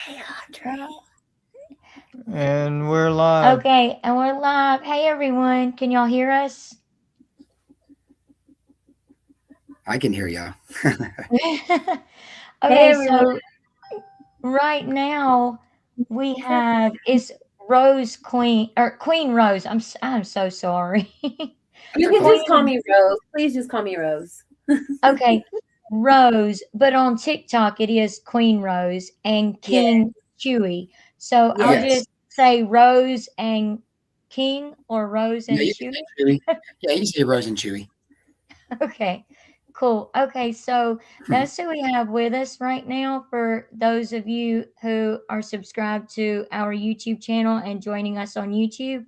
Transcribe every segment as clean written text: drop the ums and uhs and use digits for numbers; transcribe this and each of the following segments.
Hey, Audrey. And we're live. Okay, and we're live. Hey everyone, can y'all hear us? I can hear y'all. Hey Okay, everyone. so right now we have is Rose Queen or Queen Rose. I'm so sorry. That's You can okay. just call Queen. me Rose. Please just call me Rose. Okay, Rose, but on TikTok it is Queen Rose and Yeah. King Chewy. So I'll Yes. Yes. just say Rose and King or Rose Yeah, and you can Chewy. say Chewy. Yeah, you can say Rose and Chewy. Okay, cool. Okay, so that's who we have with us right now. For those of you who are subscribed to our YouTube channel and joining us on YouTube,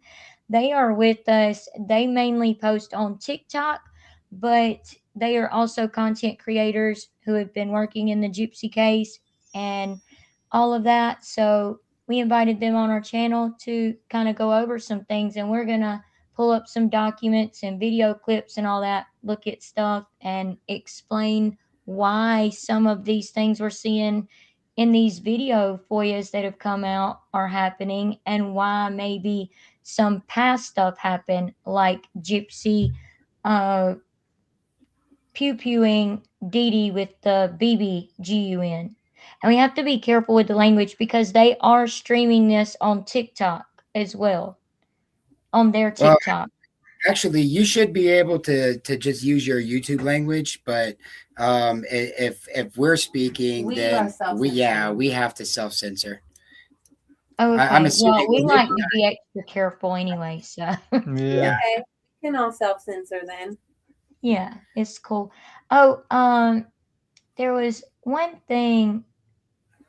they are with us. They mainly post on TikTok, but they are also content creators who have been working in the Gypsy case and all of that. So we invited them on our channel to kind of go over some things, and we're gonna pull up some documents and video clips and all that, look at stuff and explain why some of these things we're seeing in these video foyas that have come out are happening, and why maybe some past stuff happened, like Gypsy uh, pew pewing Dee Dee with the BBGUN. And we have to be careful with the language because they are streaming this on TikTok as well, on their Well, TikTok. actually, you should be able to just use your YouTube language, but if we're speaking, We are then self-censoring. we have to self censor. I'm Okay, assuming well, we when you like to be extra careful anyway, so Yeah. Okay. We can all self-censor then. yeah, it's cool. Oh, there was one thing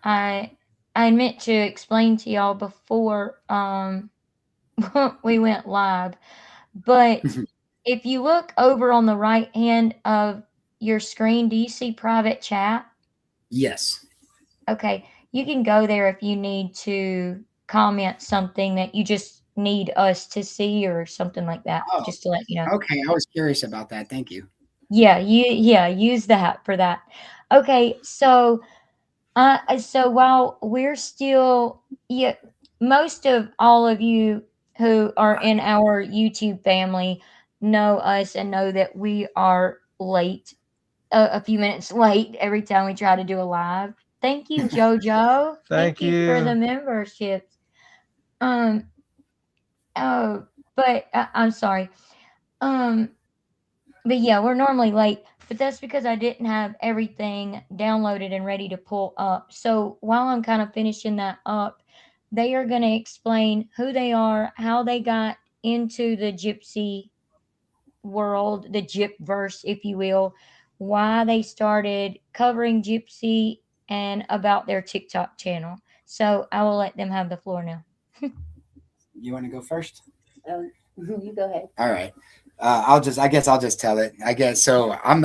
I I meant to explain to y'all before we went live, but if you look over on the right hand of your screen, do you see private chat? yes. Okay, you can go there if you need to comment something that you just need us to see or something like that, Oh, just to let you know. okay. I was curious about that. Thank you. Yeah, use that for that. Okay, so while we're still, yeah, most of all of you who are in our YouTube family know us and know that we are late, a few minutes late every time we try to do a live. Thank you, Jojo. Thank Thank you for the you. memberships. Um, oh, but I'm sorry. Um, but yeah, we're normally late, but that's because I didn't have everything downloaded and ready to pull up. So while I'm kind of finishing that up, they are going to explain who they are, how they got into the Gypsy world, the Gyp verse, if you will, why they started covering Gypsy, and about their TikTok channel. So I will let them have the floor now. You want to go first? Um, you go ahead. All right. I guess I'll just tell it. I guess so. I'm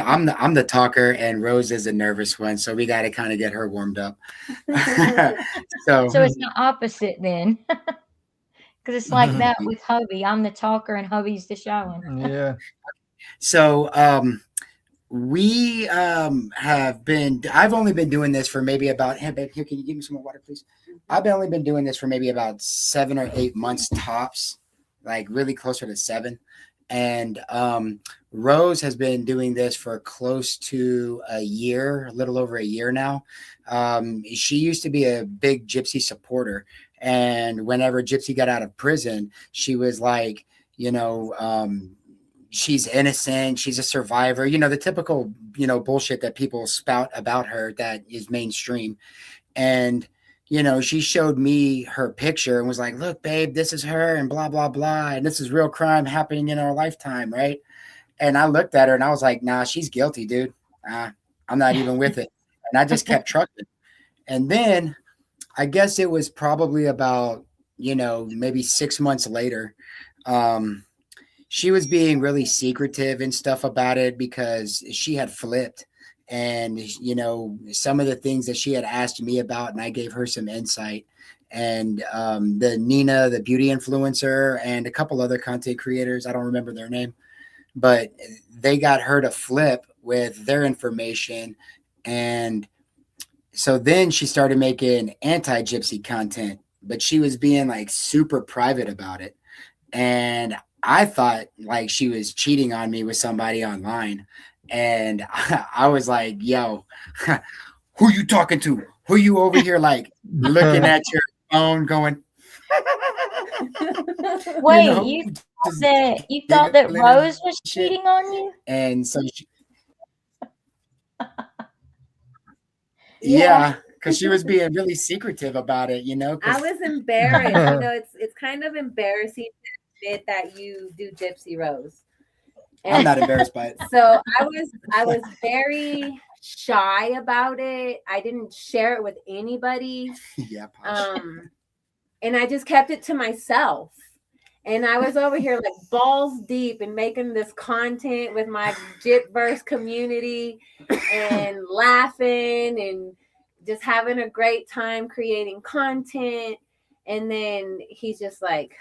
the talker, and Rose is the nervous one. So we got to kind of get her warmed up. So So it's the opposite then. Because it's like that with hubby. I'm the talker and hubby's the shy one. Yeah. so we have been. I've only been doing this for maybe about. Hey, babe, here, can you give me some more water, please? I've only been doing this for maybe about 7 or 8 months tops, like really closer to 7. And Rose has been doing this for close to a year, a little over a year now. She used to be a big Gypsy supporter, and whenever Gypsy got out of prison, she was like, you know, she's innocent, she's a survivor, the typical, bullshit that people spout about her that is mainstream. And she showed me her picture and was like, "Look, babe, this is her, and blah blah blah, and this is real crime happening in our lifetime, right?" And I looked at her and I was like, "Nah, she's guilty, dude. uh, I'm not even with it." And I just kept trucking. And then I guess it was probably about, maybe 6 months later. um she was being really secretive and stuff about it because she had flipped. And some of the things that she had asked me about, and I gave her some insight. And the Nina, the beauty influencer, and a couple other content creators, I don't remember their name, but they got her to flip with their information. And so then she started making anti-Gypsy content, but she was being like super private about it. And I thought like she was cheating on me with somebody online. And I was like, yo, who you talking to? Who you over here like looking at your phone going, Wait, know, you just thought that giggling and Rose was shit. cheating on you? And so Yeah. yeah, because she was being really secretive about it, I 'cause was embarrassed. You know, it's kind of embarrassing to admit that you do Gypsy Rose. I'm not embarrassed by it. So I was very shy about it. I didn't share it with anybody. Yeah, Posh. And I just kept it to myself. And I was over here like balls deep and making this content with my Gypverse community and laughing and just having a great time creating content. And then he's just like,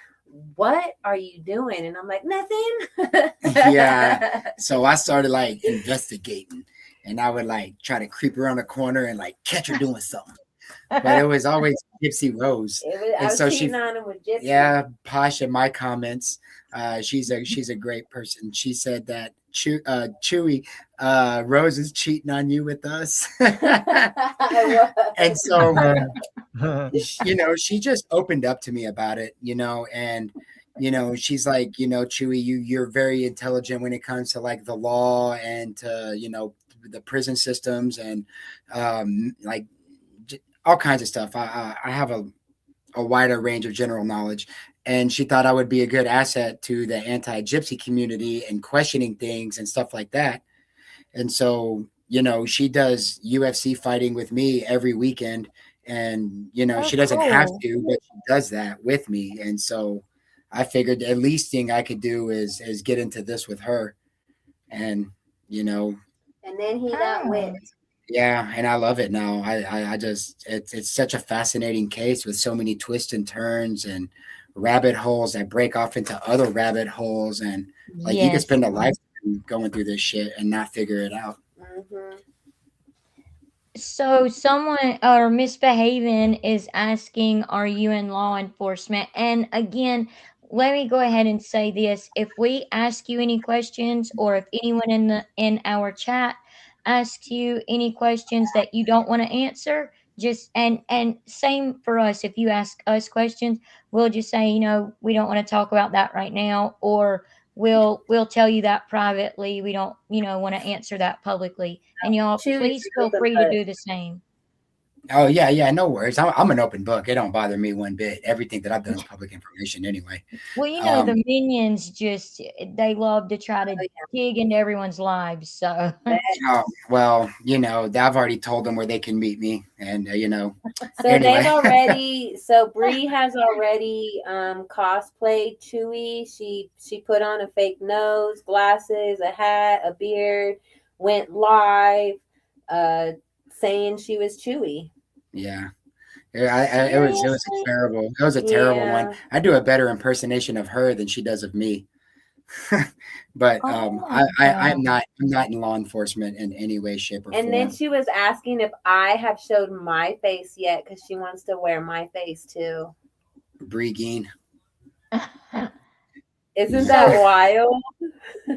what are you doing? And I'm like, nothing. Yeah. So I started like investigating, and I would like try to creep around the corner and like catch her doing something. But it was always Gypsy Rose. I And was so cheating on him with Gypsy. Yeah, Posh in my comments, she's a great person. She said that Chewy, Rose is cheating on you with us. I was. And so she just opened up to me about it, and she's like, Chewy, you're very intelligent when it comes to like the law and to the prison systems and like all kinds of stuff. I have a wider range of general knowledge, and she thought I would be a good asset to the anti-Gypsy community and questioning things and stuff like that. And so she does UFC fighting with me every weekend, and she doesn't have to, but she does that with me. And so I figured the least thing I could do is get into this with her. And And then he got whipped. yeah, and I love it now. I just it's such a fascinating case with so many twists and turns and rabbit holes that break off into other rabbit holes, and like you could spend a lifetime going through this shit and not figure it out. Mm-hmm. So someone or misbehaving is asking, are you in law enforcement? And again, let me go ahead and say this. If we ask you any questions, or if anyone in our chat asks you any questions that you don't want to answer, just and same for us. If you ask us questions, we'll just say, we don't want to talk about that right now, or we'll tell you that privately. We don't, want to answer that publicly. And y'all, please feel free to do the same. Oh yeah, no worries. I'm an open book. It don't bother me one bit. Everything that I've done is public information anyway. Well, the minions they love to try to dig into everyone's lives. So well, I've already told them where they can meet me, and So anyway. they've already. So Bree has already cosplayed Chewy. She put on a fake nose, glasses, a hat, a beard, went live, saying she was Chewy. Yeah. It was terrible. It was a terrible one. I do a better impersonation of her than she does of me. But I'm not in law enforcement in any way, shape, or form. And then she was asking if I have showed my face yet, because she wants to wear my face too. Breegeen. Isn't that wild?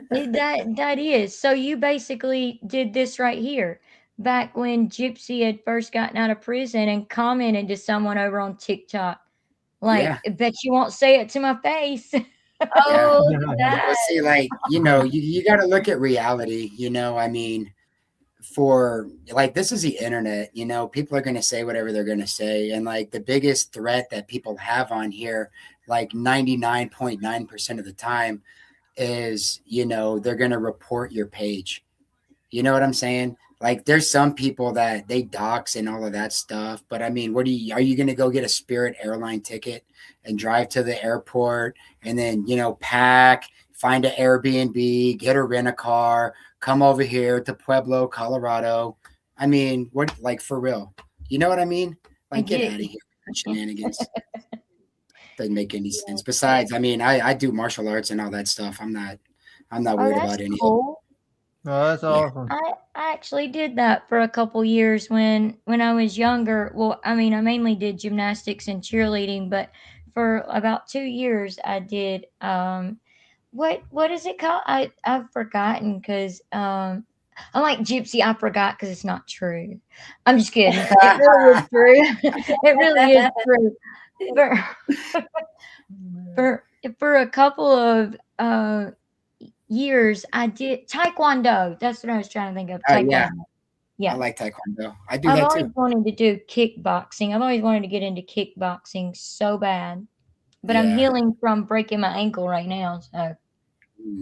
That is. So you basically did this right here back when Gypsy had first gotten out of prison and commented to someone over on TikTok. Like, Yeah. I bet you won't say it to my face. Oh, Well, see, like, you got to look at reality, I mean, for like, this is the internet, people are going to say whatever they're going to say. And like the biggest threat that people have on here, like 99.9% of the time is, they're going to report your page. You know what I'm saying? Like there's some people that they dox and all of that stuff. But I mean, are you going to go get a Spirit airline ticket and drive to the airport and then, pack, find an Airbnb, get a rent-a-car, come over here to Pueblo, Colorado? I mean, what, like for real? You know what I mean? Like get out of here, shenanigans. Doesn't make any sense. Besides, I mean, I do martial arts and all that stuff. I'm not worried about any of it. Oh, that's awesome. I actually did that for a couple years when I was younger. Well, I mean, I mainly did gymnastics and cheerleading, but for about 2 years I did what is it called? I've forgotten because I'm like Gypsy. I forgot because it's not true. I'm just kidding. It really is true. It really is true. For for a couple of years, I did taekwondo. That's what I was trying to think of. Oh yeah, Taekwondo. I Yeah. like taekwondo. I do I've that always too. wanted to do kickboxing. I've always wanted to get into kickboxing so bad, but I'm Yeah. healing from breaking my ankle right now. So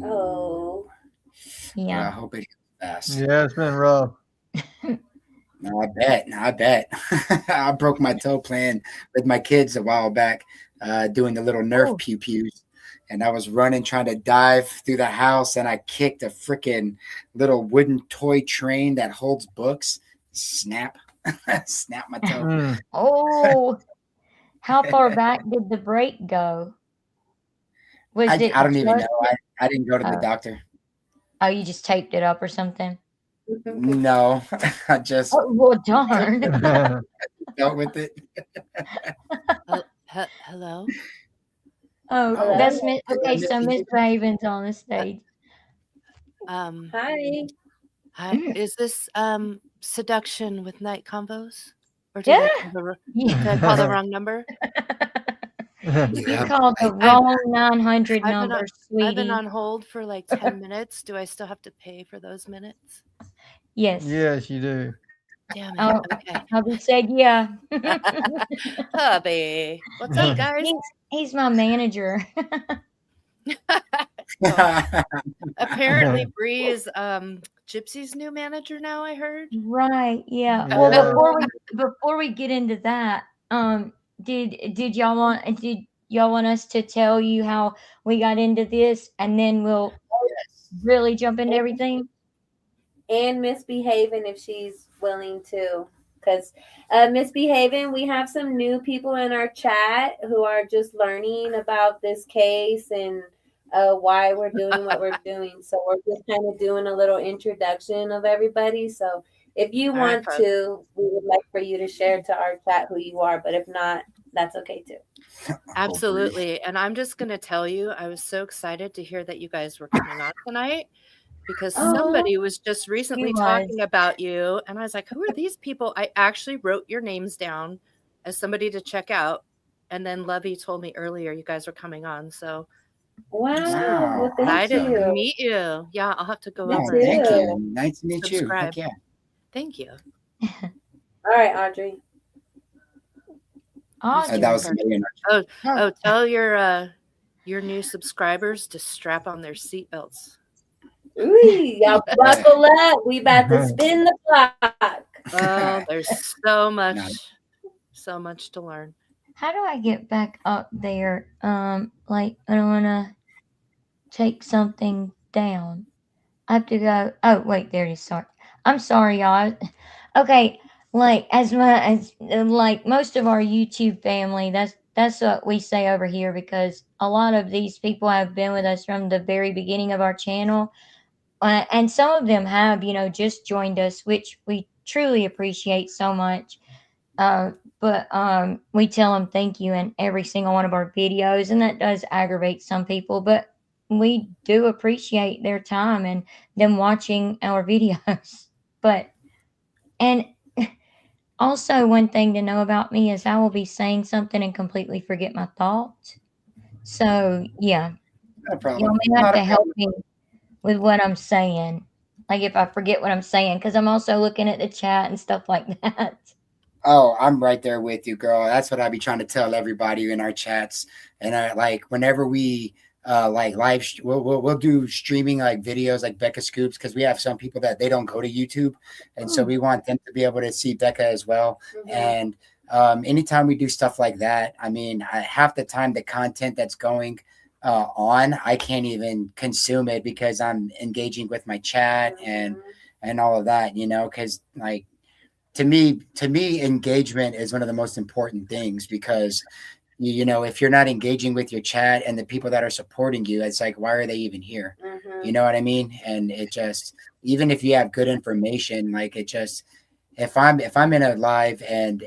Oh. Well, I yeah. hope it goes fast. Yeah, it's been rough. No, I bet. No, I bet. I broke my toe playing with my kids a while back, doing the little Nerf Oh, pew pews. And I was running, trying to dive through the house, and I kicked a freaking little wooden toy train that holds books. Snap. Snap my toe. Mm. oh, how far back did the break go? Was I it don't even just? know. I didn't go to the Oh, doctor. oh, you just taped it up or something? No, I just Oh, well, darn. dealt with it. Hello? Oh, Oh, that's Hello. Miss. hey there, Okay, so Missy Miss Haven. Raven's on the stage. Um, Hi. Hi. Mm. Is this seduction with night combos? Or Yeah. did I call the wrong number? You Yeah, called the I, wrong 900 I've been on number, I've been sweetie. on hold for like 10 minutes. Do I still have to pay for those minutes? Yes. Yes, you do. Damn it. Oh, Okay. hubby said yeah. Hubby. What's up, guys? He's my manager. Well, apparently Bree is Gypsy's new manager now, I heard. Right, yeah. Yeah. Well, before we get into that, did y'all want us to tell you how we got into this, and then we'll really jump into everything? And misbehaving if she's willing to. Because misbehaving, we have some new people in our chat who are just learning about this case and why we're doing what we're doing. So we're just kind of doing a little introduction of everybody. So if you All right, want folks. to, we would like for you to share to our chat who you are. But if not, that's okay too. Absolutely. And I'm just going to tell you, I was so excited to hear that you guys were coming on tonight because Oh. somebody was just recently was. talking about you. And I was like, who are these people? I actually wrote your names down as somebody to check out. And then Lovey told me earlier you guys were coming on. So Wow. Wow, Well, thank excited to you. meet you. Yeah, I'll have to go Me oh, over and thank too. you. Nice to meet you. subscribe. Heck yeah. Thank you. All right, Audrey. Awesome. That was a million. Oh, tell your new subscribers to strap on their seatbelts. Ooh, y'all buckle up. We about to spin the clock. Oh, there's so much to learn. How do I get back up there? Like I don't want to take something down. I have to go. Oh wait, there it is. Sorry, I'm sorry, y'all. Okay, like as like most of our YouTube family, that's what we say over here because a lot of these people have been with us from the very beginning of our channel, and some of them have just joined us, which we truly appreciate so much. But we tell them thank you in every single one of our videos, and that does aggravate some people, but we do appreciate their time and them watching our videos. But and also one thing to know about me is I will be saying something and completely forget my thought. So yeah, Not a problem. y'all may have Not a to help problem. me with what I'm saying. Like if I forget what I'm saying, because I'm also looking at the chat and stuff like that. Oh, I'm right there with you, girl. That's what I be trying to tell everybody in our chats. And I like whenever we like we'll do streaming like videos like Becca Scoops because we have some people that they don't go to YouTube, and so we want them to be able to see Becca as well. Mhm. And anytime we do stuff like that, I mean, half the time the content that's going on, I can't even consume it because I'm engaging with my chat and all of that, because like to me engagement is one of the most important things because you know, if you're not engaging with your chat and the people that are supporting you, it's like, why are they even here? You know what I mean? And it just, even if you have good information, like it just, if I'm in a live and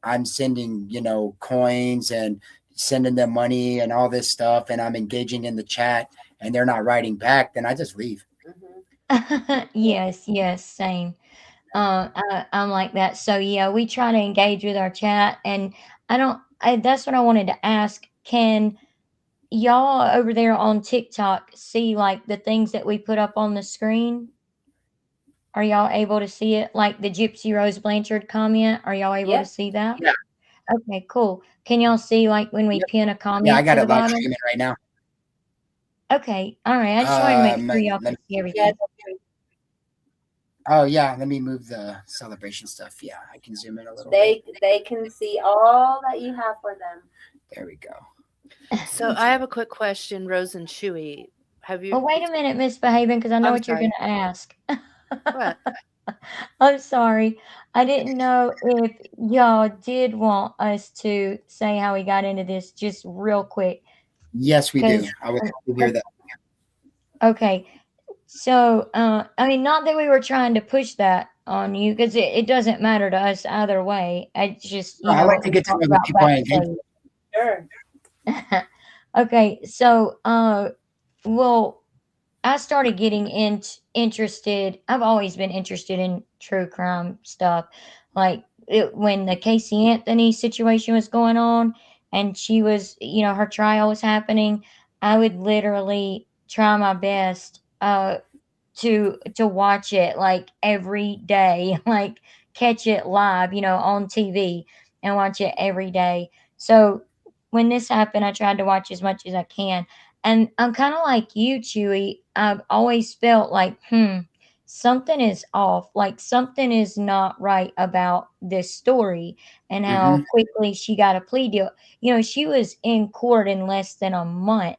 I'm sending, you know, coins and sending them money and all this stuff, and I'm engaging in the chat and they're not writing back, then I just leave. Yes, same. I'm like that. So yeah, we try to engage with our chat, and that's what I wanted to ask. Can y'all over there on TikTok see like the things that we put up on the screen? Are y'all able to see it? Like the Gypsy Rose Blanchard comment? Are y'all able to Yep. see that? Yeah. Okay, cool. Can y'all see like when we Yep. pin a Yeah, I comment got to the it live bottom? streaming right now. Okay, all right. I just wanted to make sure y'all Let could me, see Yeah, everything. oh yeah, let me move the celebration stuff. Yeah, I can zoom in a little. they can see all that you have for them. There we go. So I have a quick question, Rose and Chewy. Have you? Well, wait a minute, Misbehaving, because I know I'm what you're sorry. going to ask. What? I'm sorry. I didn't know if y'all did want us to say how we got into this just real quick. Yes, we do. Because, I would love to hear that. okay. So, I mean, not that we were trying to push that on you, because it doesn't matter to us either way. It's just, I like what to we get to talked know the about people I engage backstage. with. Sure. Okay. So, well, I started getting interested. I've always been interested in true crime stuff. Like when the Casey Anthony situation was going on and she was, her trial was happening, I would literally try my best to watch it like every day, like catch it live, on TV and watch it every day. So when this happened, I tried to watch as much as I can. And I'm kind of like you, Chewy. I've always felt like, something is off. Like something is not right about this story and Mm-hmm. how quickly she got a plea deal. She was in court in less than a month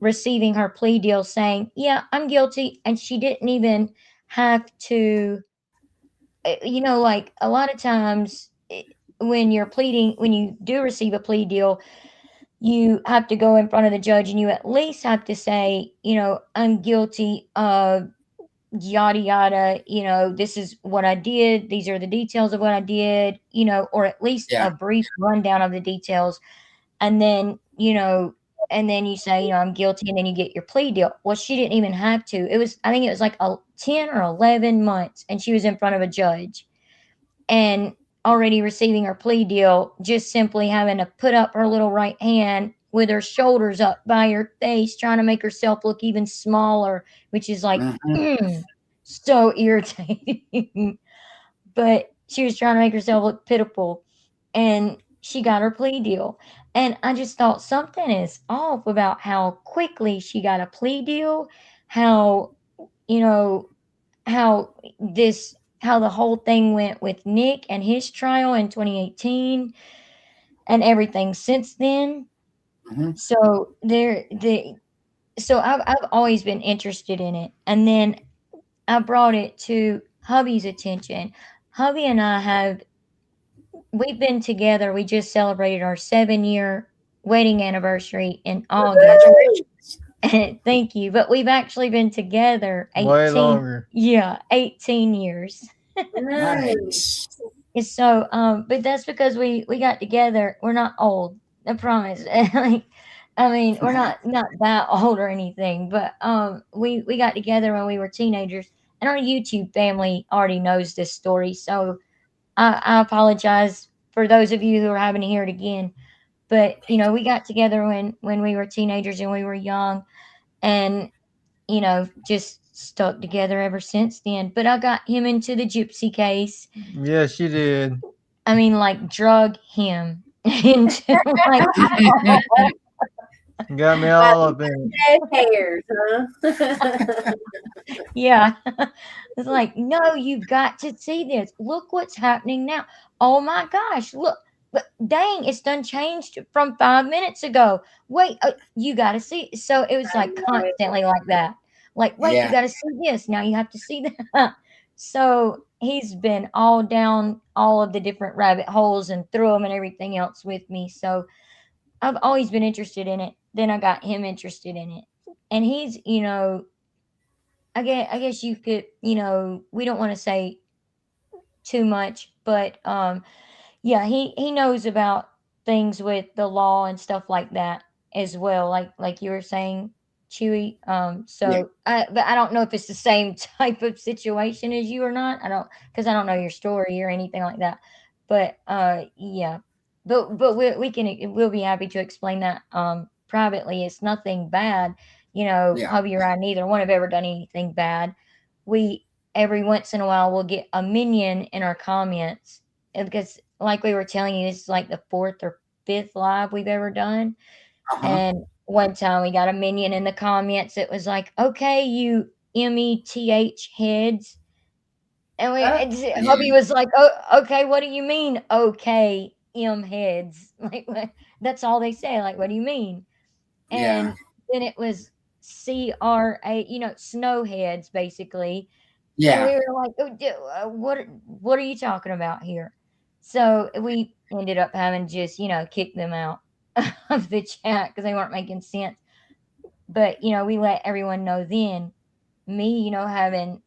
receiving her plea deal saying, "Yeah, I'm guilty." And she didn't even have to, like a lot of times when you're pleading, when you do receive a plea deal, you have to go in front of the judge and you at least have to say, "I'm guilty of yada yada, this is what I did, these are the details of what I did," or at least Yeah. a brief rundown of the details. And then, and then you say, "I'm guilty," and then you get your plea deal. Well, she didn't even have to. I think it was like 10 or 11 months, and she was in front of a judge and already receiving her plea deal, just simply having to put up her little right hand with her shoulders up by her face, trying to make herself look even smaller, which is like Mm-hmm. so irritating. But she was trying to make herself look pitiful, and she got her plea deal. And I just thought something is off about how quickly she got a plea deal, how, you know, how the whole thing went with Nick and his trial in 2018 and everything since then. Mm-hmm. So I've always been interested in it. And then I brought it to hubby's attention. Hubby and we've been together. We just celebrated our 7-year wedding anniversary in August. Thank you. But we've actually been together Way longer. 18 years. Nice. Nice. And so, but that's because we got together. We're not old, I promise. Like, I mean, we're not that old or anything, but we got together when we were teenagers, and our YouTube family already knows this story. So I apologize for those of you who are having to hear it again. But we got together when we were teenagers and we were young, and just stuck together ever since then. But I got him into the Gypsy case. Yes, you did. I mean, like, drug him into like, Got me all up in it. Dead hairs, huh? yeah. It's like, no, you've got to see this. Look what's happening now. Oh my gosh, look. But dang, it's done changed from 5 minutes ago. Wait, you got to see. So it was like constantly like that. Like, wait, you Yeah. got to see this. Now you have to see that. So he's been all down all of the different rabbit holes and through them and everything else with me. So I've always been interested in it. Then I got him interested in it. And he's, I guess you could, we don't want to say too much, but yeah, he knows about things with the law and stuff like that as well, like you were saying, Chewy. Yeah. But I don't know if it's the same type of situation as you or not. I don't, because I don't know your story or anything like that. But yeah, but we'll be happy to explain that privately. It's nothing bad, Yeah. hubby or I, neither one have ever done anything bad. We every once in a while we'll get a minion in our comments, because like we were telling you, this is like the fourth or fifth live we've ever done. Uh-huh. And one time we got a minion in the comments. It was like, okay, you METH heads. And hubby Yeah. was like, oh, okay, what do you mean? Okay, M heads. Like, that's all they say. Like, what do you mean? Yeah. And then it was CRA, snow heads, basically. And we Yeah. were like, "Oh, what are you talking about here?" So we ended up having to just, kick them out of the chat because they weren't making sense. But we let everyone know then. Me, having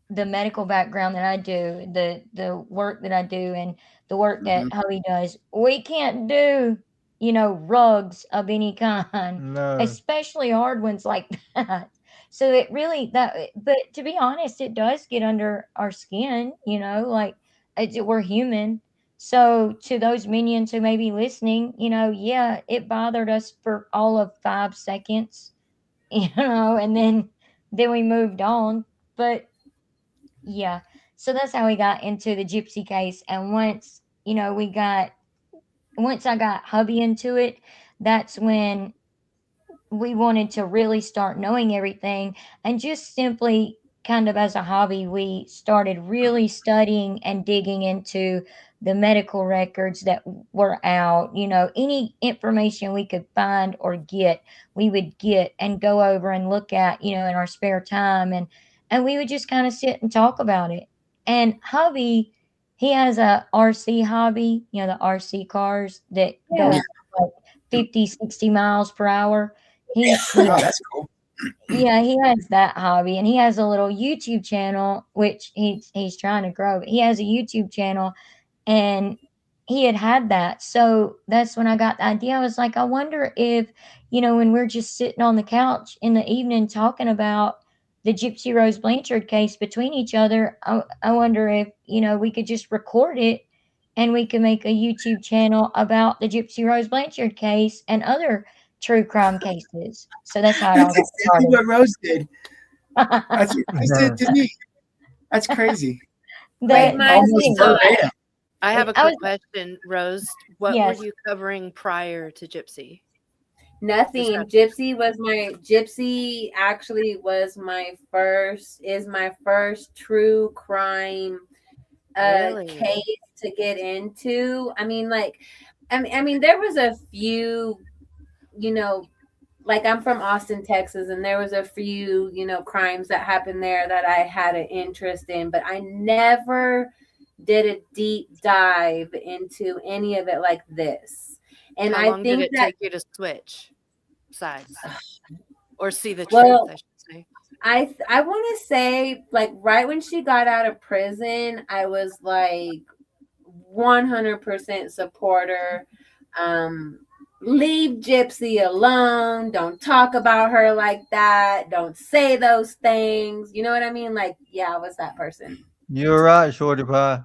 the medical background that I do, the work that I do, and the work that Hmm. hubby does, we can't do, rugs of any kind, No. especially hard ones like that. So it really but to be honest, it does get under our skin, like we're human. So to those minions who may be listening, yeah, it bothered us for all of 5 seconds, and then we moved on. But yeah. So that's how we got into the Gypsy case. And once I got hubby into it, that's when we wanted to really start knowing everything. And just simply kind of as a hobby, we started really studying and digging into the medical records that were out. Any information we could find or get, we would get and go over and look at, in our spare time. And we would just kind of sit and talk about it. And hubby, he has a RC hobby, the RC cars that Yeah. go like 50, 60 miles per hour. Oh, that's cool. Yeah, he has that hobby, and he has a little YouTube channel which he's trying to grow. But he has a YouTube channel, and he had that. So that's when I got the idea. I was like, I wonder if, when we're just sitting on the couch in the evening talking about the Gypsy Rose Blanchard case between each other, I wonder if, we could just record it and we could make a YouTube channel about the Gypsy Rose Blanchard case and other true crime cases. So that's how it all That's got exactly what Rose did. started. That's what she did to me. That's crazy. Wait, The my Almost thing, verbatim. I have a I quick was question, Rose. What yes. were you covering prior to Gypsy? Nothing. Gypsy actually is my first true crime Really? case to get into. I mean, there was a few, like I'm from Austin, Texas, and there was a few, crimes that happened there that I had an interest in, but I never did a deep dive into any of it like this. And How I long did think it that take you to switch sides or see the truth, well, I should say? I want to say, like, right when she got out of prison, I was like 100% supporter. Leave Gypsy alone. Don't talk about her like that. Don't say those things. You know what I mean? Like, yeah, I was that person. You're right, Shorty Pie.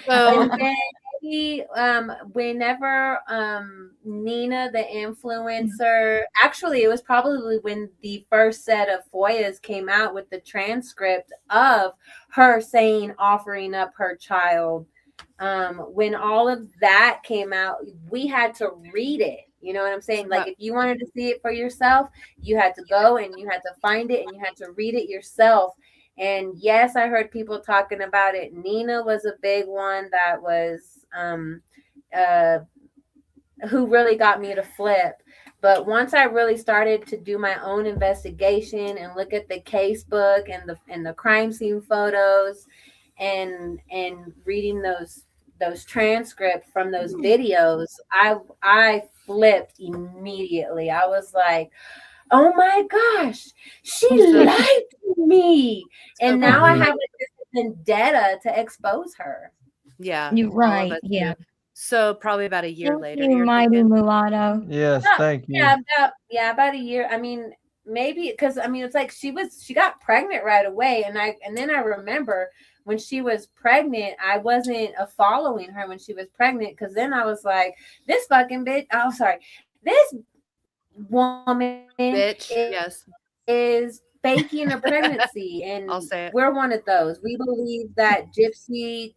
So And then whenever Nina the influencer, actually it was probably when the first set of FOIAs came out with the transcript of her saying offering up her child. When all of that came out, we had to read it. You know what I'm saying? Like, if you wanted to see it for yourself, you had to go and you had to find it and you had to read it yourself. And yes, I heard people talking about it. Nina was a big one that was who really got me to flip. But once I really started to do my own investigation and look at the case book and the crime scene photos and reading those transcripts from those videos, I flipped immediately. I was like, oh my gosh, she lied to me. And now I have like this vendetta to expose her. Yeah. You're all of right. us Yeah. do. So probably about a year Thank later. you, You're mighty thinking, mulatto. Yes, thank you. About a year. I mean, maybe because I mean it's like she got pregnant right away, and then I remember when she was pregnant, I wasn't following her when she was pregnant, because then I was like, this fucking bitch. Oh, sorry, this woman bitch. Yes. is faking a pregnancy, and I'll say it. we're one of those. We believe that Gypsy,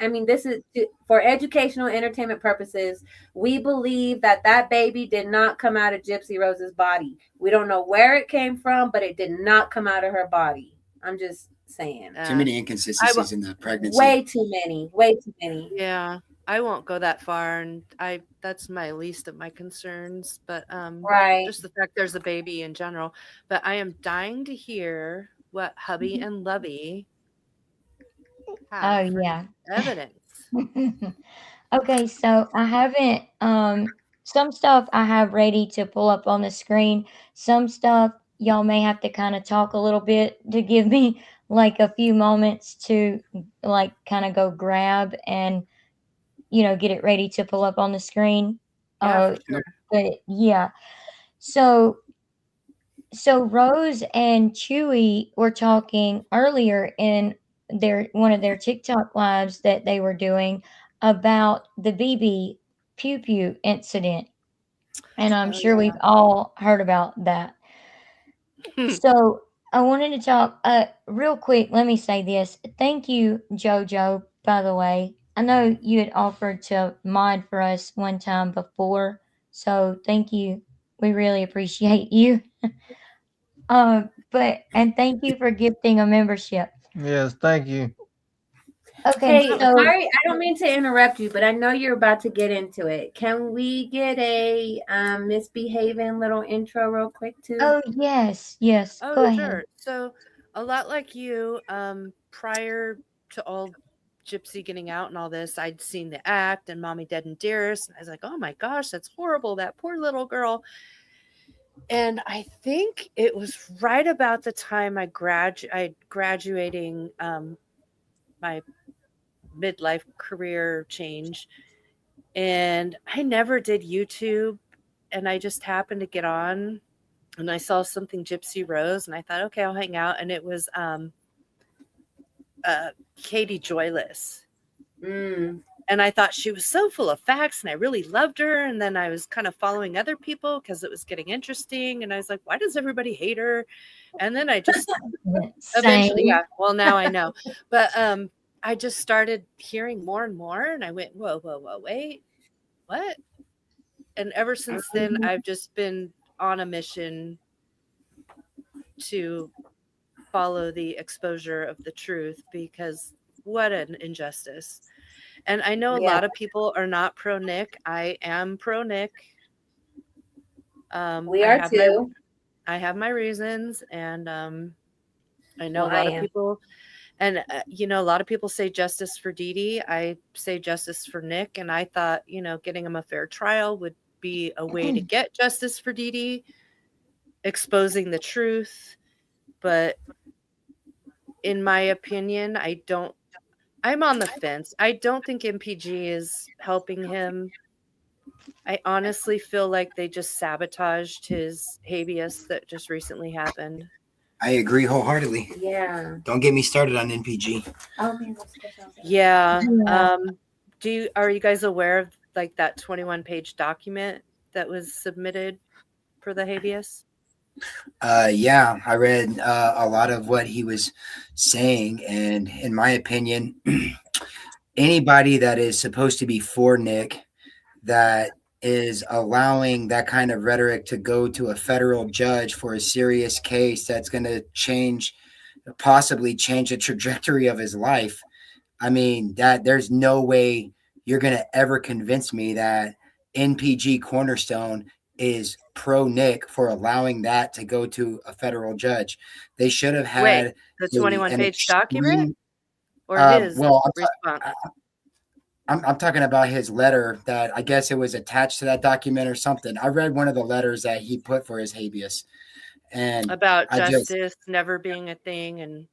I mean, this is for educational entertainment purposes. We believe that that baby did not come out of Gypsy Rose's body. We don't know where it came from, but it did not come out of her body. I'm just saying. Too many inconsistencies in the pregnancy. Way too many. Yeah, I won't go that far, and that's my least of my concerns. But Right. just the fact there's a baby in general. But I am dying to hear what hubby and lovey have for yeah. evidence. Okay, so I haven't some stuff I have ready to pull up on the screen. Some stuff y'all may have to kind of talk a little bit to give me like a few moments to like kind of go grab and get it ready to pull up on the screen. Yeah, for sure. But yeah. So Rose and Chewy were talking earlier in one of their TikTok lives that they were doing about the BB Pew Pew incident. And I'm sure we've all heard about that. So I wanted to talk real quick. Let me say this. Thank you, JoJo, by the way. I know you had offered to mod for us one time before. So thank you. We really appreciate you. And thank you for gifting a membership. Yes, thank you. Okay, Hey, so sorry, I don't mean to interrupt you, but I know you're about to get into it. Can we get a misbehaving little intro real quick too? oh yes, go Oh, ahead. sure. So a lot like you, prior to all Gypsy getting out and all this, I'd seen the act and Mommy Dead and Dearest, and I was like, oh my gosh, that's horrible, that poor little girl. And I think it was right about the time I graduating my midlife career change, and I never did YouTube, and I just happened to get on, and I saw something Gypsy Rose, and I thought, okay, I'll hang out, and it was Katie Joyless. And I thought she was so full of facts, and I really loved her. And then I was kind of following other people because it was getting interesting. And I was like, why does everybody hate her? And then I just eventually, Same. yeah, well, now I know. But I just started hearing more and more. And I went, whoa, wait, what? And ever since then, I've just been on a mission to follow the exposure of the truth, because what an injustice. And I know a lot of people are not pro Nick. I am pro Nick. We are too. I have my reasons, and I know Well, a lot of people, and a lot of people say justice for Dee Dee. I say justice for Nick, and I thought, getting him a fair trial would be a way to get justice for Dee Dee, exposing the truth. But in my opinion, I'm on the fence. I don't think MPG is helping him. I honestly feel like they just sabotaged his habeas that just recently happened. I agree wholeheartedly. Yeah. Don't get me started on NPG. Oh man, yeah. Are you guys aware of like that 21-page document that was submitted for the habeas? Yeah, I read a lot of what he was saying, and in my opinion, anybody that is supposed to be for Nick, that is allowing that kind of rhetoric to go to a federal judge for a serious case that's going to possibly change the trajectory of his life. I mean, that there's no way you're going to ever convince me that NPG Cornerstone is pro Nick for allowing that to go to a federal judge. They should have had the 21-page document or his response. I'm talking about his letter that I guess it was attached to that document or something. I read one of the letters that he put for his habeas, and About I just justice never being a thing, and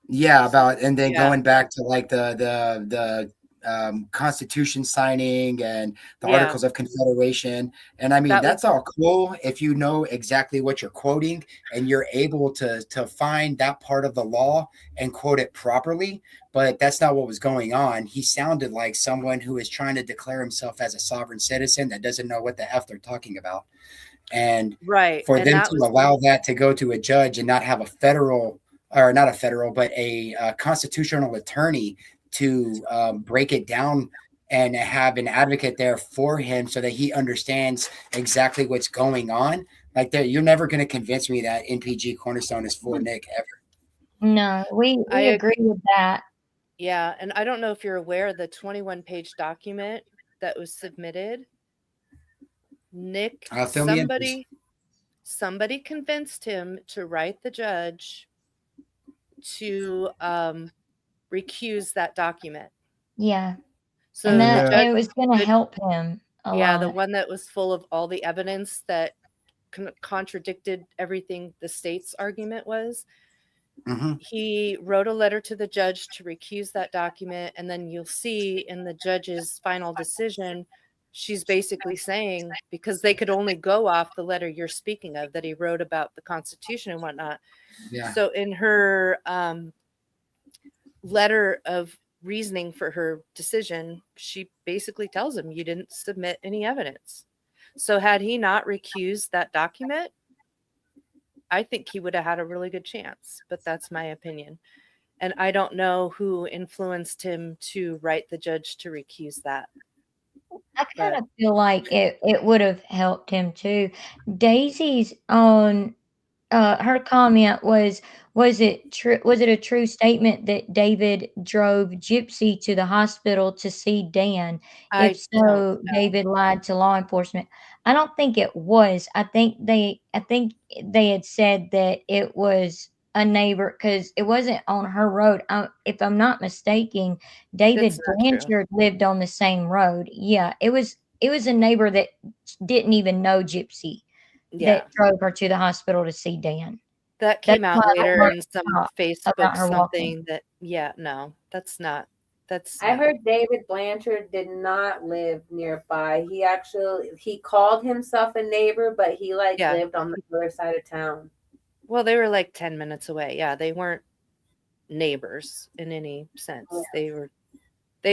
yeah about and then yeah, going back to like the Constitution signing and the yeah, Articles of Confederation, and I mean that was that's all cool if you know exactly what you're quoting and you're able to find that part of the law and quote it properly. But that's not what was going on. He sounded like someone who is trying to declare himself as a sovereign citizen that doesn't know what the F they're talking about. And right, for and them that to was allow that to go to a judge and not have a federal, or not a federal, but a constitutional attorney to break it down and have an advocate there for him so that he understands exactly what's going on. Like that, you're never going to convince me that NPG Cornerstone is for Nick ever. No, I we agree with that. yeah, and I don't know if you're aware of the 21-page document that was submitted. Nick, Fill me in, please. somebody convinced him to write the judge to recuse that document. Yeah. So And the that Yeah. judge, it was going to the, help him a yeah, the lot. one that was full of all the evidence that contradicted everything the state's argument was. Mhm. He wrote a letter to the judge to recuse that document, and then you'll see in the judge's final decision, she's basically saying, because they could only go off the letter you're speaking of that he wrote about the Constitution and whatnot. Yeah. So in her letter of reasoning for her decision, she basically tells him, you didn't submit any evidence. So had he not recused that document, I think he would have had a really good chance, but that's my opinion. And I don't know who influenced him to write the judge to recuse that. I kind But of feel like it would have helped him too. Daisy's on her comment was it true, was it a true statement that David drove Gypsy to the hospital to see Dan? If I don't so, know. David lied to law enforcement. I don't think it was. I think they had said that it was a neighbor because it wasn't on her road. If I'm not mistaken, That's David not true. Blanchard lived on the same road. Yeah, it was a neighbor that didn't even know Gypsy Yeah. that drove her to the hospital to see Dan. That That's came out why the later heart in some stopped Facebook about her walking. something that, yeah, no, that's not, I no. heard David Blanchard did not live nearby. He called himself a neighbor, but he like Yeah. lived on the other side of town. Well, they were like 10 minutes away. Yeah. They weren't neighbors in any sense. They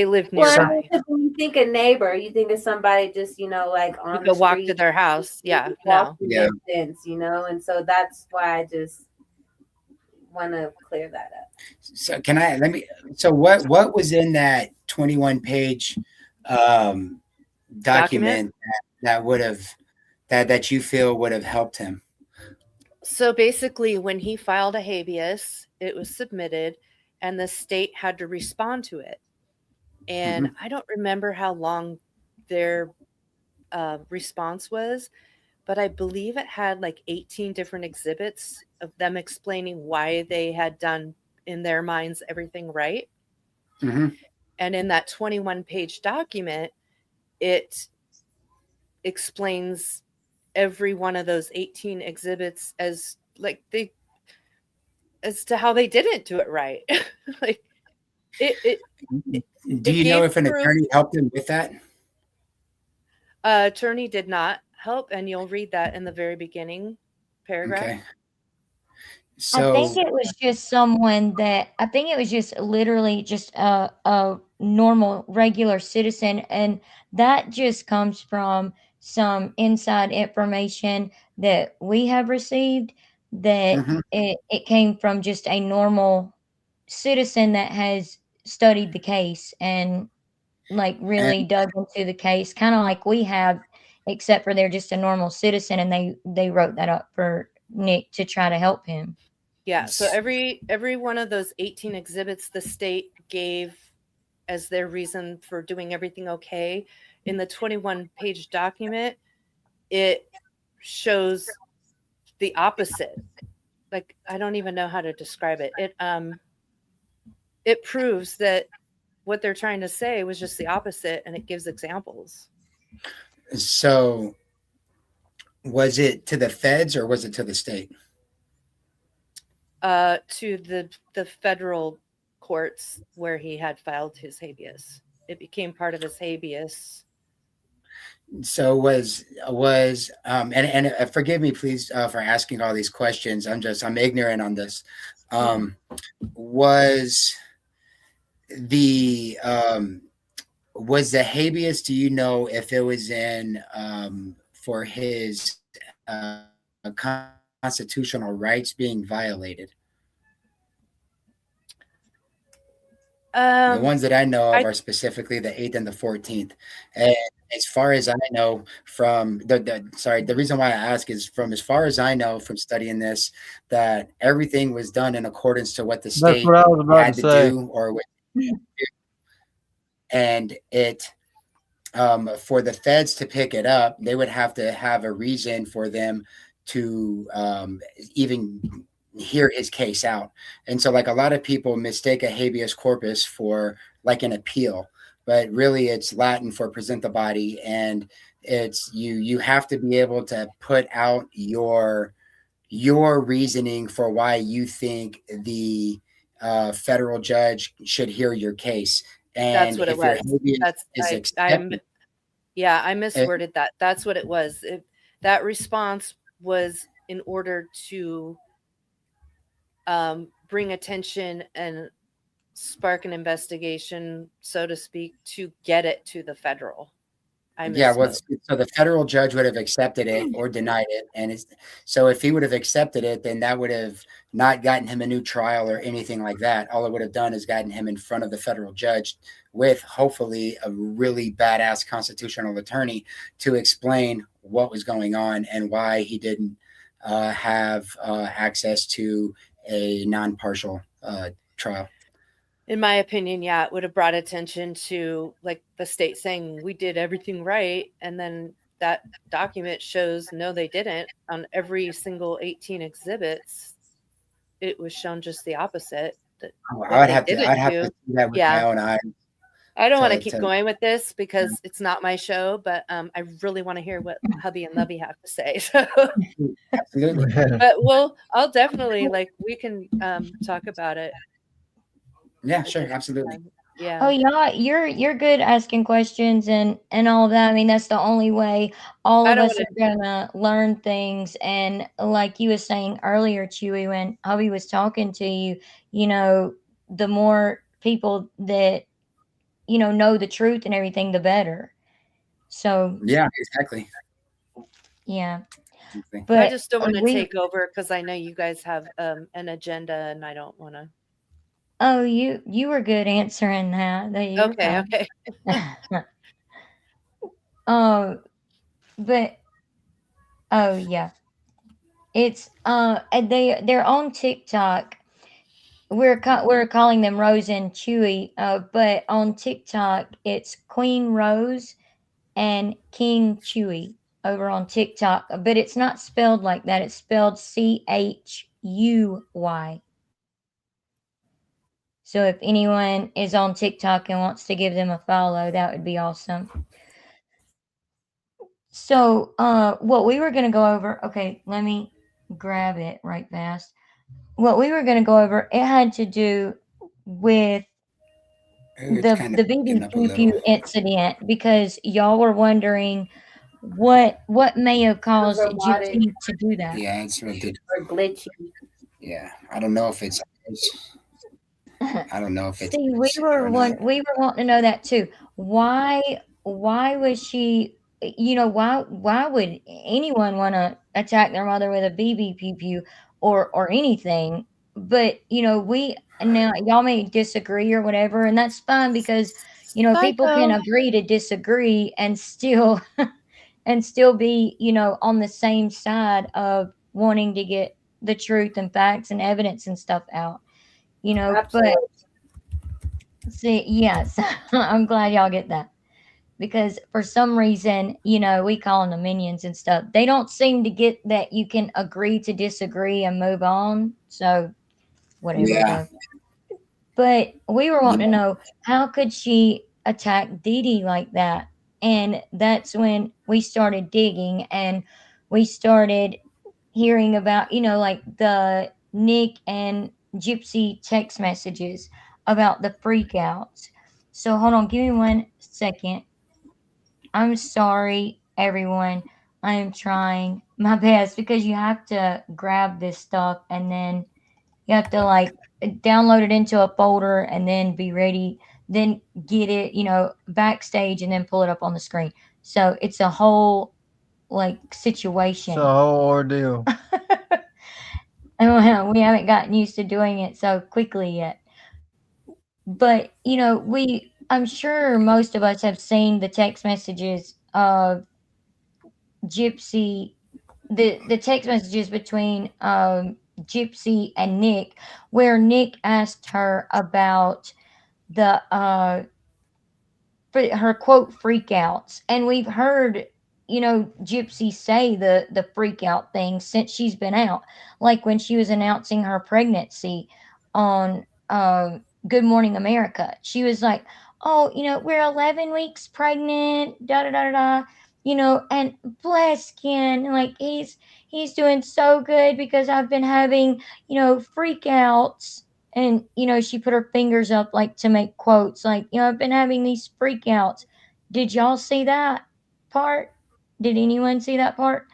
lived Well, I nearby. mean, 'cause when you think a neighbor, you think of somebody just, like You on the could walk to street, their house. Yeah. No. walking Yeah. distance, and so that's why I just want to clear that up. So so what was in that 21 page document that would have that you feel would have helped him? So basically, when he filed a habeas, it was submitted and the state had to respond to it. And I don't remember how long their response was, but I believe it had like 18 different exhibits of them explaining why they had done, in their minds, everything right. Mhm. And in that 21-page document, it explains every one of those 18 exhibits as to how they didn't do it right. Like it Do you know gave if an proof. attorney helped him with that? Attorney did not help, and you'll read that in the very beginning paragraph. Okay. I think So it was just someone that I think it was just literally just a normal regular citizen, and that just comes from some inside information that we have received that mhm. it came from just a normal citizen that has studied the case and like really And dug into the case, kind of like we have, except for they're just a normal citizen and they wrote that up for Nick to try to help him. Yeah, so every one of those 18 exhibits the state gave as their reason for doing everything okay. In the 21-page document, it shows the opposite. Like, I don't even know how to describe it. It proves that what they're trying to say was just the opposite, and it gives examples. So was it to the feds or was it to the state? To the federal courts where he had filed his habeas. It became part of his habeas. So and forgive me please for asking all these questions. I'm ignorant on this. Was the habeas, do you know if it was in for his constitutional rights being violated? The ones that I know of are specifically the 8th and the 14th. And as far as I know from the reason why I ask is from as far as I know from studying this, that everything was done in accordance to what the That's state what I was about had to to say. do or what, and it for the feds to pick it up, they would have to have a reason for them to even hear his case out. And so like a lot of people mistake a habeas corpus for like an appeal, but really it's Latin for present the body. And it's you have to be able to put out your reasoning for why you think the federal judge should hear your case. And that's what if it your was. habeas That's is I accepted, misworded that. That's what it was. That response was in order to bring attention and spark an investigation, so to speak, to get it to the federal. So the federal judge would have accepted it or denied it, and so if he would have accepted it, then that would have not gotten him a new trial or anything like that. All it would have done is gotten him in front of the federal judge with hopefully a really badass constitutional attorney to explain what was going on and why he didn't have access to a non-partial trial. In my opinion, yeah, it would have brought attention to like the state saying we did everything right, and then that document shows no, they didn't. On every single 18 exhibits, it was shown just the opposite. I'd have to see that with my own eyes. I don't want to keep going with this because it's not my show, but I really want to hear what hubby and Lovey have to say. So absolutely. But I'll definitely we can talk about it. Yeah, sure, absolutely. Yeah. Oh yeah, you're good asking questions and all of that. I mean, that's the only way all of us are gonna learn things. And like you were saying earlier, Chewy, when hubby was talking to you, the more people that know the truth and everything, the better. So yeah, exactly. Yeah. But I just don't want to take over because I know you guys have an agenda and I don't want to. Oh, you were good answering that. Okay. But oh yeah, it's they're on TikTok. We're calling them Rose and Chewy, but on TikTok it's Queen Rose and King Chewy over on TikTok. But it's not spelled like that. It's spelled CHUY. So if anyone is on TikTok and wants to give them a follow, that would be awesome. So what we were going to go over, okay, let me grab it right fast. What we were going to go over, it had to do with the BBQ incident, because y'all were wondering what may have caused Gypsy to do that. Yeah, it's ridiculous. Or glitchy. Yeah, I don't know if it's See, we were wanting to know that too. Why was she, why would anyone want to attack their mother with a BB pew pew or anything? But now y'all may disagree or whatever, and that's fine, because people can agree to disagree and still be on the same side of wanting to get the truth and facts and evidence and stuff out. Absolutely. But see, yes, I'm glad y'all get that, because for some reason, we call them the minions and stuff. They don't seem to get that you can agree to disagree and move on. So whatever. Yeah. But we were wanting Yeah. to know, how could she attack Dee Dee like that? And that's when we started digging, and we started hearing about, like the Nick and Gypsy text messages about the freakouts. So hold on, give me 1 second. I'm sorry, everyone. I am trying my best because you have to grab this stuff and then you have to like download it into a folder and then be ready, then get it, backstage and then pull it up on the screen. So it's a whole like It's a situation. whole ordeal. And we haven't gotten used to doing it so quickly yet. But I'm sure most of us have seen the text messages of Gypsy, the text messages between Gypsy and Nick, where Nick asked her about the her quote freakouts, and we've heard Gypsy say the freak out thing since she's been out, like when she was announcing her pregnancy on Good Morning America. She was like, oh, we're 11 weeks pregnant, da da da da da, and bless Ken, like he's doing so good because I've been having freakouts. And she put her fingers up like to make quotes, like, I've been having these freakouts. Did y'all see that part? Did anyone see that part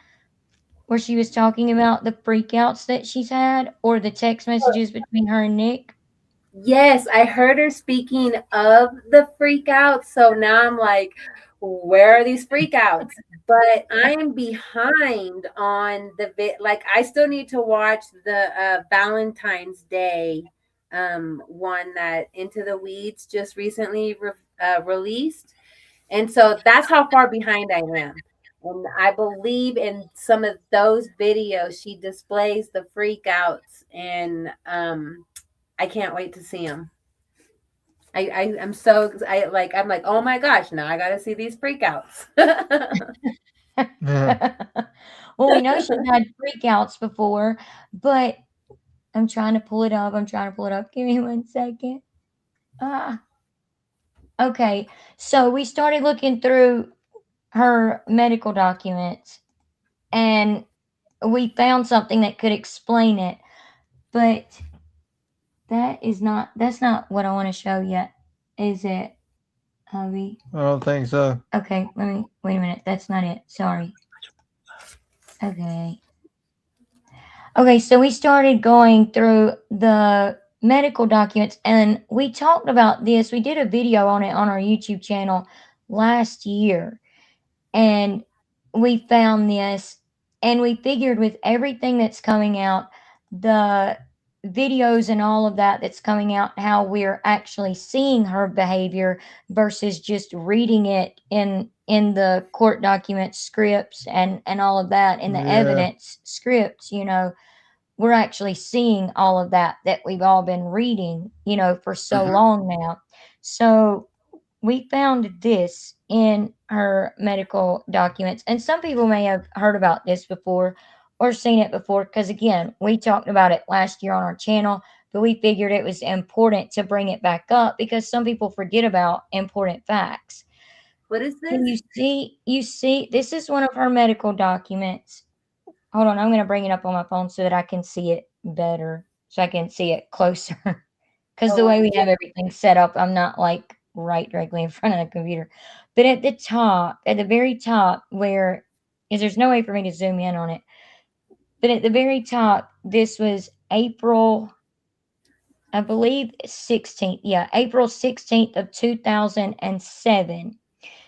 where she was talking about the freakouts that she's had, or the text messages between her and Nick? Yes, I heard her speaking of the freakouts. So now I'm like, where are these freakouts? But I am behind on the bit. Like, I still need to watch the Valentine's Day one that Into the Weeds just recently released. And so that's how far behind I am. And I believe in some of those videos, she displays the freakouts, and I can't wait to see them. I'm so I'm like, oh my gosh, now I gotta see these freakouts. Yeah. Well, we know she's had freakouts before, but I'm trying to pull it up. I'm trying to pull it up. Give me 1 second. Ah. Okay. So we started looking through her medical documents and we found something that could explain it, but that's not what I want to show yet, is it, hubby? I don't think so. Okay, wait a minute. That's not it. Sorry. Okay. Okay, so we started going through the medical documents and we talked about this. We did a video on it on our YouTube channel last year, and we found this, and we figured with everything that's coming out, the videos and all of that that's coming out, how we're actually seeing her behavior versus just reading it in the court documents, scripts, and all of that in the Yeah. evidence scripts, we're actually seeing all of that we've all been reading, for so Mhm. long now. So we found this in her medical documents, and some people may have heard about this before or seen it before because, again, we talked about it last year on our channel, but we figured it was important to bring it back up because some people forget about important facts. What is So this? you see, this is one of her medical documents. Hold on, I'm going to bring it up on my phone so that I can see it better, so I can see it closer. Because the Oh, way we yeah. have everything set up, I'm not like right directly in front of the computer. But at the top, at the very top, where is there's no way for me to zoom in on it. But at the very top, this was April, I believe 16th. Yeah, April 16th of 2007.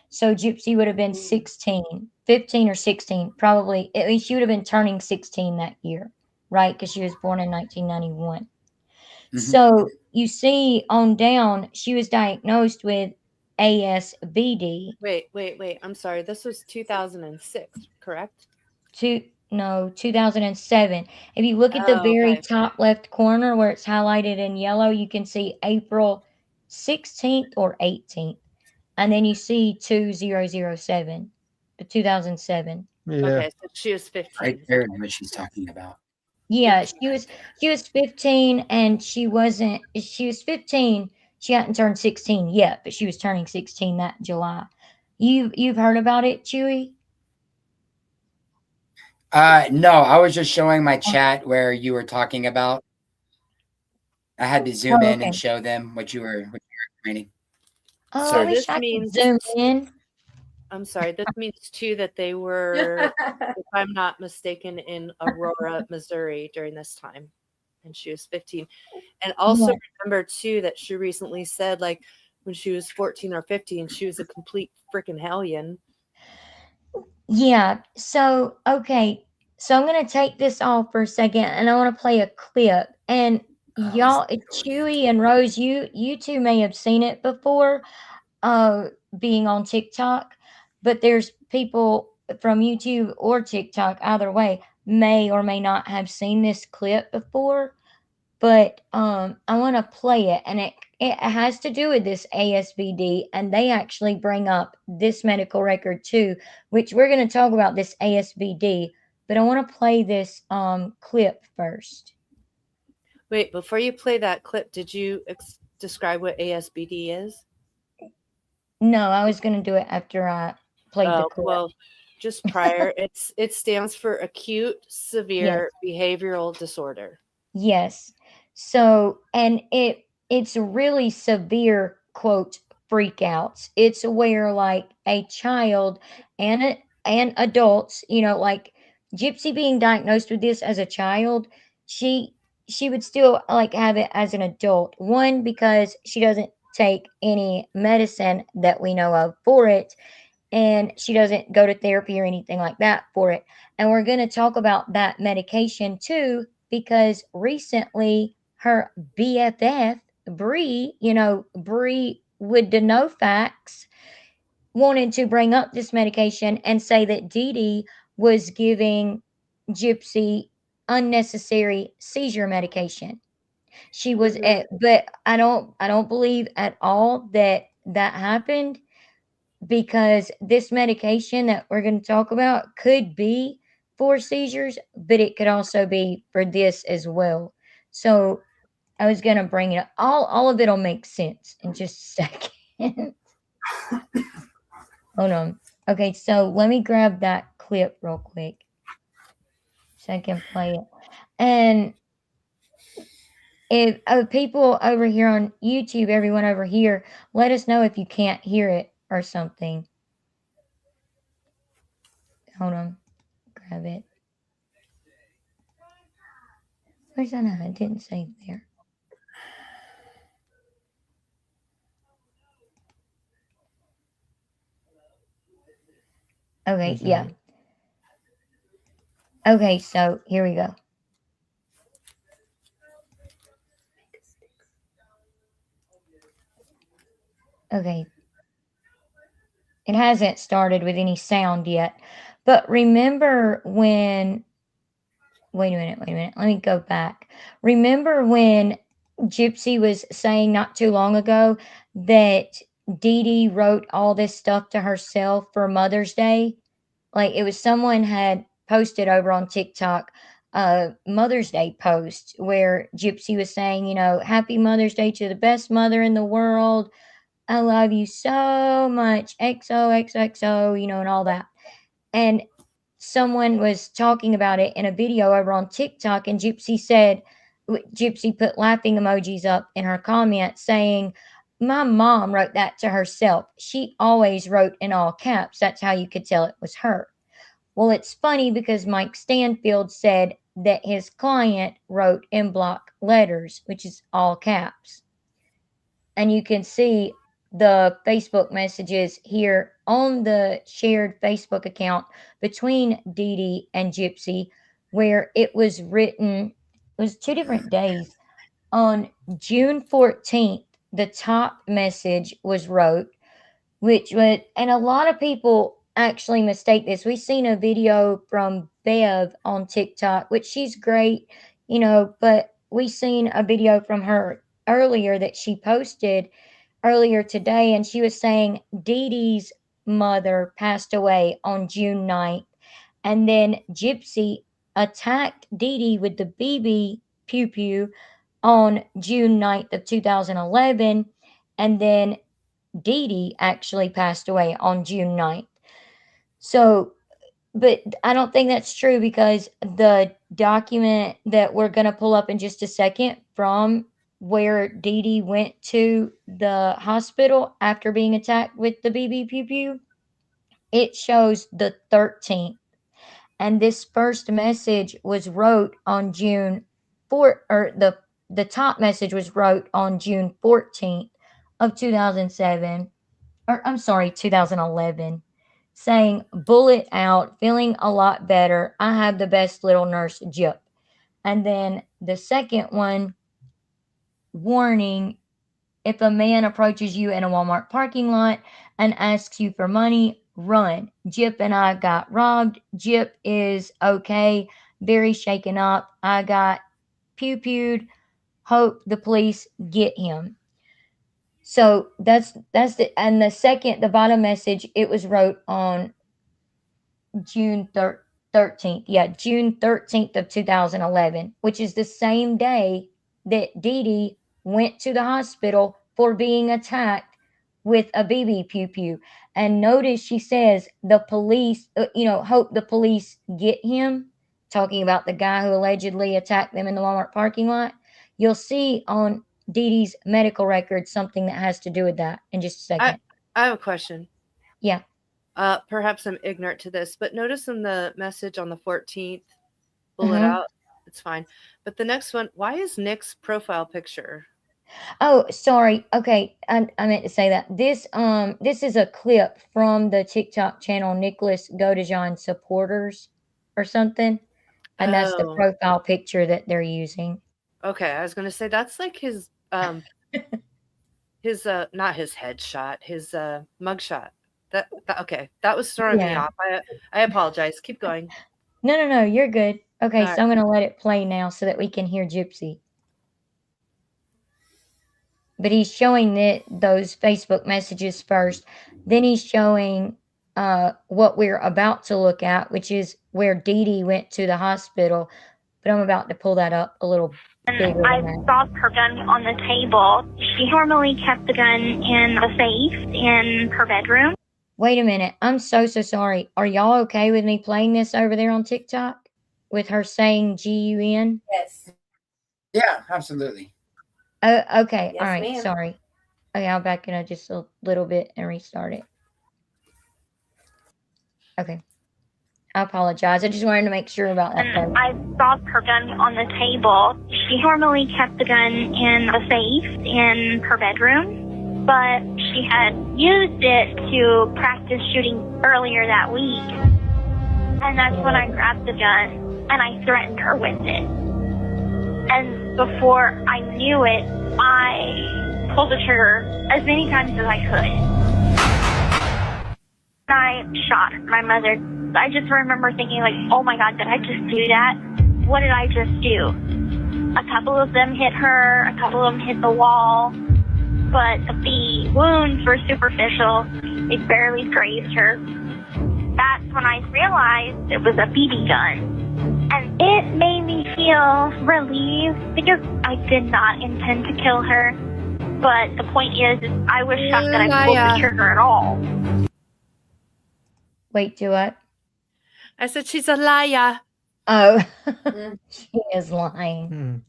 So Gypsy would have been 16, 15 or 16, probably. At least she would have been turning 16 that year, right? Because she was born in 1991. Mhm. So you see on down, she was diagnosed with ASVD. Wait. I'm sorry. This was 2006, correct? No, 2007. If you look at the Oh, very okay. top left corner where it's highlighted in yellow, you can see April 16th or 18th. And then you see 2007, 2007. Yeah. Okay, so she was Right 15. there is Okay. what she's talking about. Yeah, she was 15 and she was 15. She hadn't turned 16 yet, but she was turning 16 that July. You've heard about it, Chewy? No, I was just showing my chat where you were talking about. I had to zoom Oh, in and okay. show them what you were explaining. Oh, I So Sorry. wish this I could means zoom in. I'm sorry. This means too that they were, if I'm not mistaken, in Aurora, Missouri during this time, and she was 15. And also Yeah. remember too that she recently said, like, when she was 14 or 15, she was a complete freaking hellion. Yeah. So, okay. So I'm going to take this off for a second and I want to play a clip. And y'all, Chewy and Rose, you two may have seen it before, being on TikTok, but there's people from YouTube or TikTok, either way, may or may not have seen this clip before. But I want to play it, and it has to do with this ASBD, and they actually bring up this medical record too, which we're going to talk about this ASBD. But I want to play this clip first. Wait, before you play that clip, did you describe what ASBD is? No, I was going to do it after I played the Oh, clip. well, just prior. It stands for acute Yes. severe behavioral disorder. Yes. So, and it's really severe quote freakouts. It's where like a child and adults, you know, like Gypsy being diagnosed with this as a child, she she would still like have it as an adult. One, because she doesn't take any medicine that we know of for it, and she doesn't go to therapy or anything like that for it. And we're going to talk about that medication too, because recently her BFF, Bree, you know, Bree with the no facts, wanted to bring up this medication and say that Dee Dee was giving Gypsy unnecessary seizure medication. She was at, but I don't believe at all that that happened, because this medication that we're going to talk about could be for seizures, but it could also be for this as well. So I was going to bring it up. All of it'll make sense in just a second. Hold on. Okay, so let me grab that clip real quick so I can play it. And if people over here on YouTube, everyone over here, let us know if you can't hear it or something. Hold on. Grab it. Where's that at? It didn't say there. Okay, yeah. Okay, so here we go. Okay. It hasn't started with any sound yet. But remember when wait a minute. Let me go back. Remember when Gypsy was saying not too long ago that Dee Dee wrote all this stuff to herself for Mother's Day? Like it was someone had posted over on TikTok a Mother's Day post where Gypsy was saying, you know, happy Mother's Day to the best mother in the world. I love you so much. XOXOXO, you know, and all that. And someone was talking about it in a video over on TikTok, and Gypsy put laughing emojis up in her comment saying, my mom wrote that to herself. She always wrote in all caps. That's how you could tell it was her. Well, it's funny because Mike Stanfield said that his client wrote in block letters, which is all caps. And you can see the Facebook messages here on the shared Facebook account between Dee Dee and Gypsy, where it was written, it was 2 different days. On June 14th, the top message was wrote, which was, and a lot of people actually mistake this. We've seen a video from Bev on TikTok, which she's great, you know, but we seen a video from her earlier that she posted earlier today, and she was saying Dee Dee's mother passed away on June 9th. And then Gypsy attacked Dee Dee with the BB pew pew on June 9th of 2011, and then Dee Dee actually passed away on June 9th. So, but I don't think that's true, because the document that we're going to pull up in just a second from where Dee Dee went to the hospital after being attacked with the BB pew pew, it shows the 13th. And this first message was wrote on June 4th, or the top message was wrote on June 14th of 2007, or I'm sorry, 2011, saying, "Bullet out, feeling a lot better. I have the best little nurse, Gyp." And then the second one, warning: if a man approaches you in a Walmart parking lot and asks you for money, run. Gyp and I got robbed. Gyp is okay, very shaken up. I got pew pewed. Hope the police get him. So that's and the bottom message, it was wrote on June 13th. Yeah, June 13th of 2011, which is the same day that Dee Dee went to the hospital for being attacked with a BB pew pew. And notice she says the police, hope the police get him, talking about the guy who allegedly attacked them in the Walmart parking lot. You'll see on Dee Dee's medical record something that has to do with that in just a second. I have a question. Yeah. Perhaps I'm ignorant to this, but notice in the message on the 14th, bullet Mhm. out, it's fine. But the next one, why is Nick's profile picture? Oh, sorry. Okay, I meant to say that. This is a clip from the TikTok channel Nicholas Godejohn Supporters or something, and that's the Oh. profile picture that they're using. Okay, I was going to say that's like his his not his headshot, his mugshot. Okay, that was throwing me Yeah. off. I apologize. Keep going. No, you're good. Okay, All so right. I'm gonna let it play now so that we can hear Gypsy. But he's showing those Facebook messages first. Then he's showing what we're about to look at, which is where Dee Dee went to the hospital. But I'm about to pull that up a little bigger. I saw her gun on the table. She normally kept the gun in the safe in her bedroom. Wait a minute. I'm so sorry. Are y'all okay with me playing this over there on TikTok with her saying GUN? Yes. Yeah, absolutely. Okay. Yes, All right. ma'am. Sorry. Okay, I'll back it up just a little bit and restart it. Okay. I apologize. I just wanted to make sure about that. And I saw her gun on the table. She normally kept the gun in the safe in her bedroom, but she had used it to practice shooting earlier that week. And that's when I grabbed the gun and I threatened her with it. And before I knew it, I pulled the trigger as many times as I could. I shot my mother. I just remember thinking, like, oh my God, did I just do that? What did I just do? A couple of them hit her, a couple of them hit the wall, but the wounds were superficial. It barely grazed her. That's when I realized it was a BB gun. And it made me feel relieved because I did not intend to kill her. But the point is I was shocked that I pulled the trigger at all. Wait, do what? I said she's a liar. Oh, she is lying.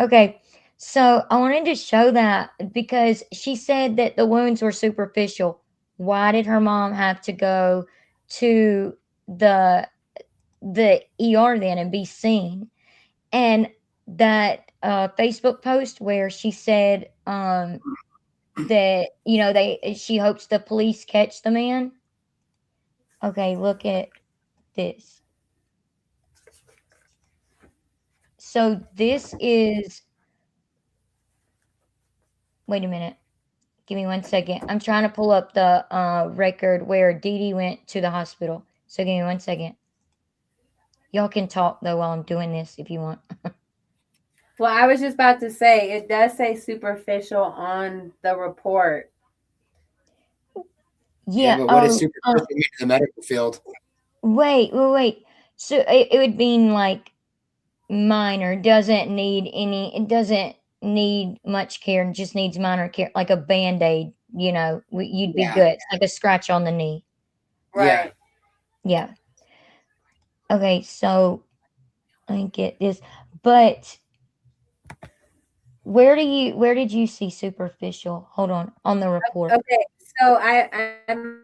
Okay, so I wanted to show that because she said that the wounds were superficial. Why did her mom have to go to the ER then and be seen? And that Facebook post where she said that she hopes the police catch the man. Okay, look at this. So this is, wait a minute. Give me 1 second. I'm trying to pull up the record where Dee Dee went to the hospital. So give me 1 second. Y'all can talk though while I'm doing this if you want. Well, I was just about to say, it does say superficial on the report. Yeah, but what does superficial mean in the medical field? Wait. So it would mean like minor, doesn't need any, it doesn't need much care, it just needs minor care, like a band-aid, you'd be Yeah. good. It's like a scratch on the knee. Yeah. Right. Yeah. Okay, so let me get this. But where did you see superficial? Hold on the report. Okay, so I'm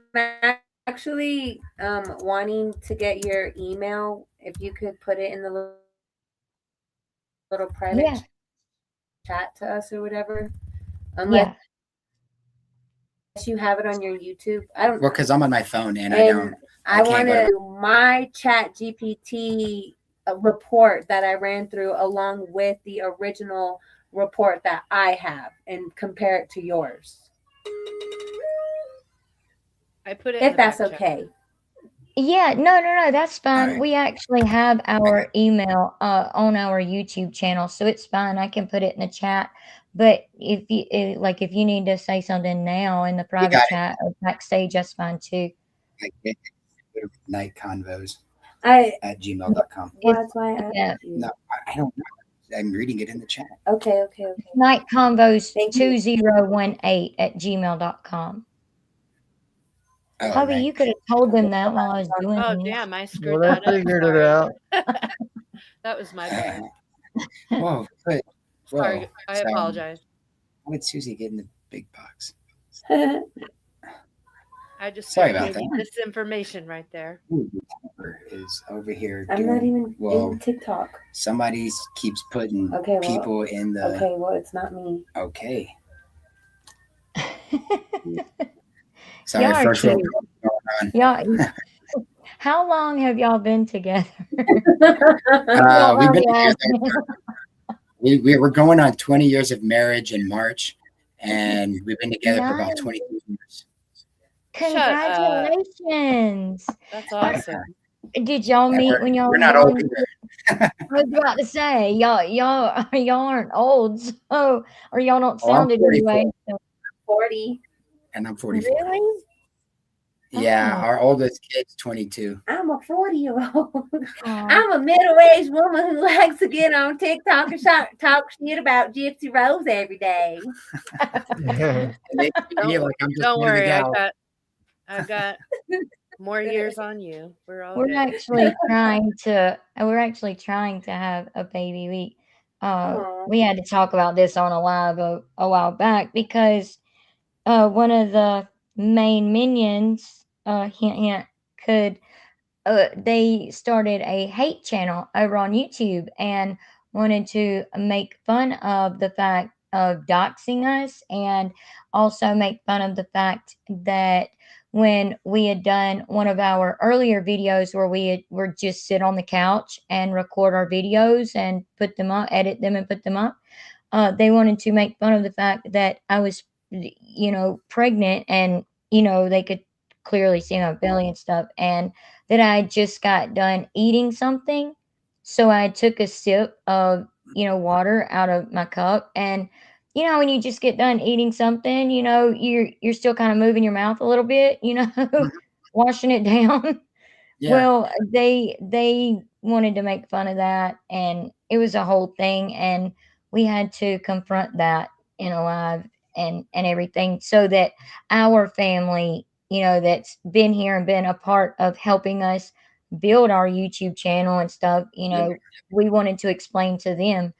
actually wanting to get your email. If you could put it in the little private Yeah, chat to us or whatever, unless yeah. you have it on your YouTube. I don't. Well, because I'm on my phone and I And don't. I can't want go to to my Chat GPT report that I ran through along with the original report that I have and compare it to yours, I put it in if the that's back chat. okay. Yeah, no, that's fine. right. We actually have our email on our YouTube channel, so it's fine. I can put it in the chat. But if you need to say something now in the We private got it. chat or backstage, that's fine too. Like, night convos I at gmail.com. well, that's why I Yeah. asked you. No, I don't know. I'm reading it in the chat. Okay. Night convos Thank you. 2018 at gmail.com. Oh, Hubby, night. you could have told them that while I was doing Oh this. damn, I screwed Well, that they up. figured Sorry. it out. That was my bad. Whoa, good. Whoa. Sorry, I So, apologize. how did Susie get in the big box? I just Sorry gave about you that. this information right there. Ooh, the Topper is over here I'm doing. not even well, in TikTok. somebody keeps putting Okay, well, people in the. Okay, well, it's not me. Okay. Sorry, Y'all are first world cute. going on. Y'all, how long have y'all been together? We've been together. We were going on 20 years of marriage in March, and we've been together for about Nice. 22 years. Congratulations. That's awesome. Did y'all And meet when y'all we're were not old young? either. I was about to say, y'all aren't old, so or y'all don't Oh, I'm sound it 44. anyway. So. 40. And I'm 44. Really? Yeah, Oh. our oldest kid's 22. I'm a 40-year-old. Aw. I'm a middle-aged woman who likes to get on TikTok and talk shit about Gypsy Rose every day. And they feel like I'm just Don't one of the worry, gals. I've got more years on you. We're all We're good. actually trying to have a baby. Aw. We had to talk about this on a live a while back because one of the main minions, hint, could they started a hate channel over on YouTube and wanted to make fun of the fact of doxing us and also make fun of the fact that when we had done one of our earlier videos where were just sit on the couch and record our videos and put them up, edit them and put them up, they wanted to make fun of the fact that I was, pregnant and, they could clearly see my belly and stuff. And that I just got done eating something. So I took a sip of, water out of my cup. And, when you just get done eating something, you're still kind of moving your mouth a little bit, washing it down. Yeah. Well, they wanted to make fun of that, and it was a whole thing, and we had to confront that in a live and everything, so that our family, that's been here and been a part of helping us build our YouTube channel and stuff, we wanted to explain to them,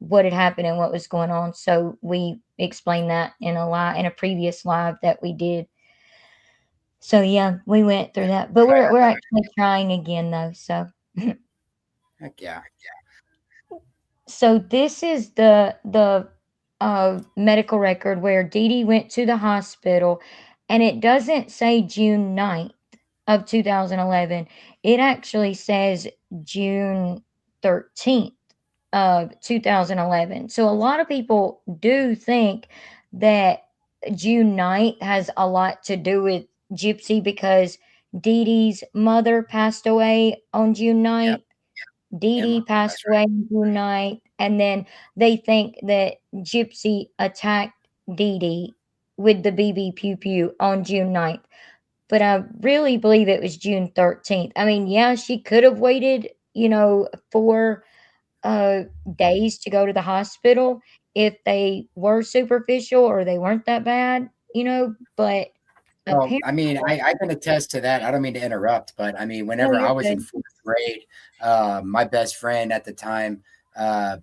what had happened and what was going on. So we explained that in a previous live that we did. So yeah, we went through that, but we're actually trying again though. So Heck yeah. so this is the medical record where Dee Dee went to the hospital, and it doesn't say June 9th of 2011. It actually says June 13th of 2011. So a lot of people do think that June 9th has a lot to do with Gypsy because Dee Dee's mother passed away on June 9th. Dee Dee Emma, passed that's right. away on June 9th. And then they think that Gypsy attacked Dee Dee with the BB Pew Pew on June 9th. but I really believe it was June 13th. I mean, yeah, she could have waited, 4 days to go to the hospital if they were superficial or they weren't that bad, but Well, apparently, I mean, I can attest to that. I don't mean to interrupt, but I mean, no, whenever I you're was in good. 4th grade, my best friend at the time uh,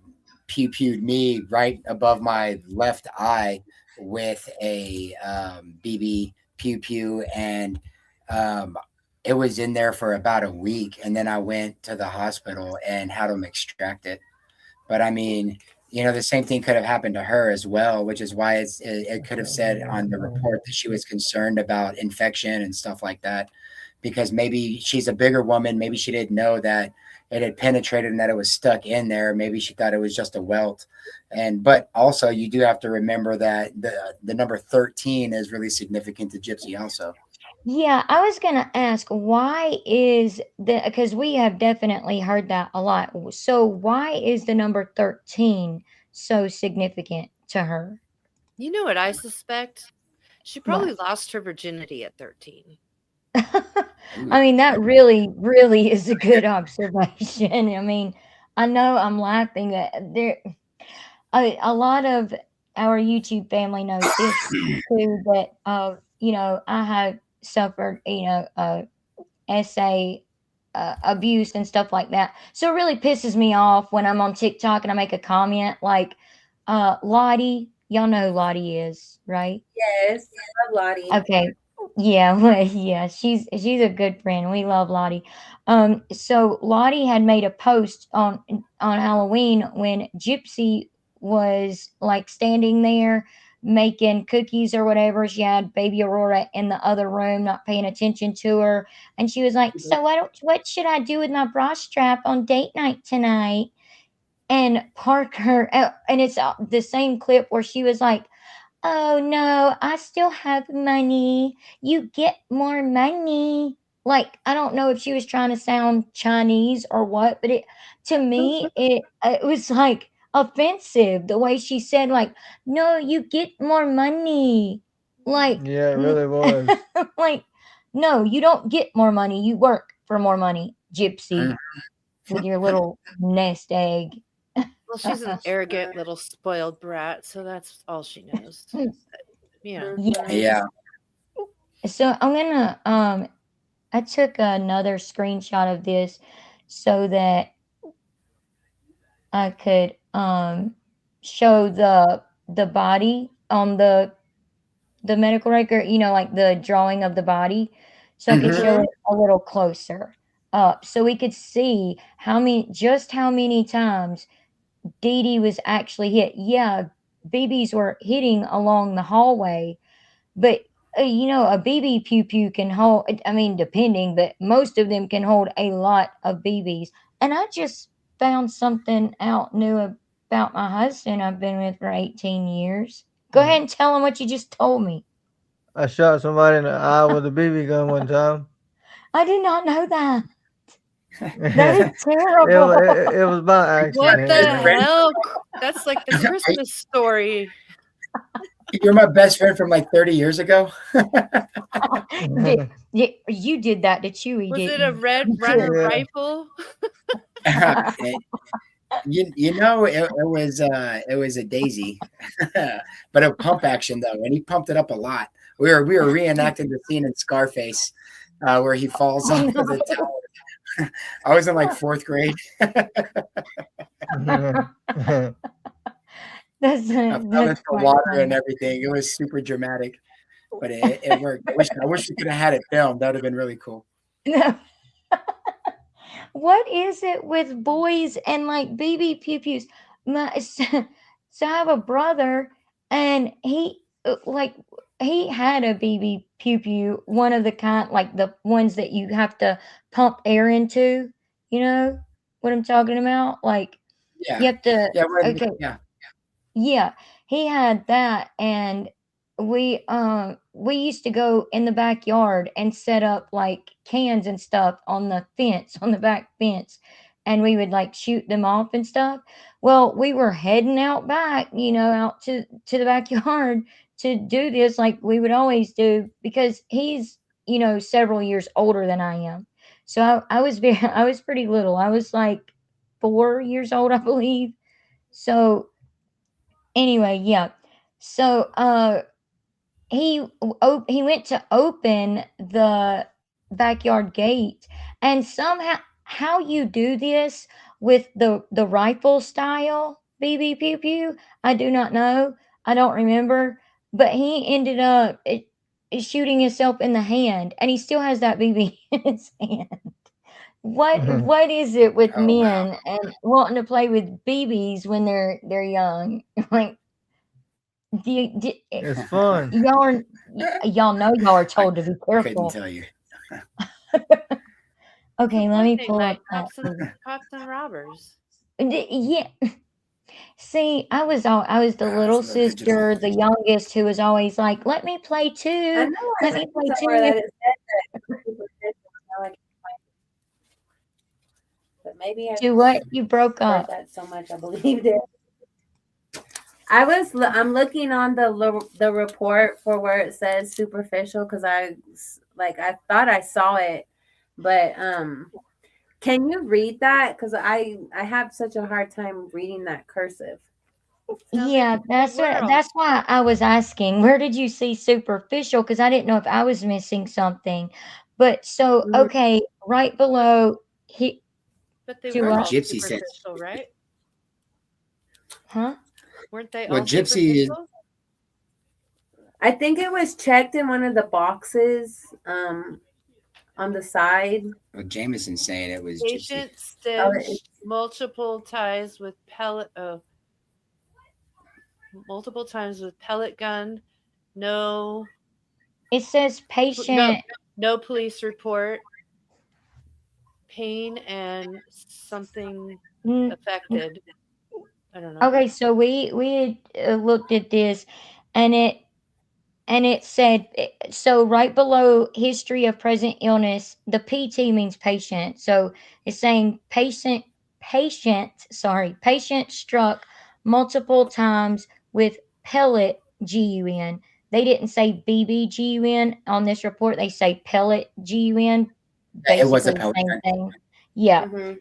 pew-pewed me right above my left eye with a BB pew-pew, and um, it was in there for about a week, and then I went to the hospital and had them extract it. But I mean, the same thing could have happened to her as well, which is why it could have said on the report that she was concerned about infection and stuff like that, because maybe she's a bigger woman. Maybe she didn't know that it had penetrated and that it was stuck in there. Maybe she thought it was just a welt. But also you do have to remember that the number 13 is really significant to Gypsy also. Yeah, I was gonna ask, why is because we have definitely heard that a lot. So why is the number 13 so significant to her? You know what I suspect? She What? probably lost her virginity at 13. I mean, that really, really is a good observation. I mean, I know I'm laughing at a lot of our YouTube family knows this too, that I have suffered, SA abuse and stuff like that. So it really pisses me off when I'm on TikTok and I make a comment like, Lottie, y'all know who Lottie is, right? Yes, I love Lottie. Okay. Yeah, well, yeah, she's a good friend. We love Lottie. So Lottie had made a post on Halloween when Gypsy was like standing there making cookies or whatever. She had baby Aurora in the other room, not paying attention to her, and she was like, "So what should I do with my bra strap on date night tonight?" And Parker, and it's the same clip where she was like, "Oh no, I still have money. You get more money." Like, I don't know if she was trying to sound Chinese or what, but to me it was like offensive the way she said like, "No, you get more money." Like, Yeah, it really was. like, no, you don't get more money. You work for more money, Mhm. Gypsy, with your little nest egg. Well, she's an arrogant little spoiled brat, so that's all she knows. Yeah. Yeah. Yeah. So I'm gonna I took another screenshot of this so that I could show the body on the medical record, like the drawing of the body, so I could Mhm. show it a little closer up so we could see how many times Dee Dee was actually hit. Yeah, BBs were hitting along the hallway, but, a BB pew pew can hold, I mean, depending, but most of them can hold a lot of BBs. And I just found something out new about my husband I've been with for 18 years. Go ahead and tell him what you just told me. I shot somebody in the eye with a BB gun one time. I did not know that. That is it, terrible. it was by What accident, the man. hell? That's like the Christmas story. You're my best friend from like 30 years ago. You did that to Chewy, Was it didn't a you? Red You Runner did. Yeah. rifle? It was a daisy, but a pump action though, and he pumped it up a lot. We were reenacting the scene in Scarface where he falls Oh, off of the no. tower. I was in like 4th grade. That's I fell into the quite water funny. and everything. It was super dramatic, but it worked. I wish we could have had it filmed. That would have been really cool. No. What is it with boys and like BB pew pews? My, so I have a brother, and he had a BB pew pew, one of the kind like the ones that you have to pump air into. You know what I'm talking about? Like you Yeah, have to. yeah, Okay, yeah. yeah, he had that, and we used to go in the backyard and set up like cans and stuff on the fence, on the back fence, and we would like shoot them off and stuff. Well, we were heading out back, out to the backyard to do this like we would always do because several years older than I am. So I was I was pretty little. I was like 4 years old, I believe. So anyway, yeah. So he went to open the backyard gate, and somehow, how you do this with the rifle style BB pew pew, I do not know. I don't remember, but he ended up shooting himself in the hand, and he still has that BB in his hand. What is it with Oh wow. men and wanting to play with BBs when they're young? Like, do, It's fun. y'all are, y'all know y'all are I told to be couldn't careful. tell you. Okay, let One me thing, pull up like that. cops and robbers. Yeah. See, I was the It's little a little digital. sister, the youngest, who was always like, "Let me play I too. know I Let read me play somewhere too." that it said that superficial. Now I can't find it. But maybe I To what? You broke heard up. that so much I believed it. I'm looking on the report for where it says superficial because I thought I saw it, but can you read that? Because I have such a hard time reading that cursive. Sounds Yeah, like a good world. that's why I was asking, where did you see superficial? Because I didn't know if I was missing something. But so, Mhm. okay, right below he But they to were Well, what? all Gypsy said. superficial, right? Huh? Weren't they Well, all Gypsy. superficial? I think it was checked in one of the boxes on the side. Well, Jameson's saying it was Gypsy. Patient Oh, stitch, multiple ties with multiple times with pellet gun. No, It says no, patient. no police report. Pain and something n- affected. I don't know. Okay, so we had looked at this, and it said, so right below history of present illness, the PT means patient. So it's saying patient struck multiple times with pellet GUN. They didn't say BBGUN on this report. They say pellet GUN, It was a basically the pellet same gun. thing. Yeah. mhm.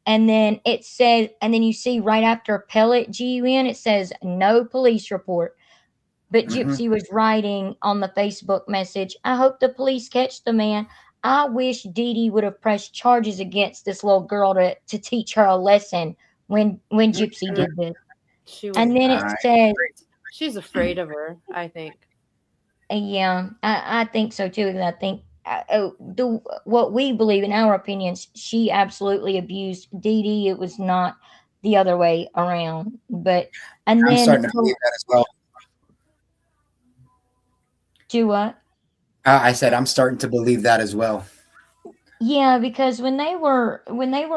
And then it says, and then you see right after pellet GUN, it says no police report. But Hmm. Gypsy was writing on the Facebook message, I hope the police catch the man. I wish Dee Dee would have pressed charges against this little girl to teach her a lesson when Gypsy did this. She was. And then it I says, She's afraid of her. I think. yeah, I think so too. And I think what we believe, in our opinions, she absolutely abused Dee Dee. It was not the other way around. But, and I'm then starting to believe that as well. do what? I said I'm starting to believe that as well. Yeah, because when they were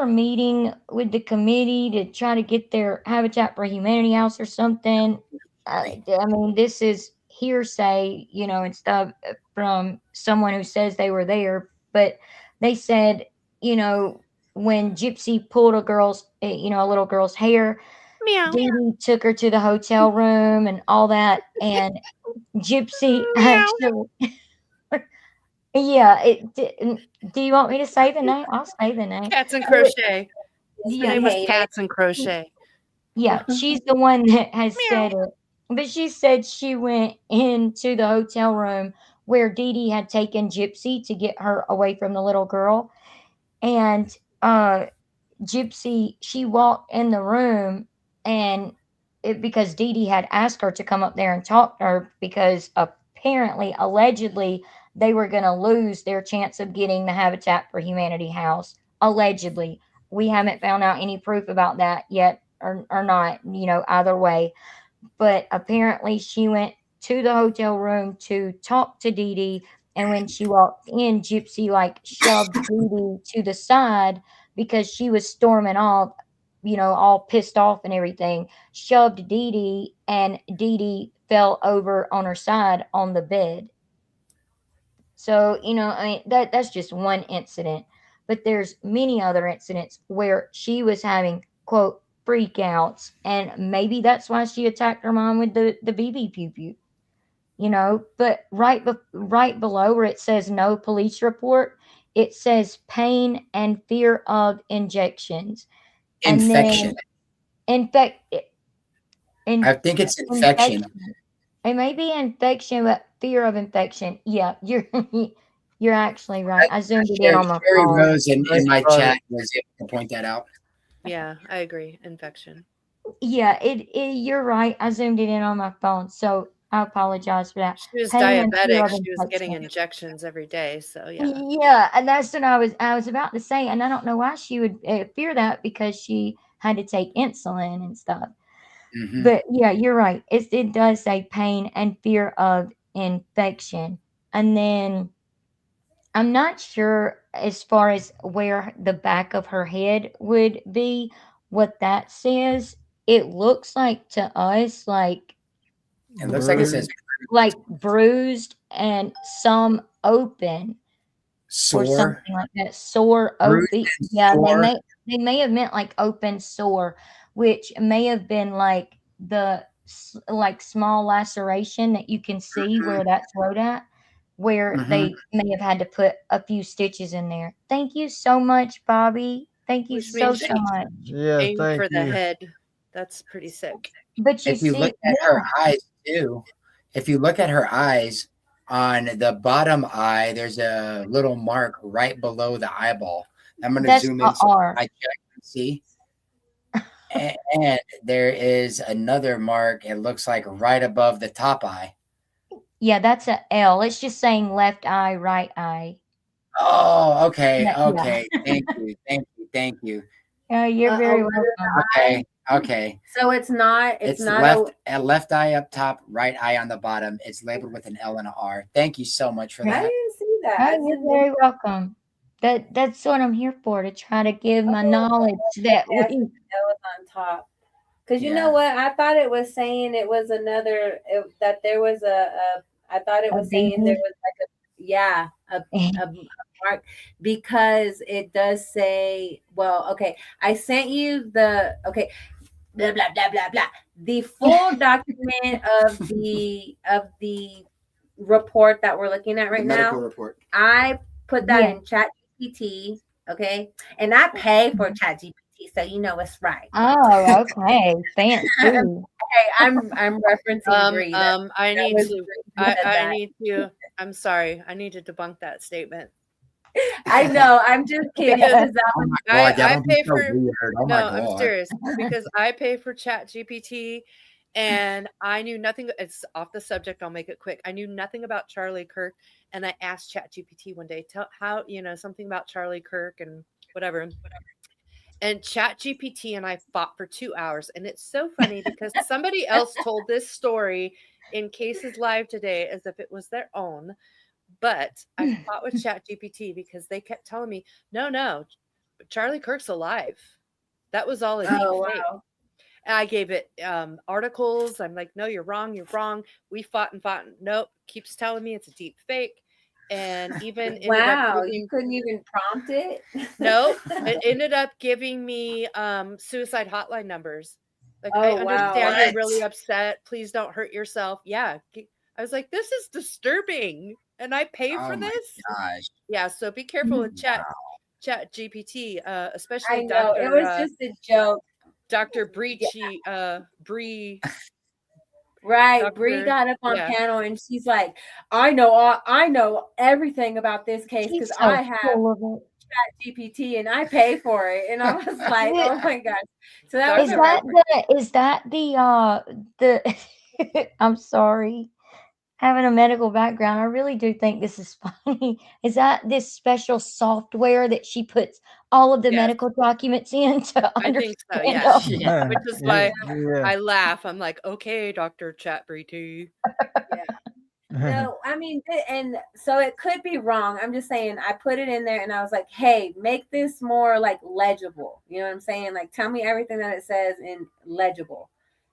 meeting with the committee to try to get their Habitat for Humanity house or something, I mean, this is hearsay, and stuff from someone who says they were there. But they said, you know, when Gypsy pulled a little girl's hair, Meow. Dee Dee took her to the hotel room and all that, and Gypsy Meow. actually. Yeah, do you want me to say the name? I'll say the name. Cats and But crochet. Her yeah, name was Hate it. Cats and Crochet. yeah, she's the one that has Meow. said it. But she said she went into the hotel room where Dee Dee had taken Gypsy to get her away from the little girl. And Gypsy, she walked in the room, and because Dee Dee had asked her to come up there and talk to her because apparently, allegedly, they were going to lose their chance of getting the Habitat for Humanity house. Allegedly. We haven't found out any proof about that yet, or not, either way. But apparently, she went to the hotel room to talk to Dee Dee. And when she walked in, Gypsy like shoved Dee Dee to the side because she was storming off, all pissed off and everything. Shoved Dee Dee, and Dee Dee fell over on her side on the bed. So, I mean, that's just one incident, but there's many other incidents where she was having quote freakouts, and maybe that's why she attacked her mom with the BB pew pew. But right below where it says no police report, it says pain and fear of injections. And Infection. then infect I in think it's infection. infection. It may be infection, but fear of infection. Yeah, you're you're actually right. I zoomed it in on my Sherry phone. Rose in my Sorry. chat was able to point that out. Yeah, I agree. Infection. Yeah, you're right. I zoomed it in on my phone, so I apologize for that. She was Pain and fear diabetic. of She was getting infection. injections every day. So yeah. Yeah, and that's what I was about to say, and I don't know why she would fear that because she had to take insulin and stuff. Hmm. But yeah, you're right. It does say pain and fear of infection, and then I'm not sure as far as where the back of her head would be, what that says. It looks like to us It looks like it says like bruised and some open or sore, something like that. Sore bruised open. and Yeah, sore. they may have meant like open sore, which may have been like like small laceration that you can see where that's wrote at, where Hmm. they may have had to put a few stitches in there. Thank you so much, Bobby. Thank you Which so means so she much. Yes, aimed thank for the you. head. That's pretty sick. But you If you look see, at her yeah, eyes too, if you look at her eyes, on the bottom eye, there's a little mark right below the eyeball. I'm going to that's zoom a in so R. I check and see. And there is another mark. It looks like right above the top eye. Yeah, that's a L. It's just saying left eye, right eye. Oh, okay, Yeah. okay. Thank you, thank you, thank you. You're A very letter welcome. Okay, okay. So it's not It's not left eye up top, right eye on the bottom. It's labeled with an L and an R. Thank you so much for I that. didn't see that. Oh, I you're didn't. very welcome. That's what I'm here for, to try to give my knowledge that Okay, I see we that was on top. Because you know Yeah. what? I thought it was saying it was that there was I thought it a was saying there baby. was like a mark, because it does say, well, okay, I sent you okay, blah blah blah blah blah, the full document of the report that we're looking at right now. report. I put that Yeah. in Chat GPT, okay, and I pay for Chat GPT, so you know it's right. Oh, okay. Fancy. I'm referencing Bree. I That need was to. Bree who said I that. need to. I'm sorry. I need to debunk that statement. I know. I'm just kidding. Because That Oh was, my God, y'all I don't be pay so for. weird. Oh my No, I'm God. serious because I pay for Chat GPT, and I knew nothing. It's off the subject. I'll make it quick. I knew nothing about Charlie Kirk, and I asked Chat GPT one day, tell how something about Charlie Kirk and whatever. And Chat GPT and I fought for 2 hours, and it's so funny because somebody else told this story in Cases Live today as if it was their own. But I fought with Chat GPT because they kept telling me, no, Charlie Kirk's alive. That was all a deep oh fake. wow. And I gave it articles. I'm like, no, you're wrong. You're wrong. We fought and fought. Nope. Keeps telling me it's a deep fake. And even ended up Wow, giving, you couldn't even prompt it. no, it ended up giving me suicide hotline numbers. Like, I Oh wow. understand you're What? really upset. Please don't hurt yourself. Yeah. I was like, this is disturbing. And I pay Oh for my this. gosh. Yeah. So be careful with Wow. Chat GPT, I especially know. It was just a joke. Dr. Yeah. Bree, Right. Bree Dr. got up on Yeah. panel and she's like, I know everything about this case because She's so I have full of it. Chat GPT and I pay for it. And I was like, Yeah. oh my gosh. So that was Is a that reference. is that the I'm sorry. Having a medical background, I really do think this is funny. Is that this special software that she puts all of the Yes, medical documents in to I think so. understand Yes. them? Yeah. Which is Yeah, why yeah. I laugh. I'm like, okay, Dr. Chat Bree. Yeah. No, I mean, and so it could be wrong. I'm just saying, I put it in there and I was like, hey, make this more like legible. You know what I'm saying? Like, tell me everything that it says in legible.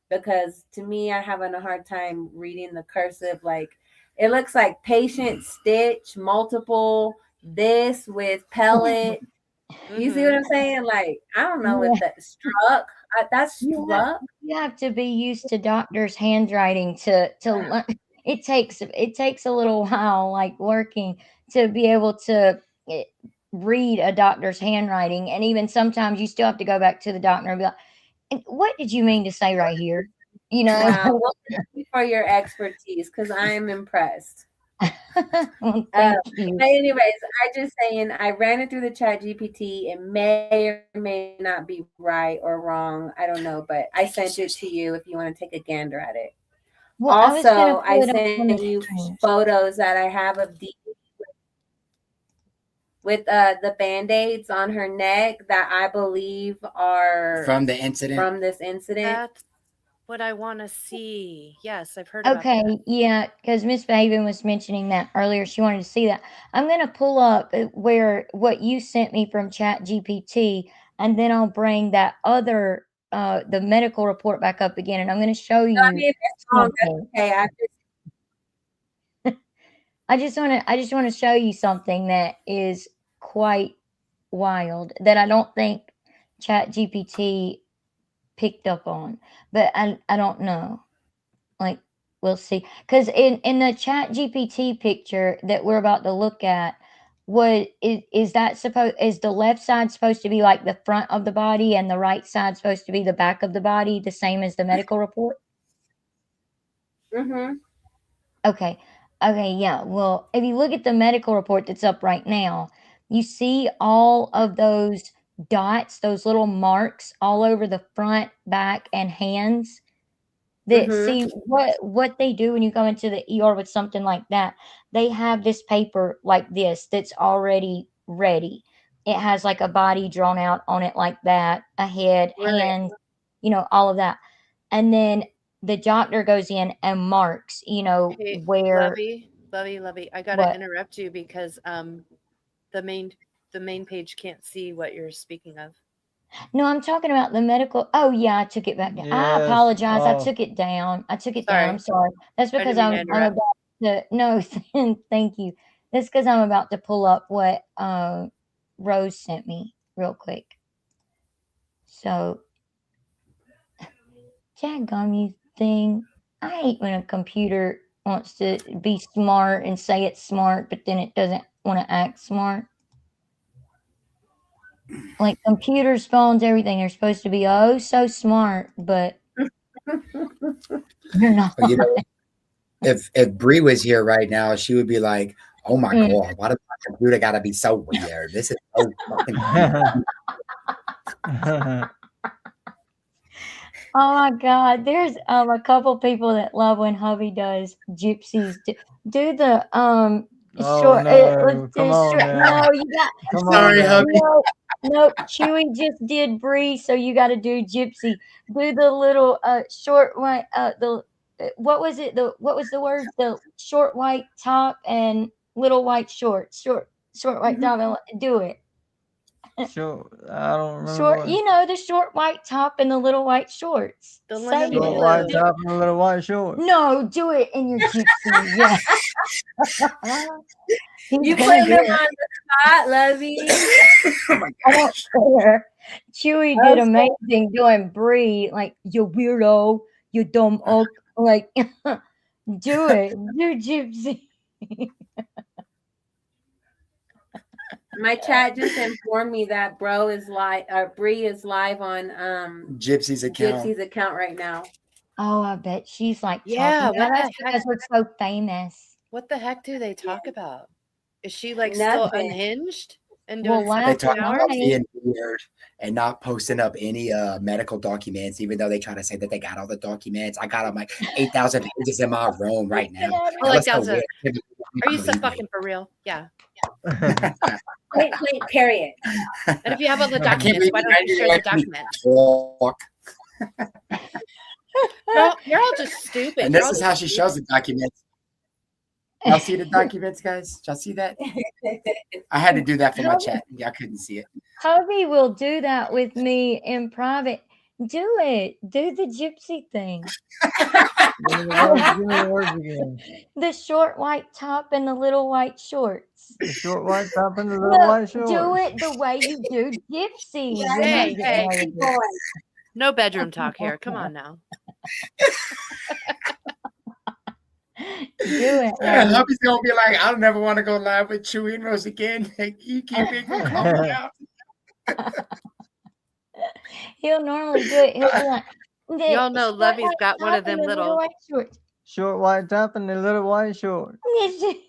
Because to me, I'm having a hard time reading the cursive. Like, it looks like patient stitch, multiple, this with pellet. You see what Mhm. I'm saying? Like, I don't know Yeah. what that struck. That's You have, struck. you have to be used to doctors' handwriting to learn. it takes a little while, like working, to be able to eh, read a doctor's handwriting, and even sometimes you still have to go back to the doctor and be like, "And what did you mean to say right here?" You know. Wow. Well, thank you for your expertise because I am impressed. Well, thank you. But anyways, I just saying I ran it through the chat GPT. It may or may not be right or wrong. I don't know, but I sent it to you if you want to take a gander at it. Well, I was gonna Also, pull I it up on sent the you screen. photos that I have of Dee with the band-aids on her neck that I believe are From the incident. from this incident. That's what I want to see. Yes, I've heard about Okay, that. yeah, because Miss Faven was mentioning that earlier. She wanted to see that. I'm gonna pull up where what you sent me from Chat GPT, and then I'll bring that other the medical report back up again, and I'm gonna show I you mean, if it's wrong, that's something. okay. I just wanna show you something that is quite wild that I don't think Chat GPT picked up on, but I don't know. Like, we'll see. Because in the Chat GPT picture that we're about to look at, what is that supposed is the left side supposed to be like the front of the body and the right side supposed to be the back of the body, the same as the medical report? Mm-hmm. Okay. Okay, yeah. Well, if you look at the medical report that's up right now, you see all of those dots, those little marks all over the front, back, and hands. That Mm-hmm. see what they do when you go into the ER with something like that. They have this paper like this that's already ready. It has like a body drawn out on it like that, a head, Right. hands, all of that. And then the doctor goes in and marks, Hey, where Lovey, I gotta what. interrupt you because the main page can't see what you're speaking of. No, I'm talking about the medical. Oh yeah, I took it back down. I Yes. apologize. I Oh, took it down. I took it down. I'm Sorry, sorry. That's I because didn't mean to I'm interrupt. about to no, thank you. That's because I'm about to pull up what Rose sent me real quick. So you thing. I hate when a computer wants to be smart and say it's smart, but then it doesn't want to act smart. Like computers, phones, everything, they're supposed to be oh so smart, but they're not. Well, if Bree was here right now, she would be like, "Oh my Mm. god, why does my computer gotta be so weird? This is so fucking weird." Oh my God, there's a couple people that love when hubby does gypsies. Do the oh short. Let's no! do Come on short. now! No, you got Come Sorry, on now! hubby. no. Chewy just did Bree, so you got to do gypsy. Do the little short white. The what was it? What was the word? The short white top and little white shorts. Short white top. And do it. Sure, I don't remember Short. what. The short white top and the little white shorts. The Say lemon it. Short white blue. top and a little white short. No, do it in your gypsy. Yeah. He's You gonna putting do them it. on the spot, Lovey. Oh my I don't gosh. care. Chewy did amazing doing Brie. Like, you weirdo, you dumb oak. Like, do it. Do gypsy. My chat just informed me that Bree is live on Gypsy's account. Gypsy's account right now. Oh, I bet she's like Yeah, talking. what That's the heck? because we're so famous. What the heck do they talk about? Is she like still Nothing. unhinged and Well, doing last They stuff talk in night- about hours? being weird and not posting up any medical documents, even though they try to say that they got all the documents. I got like 8,000 pages in my room right now. Oh, That like was so Delta. weird. Are you so Believe me. fucking for real? Yeah. Point blank, period. And if you have all the I can't documents, believe why you don't you share the let me documents? talk. You're all just stupid. And You're this all is just how she shows the documents. Y'all see the documents, guys? Y'all see that? I had to do that for my chat. Y'all couldn't see it. Hubby will do that with me in private. Do it. Do the gypsy thing. Give me the words again. The short white top and the little white shorts. The short white top and the little Look, white shorts. do it the way you do gypsies. Yeah, You're not Hey, getting hey. away with it. no bedroom talk here. Come on now. Do it. Yeah, Abby. hubby's gonna be like, I don't never want to go live with Chewy and Rose again. You keep it, gonna call me out. He'll normally do it. He'll be like, Y'all know short Lovey's white got one top of and them the little. white shorts. Short white top and the little white short. He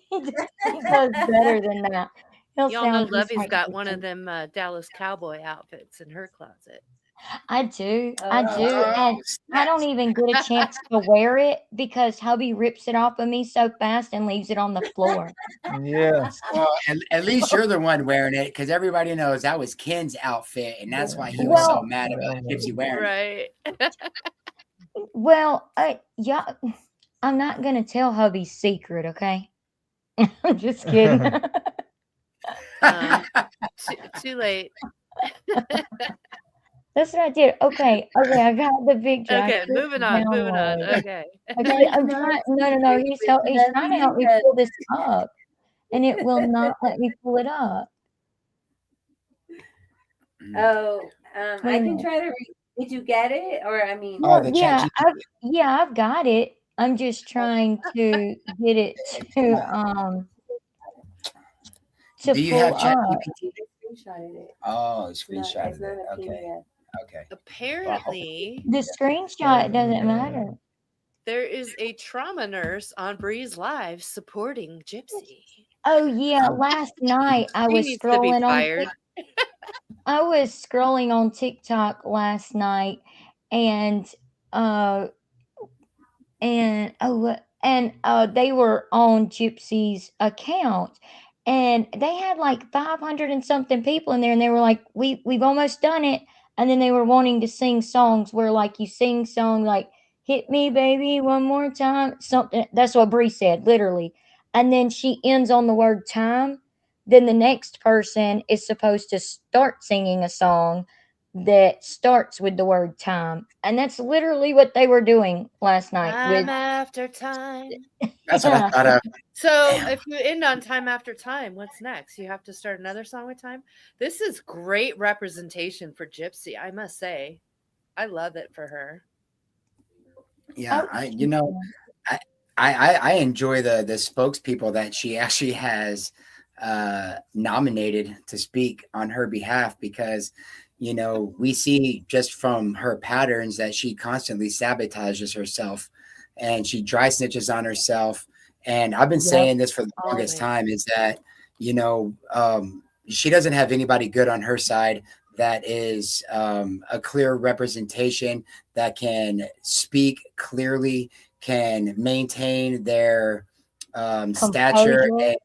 does better than that. He'll Y'all know sound just Lovey's like got Gypsy. one of them Dallas cowboy outfits in her closet. I do. Oh, I do. And I don't even get a chance to wear it because hubby rips it off of me so fast and leaves it on the floor. Yeah. Well, at least you're the one wearing it because everybody knows that was Ken's outfit, and that's why he was so Well, mad about Gypsy wearing it. Right. well, yeah, I'm not gonna tell hubby's secret, okay? I'm just kidding. Too late. That's what I did. Okay, I got the picture. I Okay, clicked moving on. download. Okay. Okay, I'm trying. No. He's trying to help me pull this up, and it will not let me pull it up. Oh, I Wait a can minute. try to read. Did you get it? Or I mean, Oh, Well, the yeah, ChatGPT. I've got it. I'm just trying to get it to Do you pull have up. ChatGPT? I screenshotted it. Oh, It's screenshot not it. a Okay. PDF. Okay. Apparently, The screenshot doesn't matter. there is a trauma nurse on Bree's Live supporting Gypsy. Oh yeah, last night I He was needs to be scrolling on fired. I was scrolling on TikTok last night and uh and they were on Gypsy's account and they had like 500 and something people in there and they were like we've almost done it, and then they were wanting to sing songs where like you sing song like hit me baby one more time, something. That's what Bree said literally, and then she ends on the word time. Then the next person is supposed to start singing a song that starts with the word time. And that's literally what they were doing last night with Time after time. That's what I yeah. thought of. So Damn. if you end on time after time, what's next? You have to start another song with time. This is great representation for Gypsy, I must say. I love it for her. Yeah, Oh, I enjoy the spokespeople that she actually has nominated to speak on her behalf because we see just from her patterns that she constantly sabotages herself and she dry snitches on herself. And I've been Yep. saying this for the longest Always. time is that she doesn't have anybody good on her side that is a clear representation that can speak clearly, can maintain their stature. composure. And,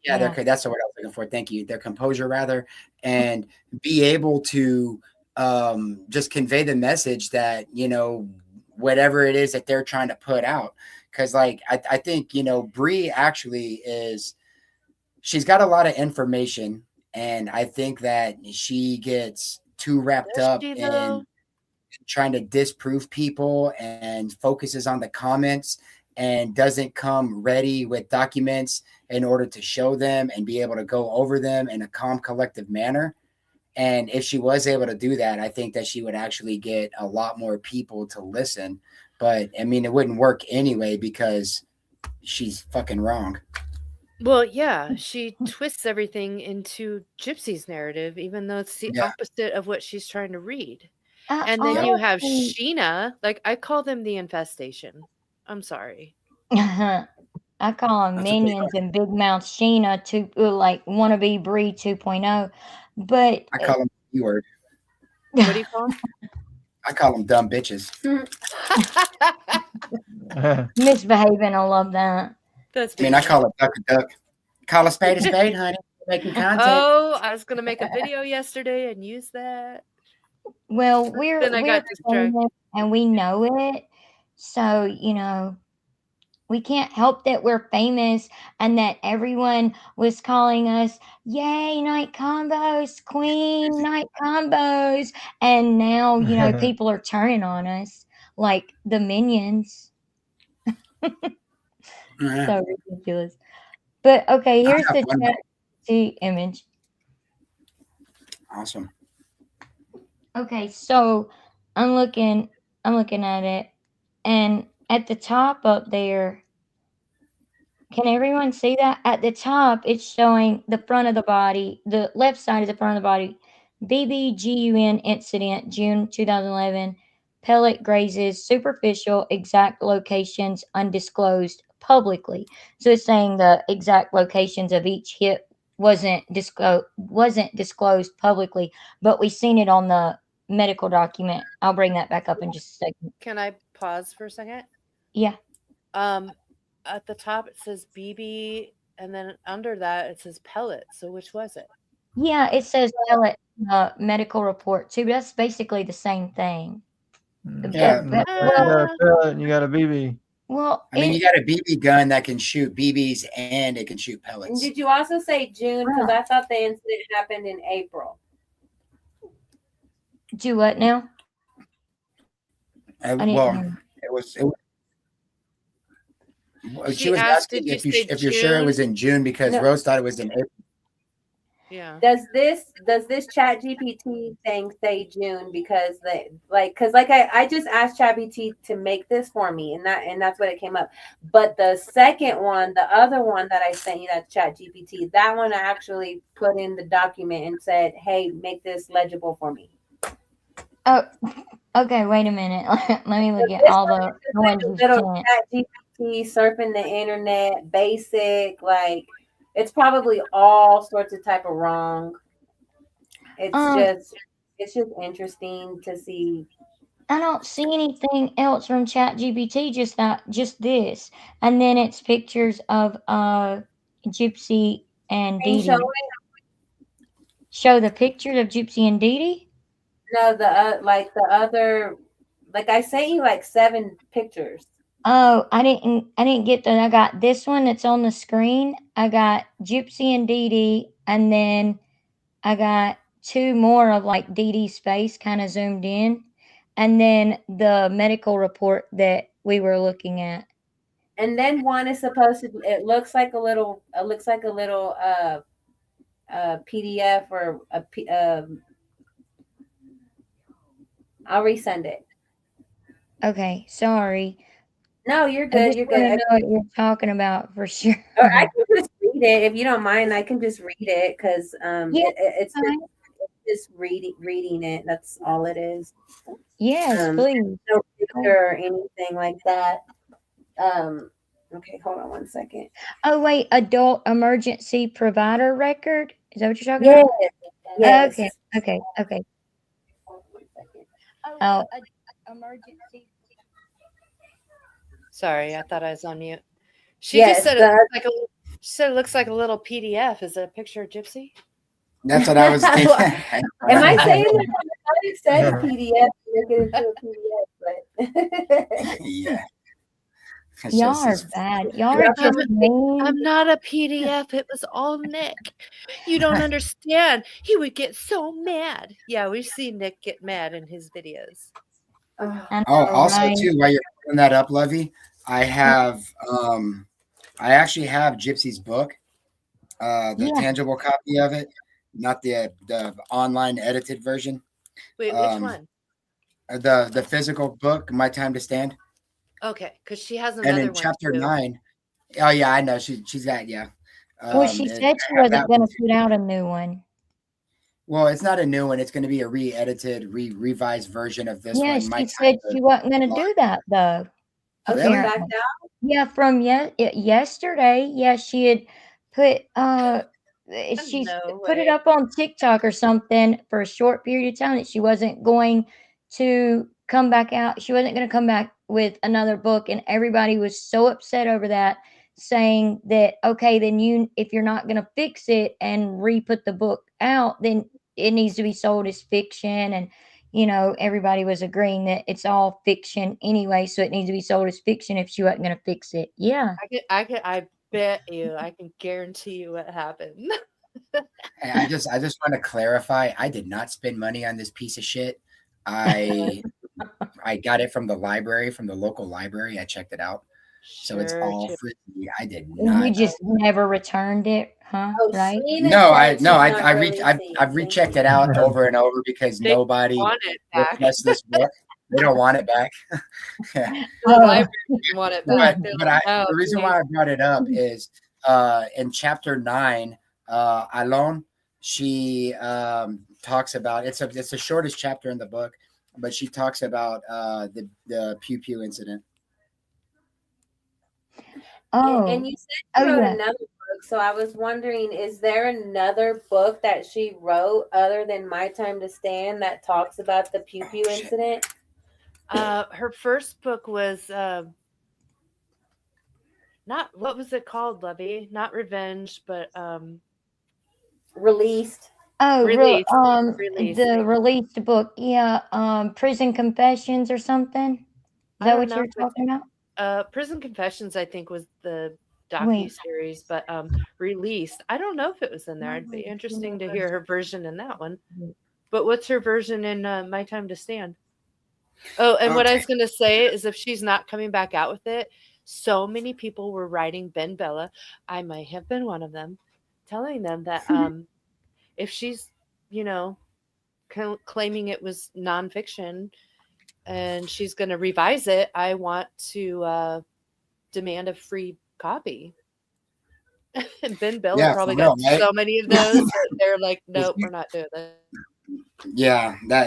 yeah, Yeah. that's the word I was looking for. Thank you. Their composure, rather, and be able to just convey the message that whatever it is that they're trying to put out. Because, like, I think Bree actually she's got a lot of information, and I think that she gets too wrapped Does up she, in though? trying to disprove people and focuses on the comments and doesn't come ready with documents in order to show them and be able to go over them in a calm, collective manner. And if she was able to do that, I think that she would actually get a lot more people to listen. But I mean, it wouldn't work anyway because she's fucking wrong. Well, yeah, she twists everything into Gypsy's narrative, even though it's the Yeah. opposite of what she's trying to read. I And then you have honestly- Sheena, like I call them the infestation. I'm sorry. I call them That's a big minions and big mouth Sheena to like wannabe Bree 2.0. But I call them the word. What do you call I call them dumb bitches. them? misbehaving, I love that. That's I mean, I beautiful. call it duck a duck. Call a spade, honey. Making content. Oh, I was gonna make a video yesterday and use that. Well, we're Then I got distracted. famous and we know it. So, we can't help that we're famous and that everyone was calling us, yay, night combos, queen, night combos. And now, people are turning on us like the minions. Yeah. So ridiculous. But okay, I here's have the one chat image. Awesome. Okay, so I'm looking at it, and at the top up there, Can everyone see that? At the top, it's showing the front of the body, the left side of the front of the body. BBGUN incident, June 2011. Pellet grazes, superficial, exact locations undisclosed publicly. So it's saying the exact locations of each hit wasn't disclosed publicly, but we seen it on the medical document. I'll bring that back up in just a second. Can I pause for a second? Yeah. At the top it says BB, and then under that it says pellet. So which was it? Yeah, it says pellet medical report too, but that's basically the same thing. Yeah. You got a pellet and you got a BB. Well, I mean, you got a BB gun that can shoot BBs and it can shoot And pellets. did you also say June? Because I thought the incident happened in April. do what now? I didn't Well, hear. it was. She She was asked, asking did you if you say if you're sure it was in June because No. Rose thought it was in April. Yeah. Does this chat GPT thing say June? Because I just asked chat GPT to make this for me, and that's what it came up. But the second one, the other one that I sent you, that chat GPT, that one I actually put in the document and said, hey, make this legible for me. Oh, okay. Wait a minute. Let me look at This all one the is just like ones a you little sent. chat GPT surfing the internet, basic, like it's probably all sorts of type of wrong. It's just interesting to see. I don't see anything else from ChatGPT. Just this, and then it's pictures of Gypsy and Can you Dee show Dee. it? Show the pictures of Gypsy and Dee Dee. No, the other, like I sent you like 7 pictures. Oh, I didn't get that. I got this one that's on the screen. I got Gypsy and Dee Dee, and then I got 2 more of like Dee Dee's face kind of zoomed in, and then the medical report that we were looking at. And then one is supposed to. It looks like a little. PDF or I'll resend it. Okay, sorry. No, you're I good. just You're want to good. know what you're talking about for sure. Or I can just read it if you don't mind. I can just read it because Yeah, it's fine. just reading it. That's all it is. Yes, please. No picture or anything like that. Okay, hold on one second. Oh wait, adult emergency provider record. Is that what you're talking Yes, about? yes. Okay. Hold on one second. Oh, emergency. Sorry, I thought I was on mute. She Yes, just said it looks like a little PDF. Is it a picture of Gypsy? That's what I was thinking. Am I saying that? I thought it said PDF. Look it into a PDF, but Yeah. It's Y'all just- are it's- bad. Y'all are just mean. I'm not a PDF. It was all Nick. You don't understand. He would get so mad. Yeah, we've seen Nick get mad in his videos. I know, Oh, also right? too, while you're putting that up, Lovey, I have I actually have Gypsy's book, the Yeah. tangible copy of it, not the online edited version. Wait, which one? The physical book, My Time to Stand. Okay, because she has another And in one chapter too. 9, oh yeah, I know she's got Well, she said she I have wasn't that going one to put out a new one. Well, it's not a new one. It's going to be a re-edited, revised version of this Yeah, one. she My said Time she to wasn't going to Lie. do that though. okay, Really? back Apparently. down. Yeah, from yesterday. Yeah, she had put she's No put it way. up on TikTok or something for a short period of time that she wasn't going to come back out. She wasn't going to come back with another book, and everybody was so upset over that, saying that okay, then if you're not going to fix it and re-put the book out, then it needs to be sold as fiction. And everybody was agreeing that it's all fiction anyway, so it needs to be sold as fiction if she wasn't going to fix it. Yeah. I bet you, I can guarantee you what happened. Hey, I just want to clarify. I did not spend money on this piece of shit. I got it from the library, from the local library. I checked it out, so it's Sure, all Chip. free. I did You not. just never returned it, huh? Oh, Right? Sheena No, said she's not really I've seeing. rechecked it out over and over because They nobody want it back. requests this book. They don't want it back. Yeah. The library didn't want it back. They're But like, "No, the reason please." why I brought it up is in chapter 9, Alon, she talks about it's the shortest chapter in the book, but she talks about the pew pew incident. Oh, And you said you oh wrote yeah. another book, so I was wondering, is there another book that she wrote other than My Time to Stand that talks about the pew pew incident? Her first book was not, what was it called, Lovey? Not Revenge, but Released. Oh, Release. the released book. Yeah, Prison Confessions or something. Is I that don't what know you're if it's talking about? Prison Confessions, I think, was the Wait. docu-series, but Released, I don't know if it was in there. It'd be interesting to hear her version in that one. But what's her version in My Time to Stand? Oh, and what I Okay. was going to say is if she's not coming back out with it, so many people were writing Ben Bella, I might have been one of them, telling them that if she's, you know, claiming it was nonfiction and she's going to revise it, I want to demand a free copy. And Ben Bella Yeah, probably for real, got right? so many of those that they're like, nope, we're not doing that.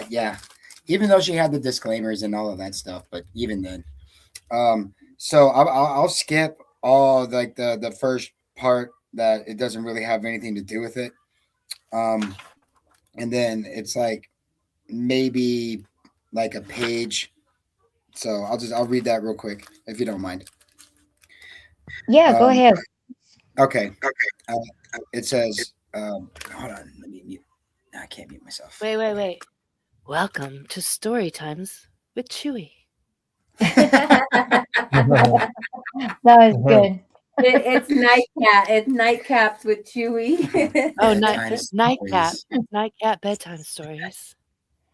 Yeah. Even though she had the disclaimers and all of that stuff, but even then, so I'll skip all like the first part that it doesn't really have anything to do with it, and then it's like maybe like a page. So I'll read that real quick if you don't mind. Yeah, go ahead. Okay. It says, hold on, let me mute. No, I can't mute myself. Wait. Welcome to Story Times with Chewy. That was good. It's nightcap. It's nightcaps with Chewy. Oh, Bedtime nightcap stories. bedtime stories.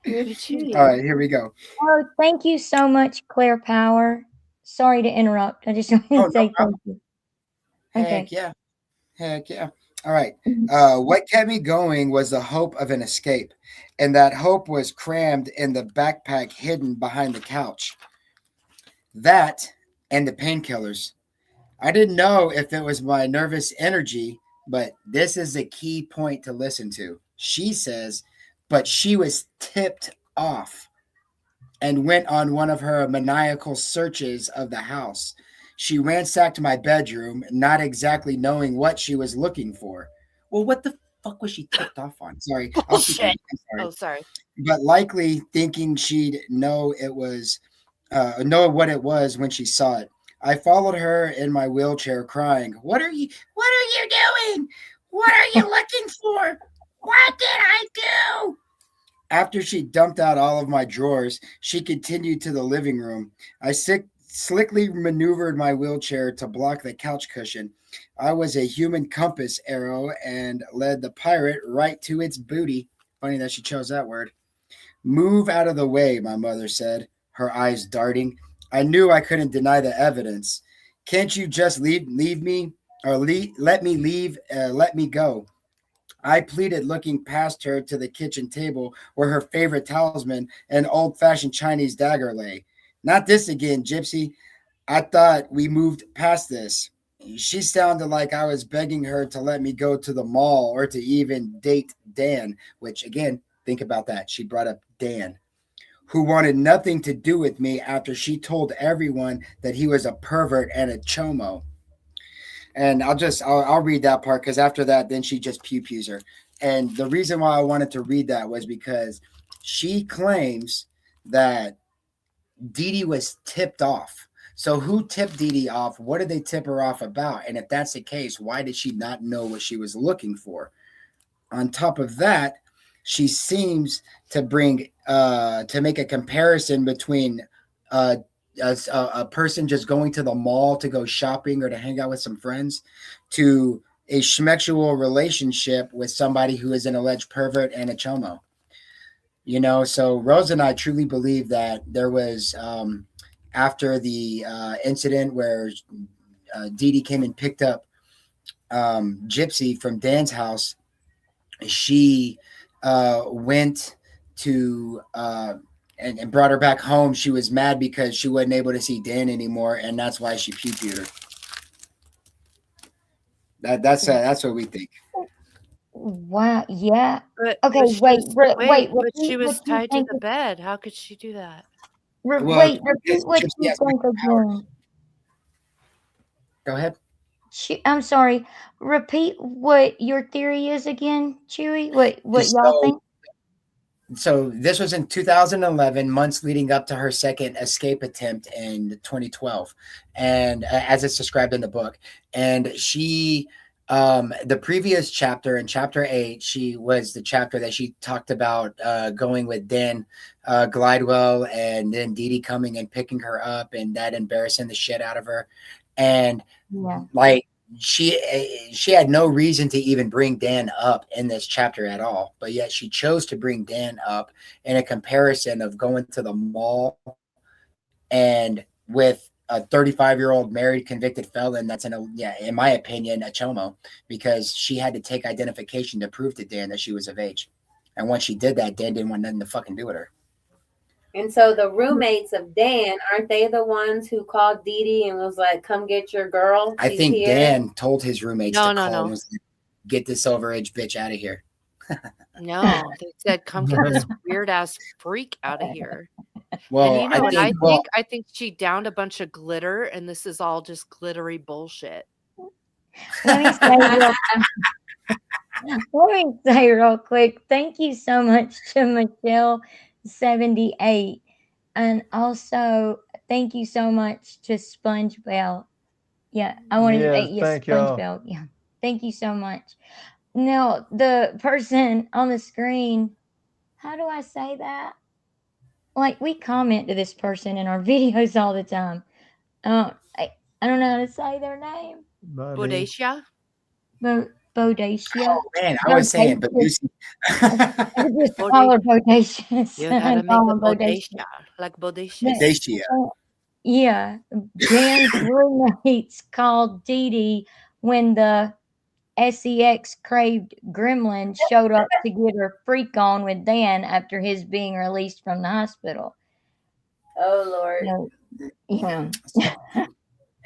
With Chewy. All right, here we go. Oh, thank you so much, Claire Power. Sorry to interrupt. I just wanted to Oh, no say problem. thank you. Heck Okay. yeah. Heck yeah. All right. What kept me going was the hope of an escape, and that hope was crammed in the backpack hidden behind the couch. That and the painkillers. I didn't know if it was my nervous energy, but this is a key point to listen to. She says, but she was tipped off and went on one of her maniacal searches of the house. She ransacked my bedroom, not exactly knowing what she was looking for. Well, what the fuck was she tipped off on? Sorry. I'll keep going. Bullshit. I'm sorry. Oh, sorry. But likely thinking she'd know what it was when she saw it. I followed her in my wheelchair crying, what are you doing? What are you looking for? What did I do? After she dumped out all of my drawers, she continued to the living room. I slickly maneuvered my wheelchair to block the couch cushion. I was a human compass arrow and led the pirate right to its booty. Funny that she chose that word. Move out of the way, my mother said, her eyes darting. I knew I couldn't deny the evidence. Can't you just leave me or let me leave? Let me go. I pleaded, looking past her to the kitchen table where her favorite talisman, an old fashioned Chinese dagger, lay. Not this again, Gypsy. I thought we moved past this. She sounded like I was begging her to let me go to the mall or to even date Dan, which, again, think about that. She brought up Dan, who wanted nothing to do with me after she told everyone that he was a pervert and a chomo. And I'll read that part because after that, then she just pew pews her. And the reason why I wanted to read that was because she claims that Dee Dee was tipped off. So who tipped Dee Dee off? What did they tip her off about? And if that's the case, why did she not know what she was looking for? On top of that, she seems to make a comparison between a person just going to the mall to go shopping or to hang out with some friends to a schmexual relationship with somebody who is an alleged pervert and a chomo. So Rose and I truly believe that there was, after the incident where Dee Dee came and picked up Gypsy from Dan's house, she went to and brought her back home, she was mad because she wasn't able to see Dan anymore, and that's why she puked her. That's what we think. Wow. Yeah. But Okay. but she Wait. was Wait. but she Repeat what was you tied to think. the bed. How could she do that? Well, Wait. because Repeat what Gypsy you has think again. Go ahead. I'm sorry. Repeat what your theory is again, Chewy. What y'all So, think? so this was in 2011, months leading up to her second escape attempt in 2012, and as it's described in the book. And she, the previous chapter, in chapter 8, she was the chapter that she talked about going with Dan Glidewell, and then Dee Dee coming and picking her up, and that embarrassing the shit out of her. And Yeah. like she had no reason to even bring Dan up in this chapter at all, but yet she chose to bring Dan up in a comparison of going to the mall and with a 35-year-old married convicted felon that's in my opinion, a chomo, because she had to take identification to prove to Dan that she was of age. And once she did that, Dan didn't want nothing to fucking do with her. And so the roommates of Dan, aren't they the ones who called Dee Dee and was like, "Come get your girl. I She's think here." Dan told his roommates No, to no, call no. and was like, get this overage bitch out of here. No, they said, "Come get this weird ass freak out of here." Well, And you know what I well, think? I think she downed a bunch of glitter, and this is all just glittery bullshit. Let me say real, let me say real quick. Thank you so much to Michelle78, and also thank you so much to Sponge Bell. Yeah, I wanted to Yes, yes, thank Sponge y'all. Bell. Yeah, thank you so much. Now the person on the screen. How do I say that? Like we comment to this person in our videos all the time. I don't know how to say their name. Buddy. Bodacia? Bodacia. oh man, I was saying, but Bodacious. Lucy. I just Bode- call her Bodacious. You I gotta make call it her Bodacious. bodacia, like bodacious. Dacia. Yeah, Dan's roommates called Dee Dee when the sex craved gremlin showed up to get her freak on with Dan after his being released from the hospital. Oh Lord. So, yeah. I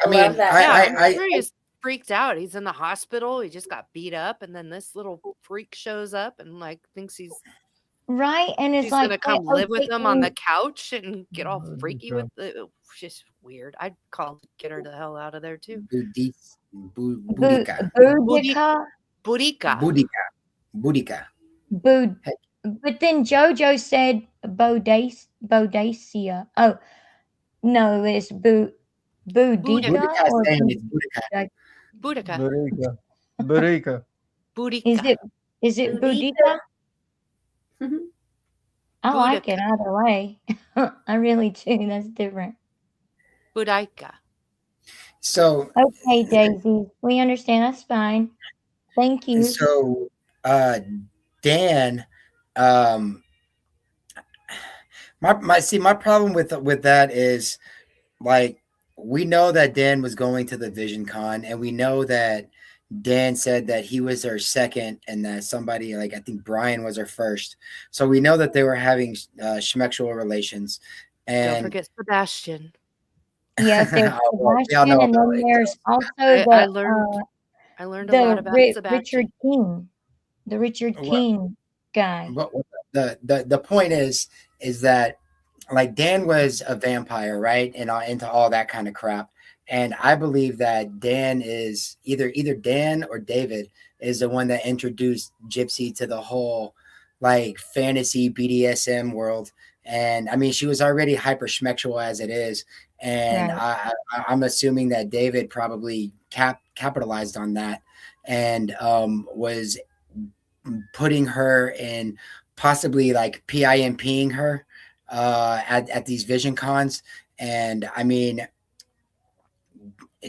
I mean, love that. Yeah, I'm I sure he's freaked out. He's in the hospital. He just got beat up, and then this little freak shows up and like thinks he's Right. And it's she's like, gonna come live with okay, him on the couch and get all freaky with Okay. it. It's just weird. I'd get her the hell out of there too. Budica. Boudica, Burica. Budica. Budica. Bud, Hey. but then JoJo said Bodacia. Oh, no, it's Boudica Budica is or saying it's Budica. Burica. Burika. Burika. Burica. Is it Boudica. Boudica? Mhm. I like Boudica. it either way. I really do. That's different. Burica. So Okay, Daisy. We understand. That's fine. Thank you. so Dan, um my problem with that is, like, we know that Dan was going to the Vision Con, and we know that Dan said that he was their second, and that somebody, like, I think Brian was her first. So we know that they were having schmexual relations. Don't And forget Sebastian. Yes, there's Oh, well, we all Sebastian, know and about then it. there's also I the learned a lot about Richard Sebastian. King, the Richard What- King guy. But the point is that, like, Dan was a vampire, right, and into all that kind of crap. And I believe that Dan is either Dan or David is the one that introduced Gypsy to the whole, like, fantasy BDSM world. And I mean, she was already hyper schmexual as it is, and Right. I'm assuming that David probably capitalized on that, and was putting her in, possibly like PIMPing her at these Vision Cons. And I mean,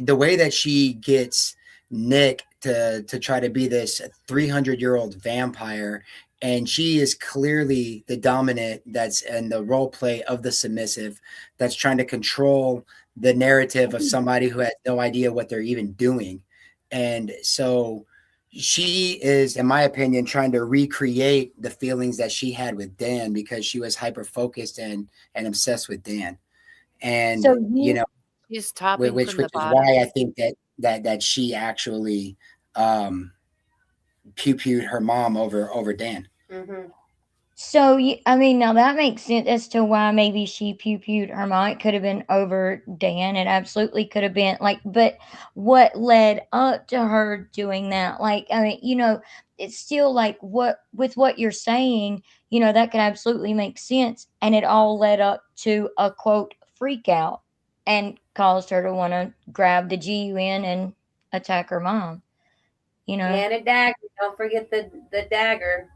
the way that she gets Nick to try to be this 300-year-old vampire, and she is clearly the dominant, that's in the role play of the submissive, that's trying to control the narrative of somebody who has no idea what they're even doing. And so she is, in my opinion, trying to recreate the feelings that she had with Dan because she was hyper focused and obsessed with Dan. And So you you know, She's topping which from the is bottom. why I think that she actually pew-pewed her mom over Dan. Mhm. So, I mean, now that makes sense as to why maybe she pew-pewed her mom. It could have been over Dan. It absolutely could have been like, but what led up to her doing that? Like, I mean, it's still like with what you're saying, that could absolutely make sense. And it all led up to a quote freak out and caused her to want to grab the GUN and attack her mom, you know? And a dagger. Don't forget the dagger.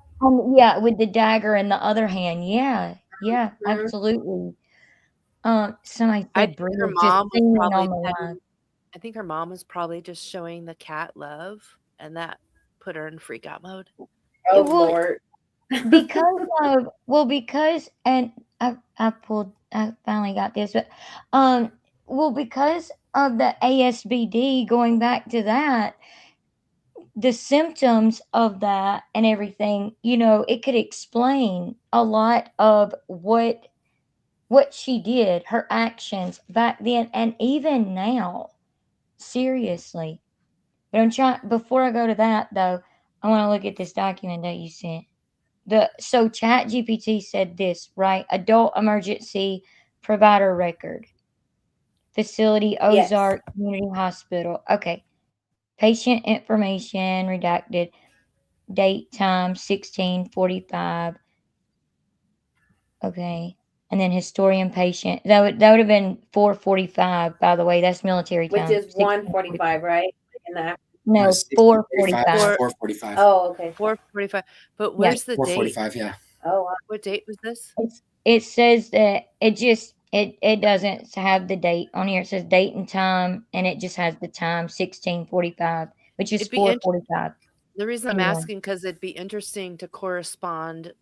Yeah, with the dagger in the other hand. Yeah, yeah, Mhm. absolutely. Somebody I said think her Bria just mom was singing probably on the line. I think her mom was probably just showing the cat love, and that put her in freak out mode. Oh It would Lord. because and I finally got this, but because of the ASBD, going back to that, the symptoms of that and everything, it could explain a lot of what she did, her actions back then and even now. Seriously. But I'm trying before I go to that though, I want to look at this document that you sent. So Chat GPT said this, right? Adult emergency provider record. Facility Yes. Ozark Community Hospital. Okay. Patient information redacted. Date time 1645. Okay. And then historian patient. That would have been 4:45, by the way. That's military Which time. is 1645. 1:45, right? In the No, 16:45, 4:45. 4:45, Oh, okay. 4:45. But Yeah. where's the date? 4:45. Yeah. Oh, wow. What date was this? It says that it doesn't have the date on here. It says date and time, and it just has the time 16:45, which is It'd be int 4:45 The reason I'm p.m. asking because 'cause it'd be interesting to correspond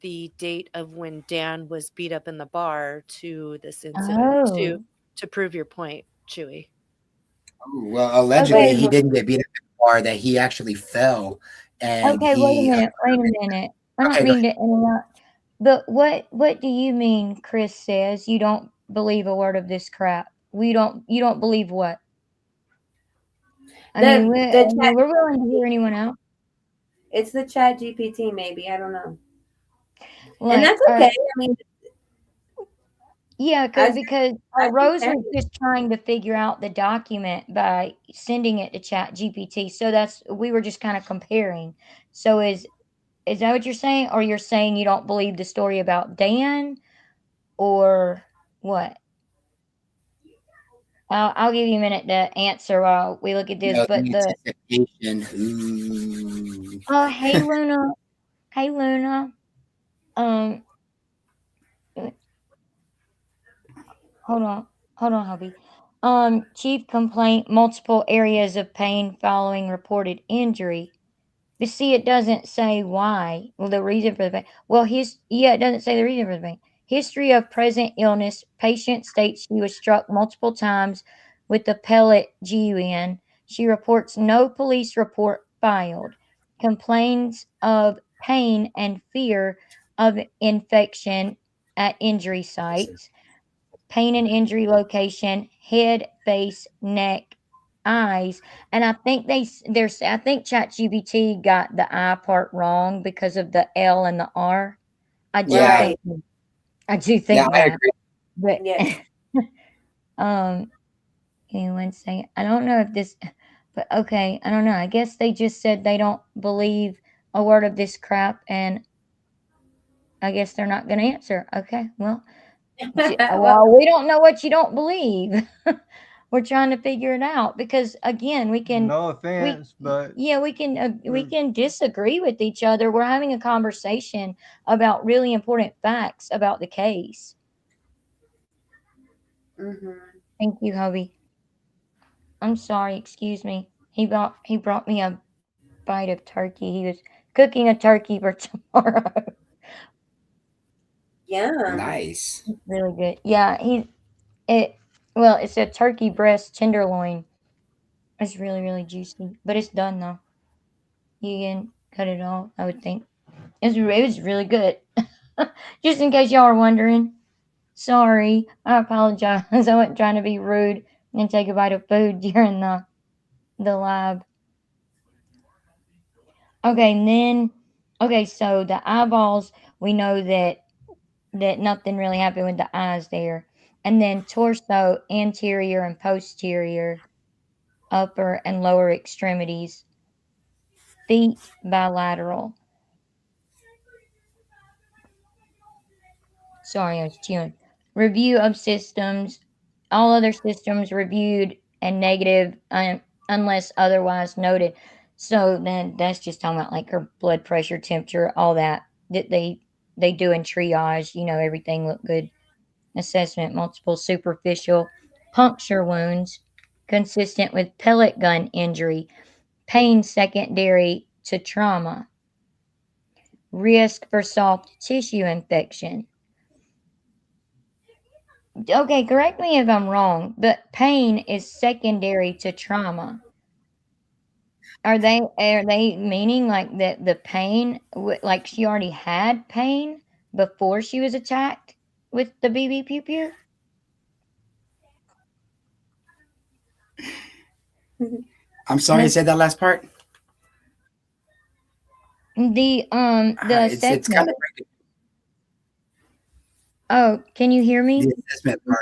the date of when Dan was beat up in the bar to this incident Oh. to prove your point, Chewy. Ooh, well, allegedly Okay. he didn't get beat up in the bar; that he actually fell, and Okay, wait a he. minute. Wait a minute. I don't Okay, go mean ahead. to interrupt, but what do you mean? Chris says you don't believe a word of this crap. You don't believe what? The chat We're willing to hear anyone out. it's the Chat GPT, maybe. I don't know. And Like, that's okay. I mean, yeah, as because as your Rose was parent. just trying to figure out the document by sending it to Chat GPT. So we were just kind of comparing. So is that what you're saying, or you're saying you don't believe the story about Dan, or what? I'll give you a minute to answer while we look at this. No, But the anticipation. Ooh. hey Luna, hey Luna, um, hold on, hubby. Chief complaint: multiple areas of pain following reported injury. But see, it doesn't say why. Well, the reason for the pain. Well, it doesn't say the reason for the pain. History of present illness. Patient states she was struck multiple times with the pellet GUN. She reports no police report filed. Complains of pain and fear of infection at injury sites. Pain and injury location: head, face, neck, eyes. And I think I think ChatGPT got the I part wrong because of the L and the R. Yeah, Right. I do yeah, think I that. agree. But Yes. um give me one second. I don't know if this but okay, I don't know. I guess they just said they don't believe a word of this crap, and I guess they're not gonna answer. Okay, well, Well, we don't know what you don't believe. We're trying to figure it out because again, No we offense, but yeah, we we're can disagree with each other. We're having a conversation about really important facts about the case. mhm. Thank you, hubby. I'm sorry, excuse me. He brought me a bite of turkey. He was cooking a turkey for tomorrow. Yum. Nice. Really good. Yeah, it well, it's a turkey breast tenderloin. It's really, really juicy, but it's done though. You can cut it off, I would think. It was really good. Just in case y'all are wondering. Sorry. I apologize. I wasn't trying to be rude and take a bite of food during the lab. Okay, and then so the eyeballs, we know that nothing really happened with the eyes there. And then torso, anterior and posterior, upper and lower extremities, feet bilateral. Sorry, I was chewing. Review of systems. All other systems reviewed and negative unless otherwise noted. So then that's just talking about like her blood pressure, temperature, all that that they do in triage. Everything looked good. Assessment, multiple superficial puncture wounds consistent with pellet gun injury, pain secondary to trauma, risk for soft tissue infection. Okay, correct me if I'm wrong, but pain is secondary to trauma. Are they meaning like that the pain, like she already had pain before she was attacked with the BB pew pew? I'm sorry, you Miss said that last part. the It's assessment. kind of breaking Oh, can you hear me? the assessment part.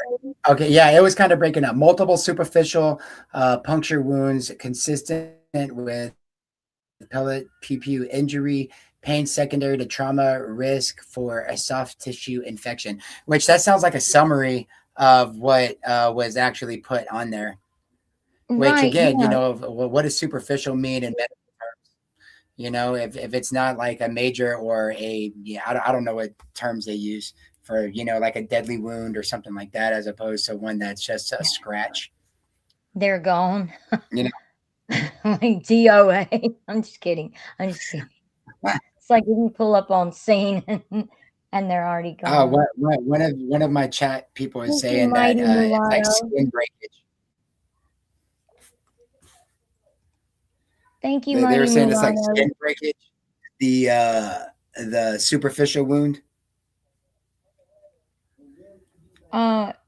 Okay, yeah, it was kind of breaking up. Multiple superficial puncture wounds consistent with pellet pew pew injury, pain secondary to trauma, risk for a soft tissue infection. Which that sounds like a summary of what was actually put on there. Which Right, again, yeah. what does superficial mean in medical terms? If it's not like a major or I don't know what terms they use for like a deadly wound or something like that, as opposed to one that's just a scratch. They're gone. You know, Like DOA. I'm just kidding. I'm just kidding. It's like if you pull up on scene and they're already oh, gone. one of my chat people is Thank you, saying that Mighty it's like Mulatto. skin breakage. Thank you, They were Mighty saying it's like Mulatto. skin breakage, the superficial wound.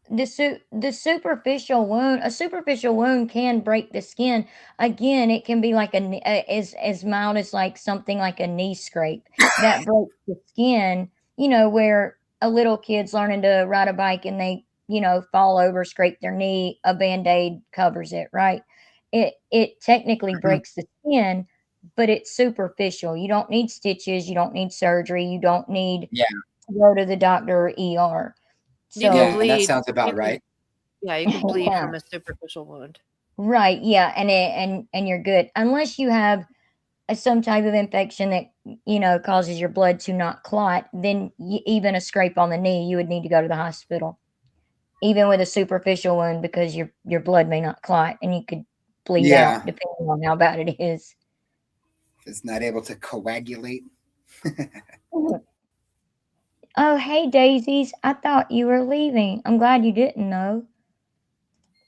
The superficial wound, a superficial wound can break the skin. Again, it can be like as mild as like something like a knee scrape that breaks the skin. Where a little kid's learning to ride a bike and they fall over, scrape their knee, a band-aid covers it, right? It technically Mhm. breaks the skin, but it's superficial. You don't need stitches, you don't need surgery, you don't need Yeah, to go to the doctor or ER. You can yeah, So that bleed. sounds You about can, right. yeah, you can bleed yeah, from a superficial wound. right, yeah, and you're good unless you have some type of infection that causes your blood to not clot. Then even a scrape on the knee, you would need to go to the hospital, even with a superficial wound, because your blood may not clot and you could bleed out Yeah, depending on how bad it is. it's not able to coagulate. Oh, hey, Daisies. I thought you were leaving. I'm glad you didn't know.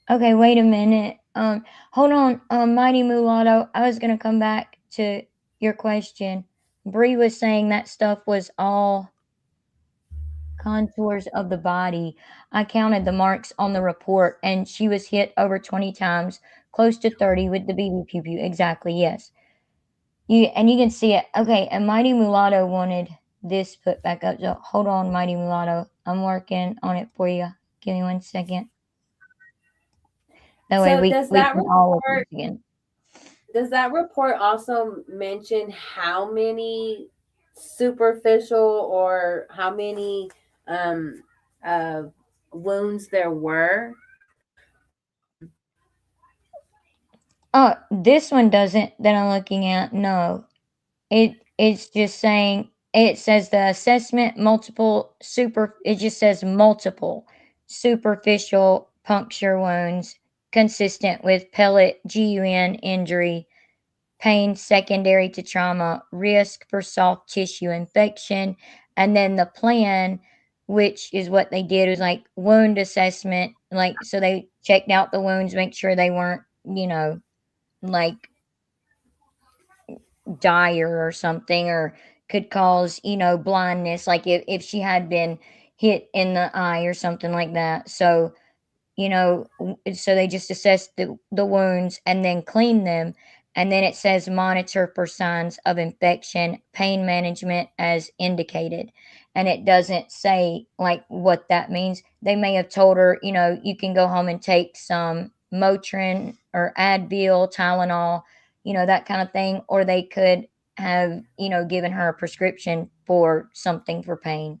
Okay, wait a minute. Hold on, Mighty Mulatto. I was gonna come back to your question. Bree was saying that stuff was all contours of the body. I counted the marks on the report, and she was hit over 20 times, close to 30 with the BB pew pew. Exactly, yes. You can see it. Okay, and Mighty Mulatto wanted this put back up. So hold on, Mighty Mulatto. I'm working on it for you. Give me 1 second. That way So we can all look at it again. does that report also mention how many superficial or how many um uh wounds there were? Oh, this one doesn't that I'm looking at. No. It's just saying it says the assessment it just says multiple superficial puncture wounds consistent with pellet GUN injury, pain secondary to trauma, risk for soft tissue infection, and then the plan, which is what they did, was like wound assessment, like so they checked out the wounds, make sure they weren't, like dire or something, or could cause, blindness, like if she had been hit in the eye or something like that. So, so they just assess the wounds and then clean them. And then it says monitor for signs of infection, pain management as indicated. And it doesn't say like what that means. They may have told her, you can go home and take some Motrin or Advil, Tylenol, that kind of thing. Or they could have, given her a prescription for something for pain.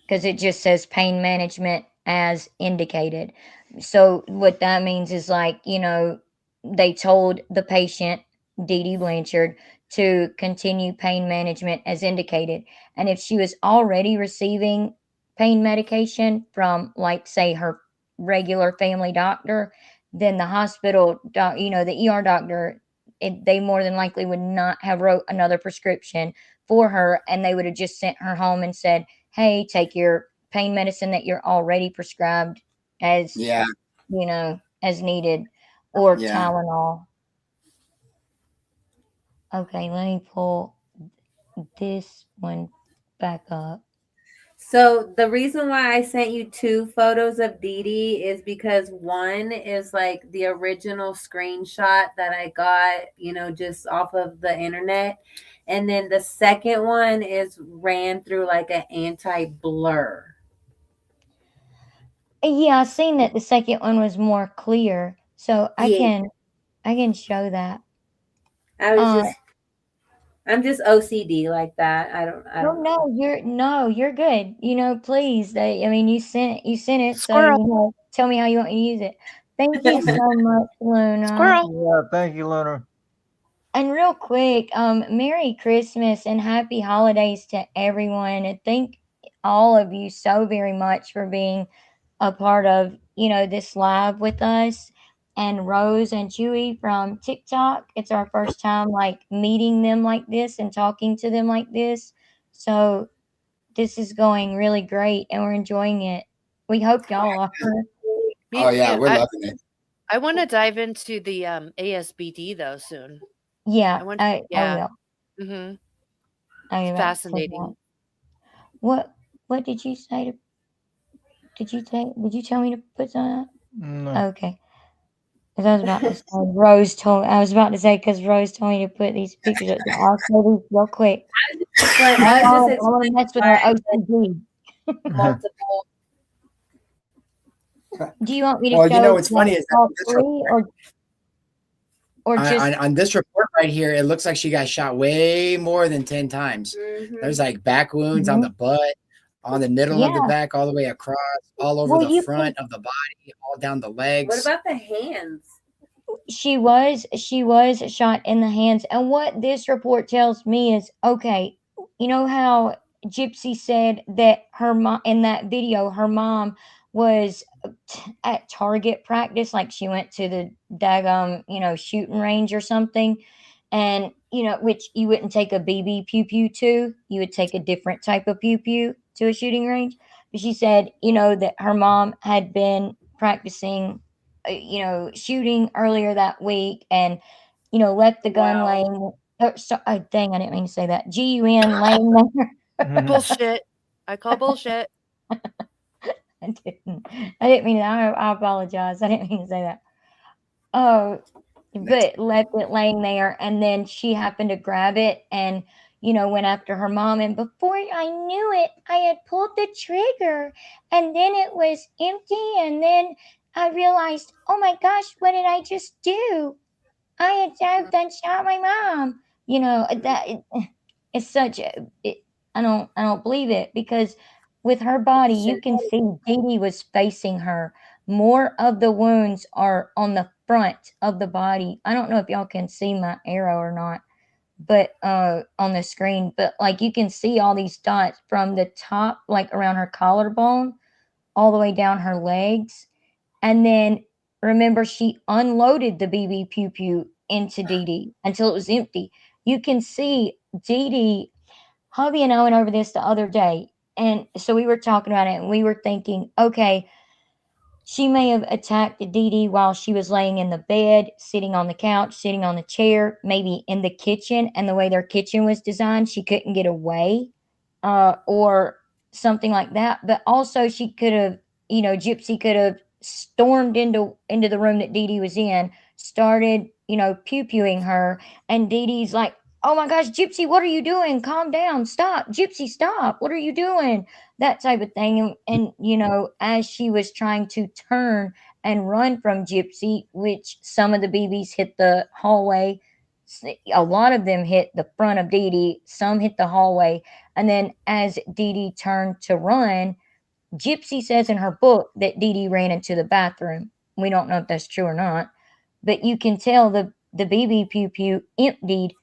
Because it just says pain management as indicated. So what that means is like, they told the patient, Dee Dee Blanchard, to continue pain management as indicated. And if she was already receiving pain medication from, like, say, her regular family doctor, then the hospital, the ER doctor, they more than likely would not have wrote another prescription for her, and they would have just sent her home and said, hey, take your pain medicine that you're already prescribed as, Yeah. as needed, or Yeah. Tylenol. Okay, let me pull this one back up. So the reason why I sent you 2 photos of Dee Dee is because one is like the original screenshot that I got, just off of the internet. And then the second one is ran through like an anti-blur. Yeah, I seen that the second one was more clear, so I Yeah. can show that. I'm just OCD like that. I don't know. You're good. Please. I mean, you sent it, so Squirrel. tell me how you want me to use it. Thank you so much, Luna. Squirrel. Yeah, thank you, Leonard. And real quick, Merry Christmas and Happy Holidays to everyone. And thank all of you so very much for being a part of, this live with us. And Rose and Chewy from TikTok. It's our first time like meeting them like this and talking to them like this. So this is going really great and we're enjoying it. We hope y'all are. Me Oh yeah, too. we're loving it. I want to dive into the ASBD though soon. Yeah, I I will. Mm-hmm. I will. Fascinating. What did you say to did you tell me to put some? No. Okay. Because I was about to say, I was about to say, because Rose told me to put these pictures up there. I'll say these real quick. I want to mess with her OCD. Multiple. Do you want me to Well, show what's funny is that all this three or just on this report right here, it looks like she got shot way more than 10 times. Mhm. There's like back wounds on the butt, on the middle of the back, all the way across, all over the front of the body, all down the legs. What about the hands? She was shot in the hands. And what this report tells me is, okay, you know how Gypsy said that her mom in that video, her mom was at target practice, like she went to the daggum, shooting range or something. And, which you wouldn't take a BB pew pew to, you would take a different type of pew pew to a shooting range. But she said, that her mom had been practicing shooting earlier that week and, left the gun laying. Dang, I didn't mean to say that. GUN laying there. Bullshit. I call bullshit. I didn't mean that. I apologize. I didn't mean to say that. Oh, but left it laying there, and then she happened to grab it and, went after her mom. And before I knew it, I had pulled the trigger, and then it was empty. And then I realized, oh my gosh, what did I just do? I've done shot my mom. It's such a. I don't believe it, because with her body, you can see Dee Dee was facing her. More of the wounds are on the front of the body. I don't know if y'all can see my arrow or not, but on the screen, but like you can see all these dots from the top, like around her collarbone, all the way down her legs. And then remember, she unloaded the BB pew pew into Dee Dee until it was empty. You can see Dee Dee. Hubby and I went over this the other day, and so we were talking about it, and we were thinking, okay, She may have attacked Dee Dee while she was laying in the bed, sitting on the couch, sitting on the chair, maybe in the kitchen. And the way their kitchen was designed, she couldn't get away, or something like that. But also, she could have, Gypsy could have stormed into the room that Dee Dee was in, started, pew pewing her, and Dee Dee's like, "Oh my gosh, Gypsy, what are you doing? Calm down, stop, Gypsy, stop! What are you doing?" That type of thing. And as she was trying to turn and run from Gypsy, which some of the BBs hit the hallway, a lot of them hit the front of Dee Dee, some hit the hallway. And then as Dee Dee turned to run, Gypsy says in her book that Dee Dee ran into the bathroom. We don't know if that's true or not, but you can tell the BB pew pew emptied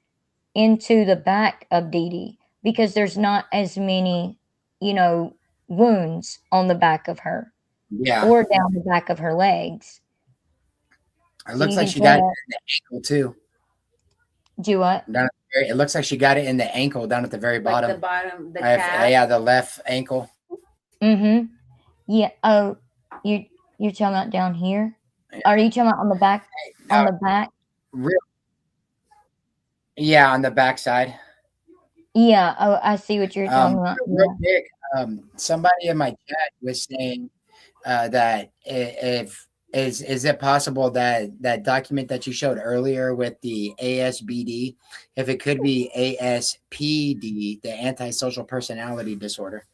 into the back of Dee Dee because there's not as many, wounds on the back of her Yeah. or down the back of her legs. It So looks you like can she got it tell. in the ankle too. Do what? Down at the it looks like she got it in the ankle down at the very Like bottom. the bottom, the calf. Yeah, the left ankle. Mm-hmm. Yeah. Oh, you're talking about down here? Are you talking about on the back? On the back? Real. Yeah, on the back side. Yeah. Oh, I see what you're talking about. Real quick, somebody in my chat was saying that if is it possible that that document that you showed earlier with the ASBD, if it could be ASPD, the antisocial personality disorder?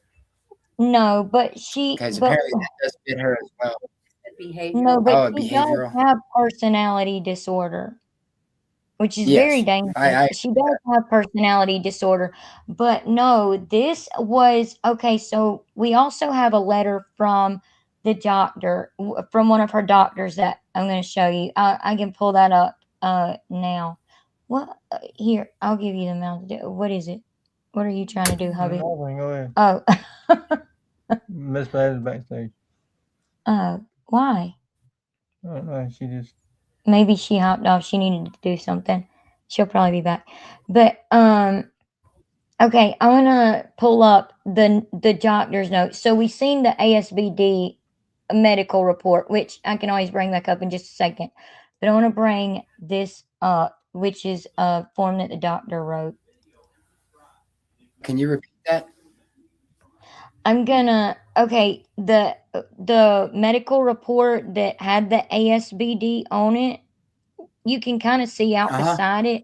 No, but she. Because But apparently that does fit her as well. Behavioral. no, but Oh, she does behavioral. have personality disorder, which is Yes, very dangerous. I She does have personality disorder, but no, this was okay. So we also have a letter from the doctor, from one of her doctors that I'm going to show you. I can pull that up now. What? Here, I'll give you the amount. What is it? What are you trying to do, hubby? Nothing, go ahead. Oh, Miss Pat is backstage. why? I don't know. She just. Maybe she hopped off. She needed to do something. She'll probably be back. But okay, I want to pull up the doctor's notes. So we seen the ASBD medical report, which I can always bring back up in just a second. But I want to bring this up, which is a form that the doctor wrote. Can you repeat that? I'm gonna the medical report that had the ASBD on it, you can kind of see out beside it.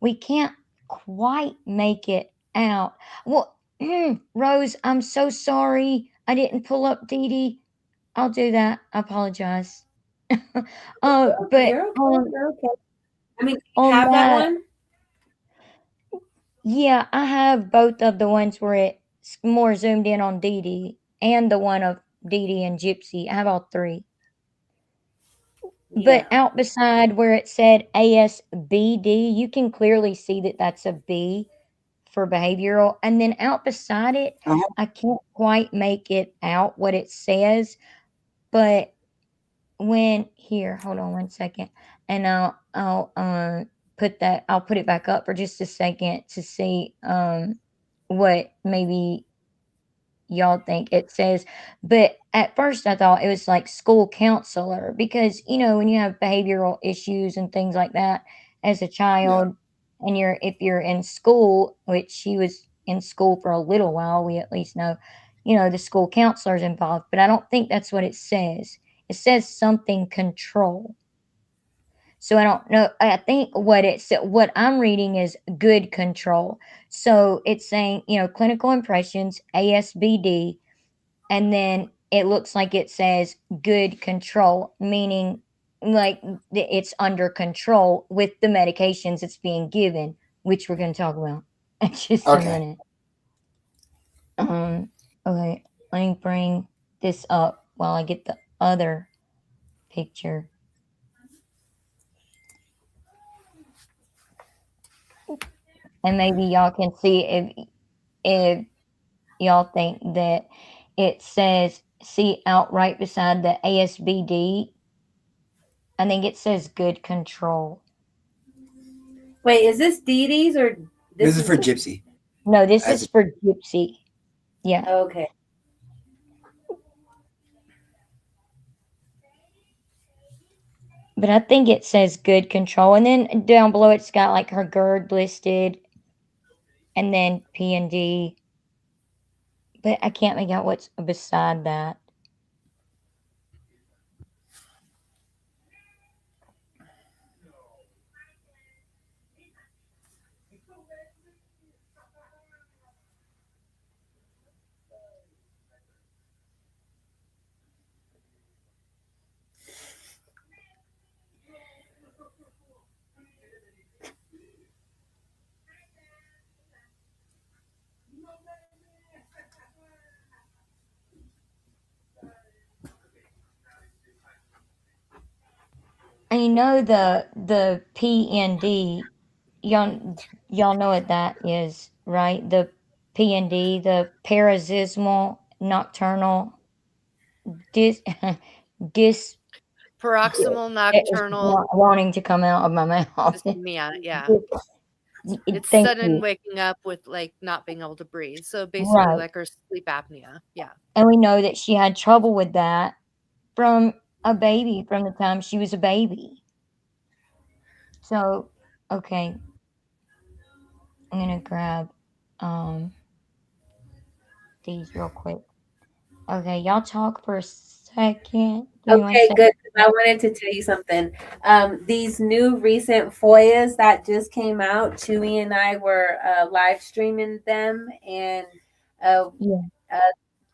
We can't quite make it out. Well, Rose, I'm so sorry. I didn't pull up Dee Dee. I'll do that. I apologize. But You're okay. I mean, you on have that that, one? yeah, I have both of the ones where it's more zoomed in on Dee Dee and the one of Dee Dee and Gypsy. I have all three. Yeah. But out beside where it said ASBD, you can clearly see that that's a B for behavioral. And then out beside it, I can't quite make it out what it says. But hold on 1 second, and I'll put it back up for just a second to see what maybe y'all think it says. But at first I thought it was like school counselor, because when you have behavioral issues and things like that as a child, and if you're in school, which she was in school for a little while, we at least know, the school counselor's involved. But I don't think that's what it says. It says something control. So I don't know. I think what I'm reading is good control. So it's saying, clinical impressions, ASBD, and then it looks like it says good control, meaning like it's under control with the medications it's being given, which we're going to talk about in just a minute. Okay, let me bring this up while I get the other picture. And maybe y'all can see if y'all think that it says, see out right beside the ASBD, I think it says good control. Wait, is this Dee Dee's or This is for Gypsy. No, this is for Gypsy. Yeah. Okay. but I think it says good control. And then down below it's got like her GERD listed and then P and D. But I can't make out what's beside that. And you know the PND, y'all know what that is, right? The PND, the paroxysmal nocturnal dis dis Paroxysmal it's nocturnal not wanting to come out of my mouth. dyspnea. Yeah. It's Thank sudden you. waking up with like not being able to breathe. So basically Right. like her sleep apnea. Yeah. And we know that she had trouble with that from a baby, from the time she was a baby. So, okay, I'm gonna grab these real quick. Okay, y'all talk for a second. Give me one Okay, second. good. 'Cause I wanted to tell you something. These new recent FOIAs that just came out, Chewy and I were live streaming them, and uh, Yeah. uh,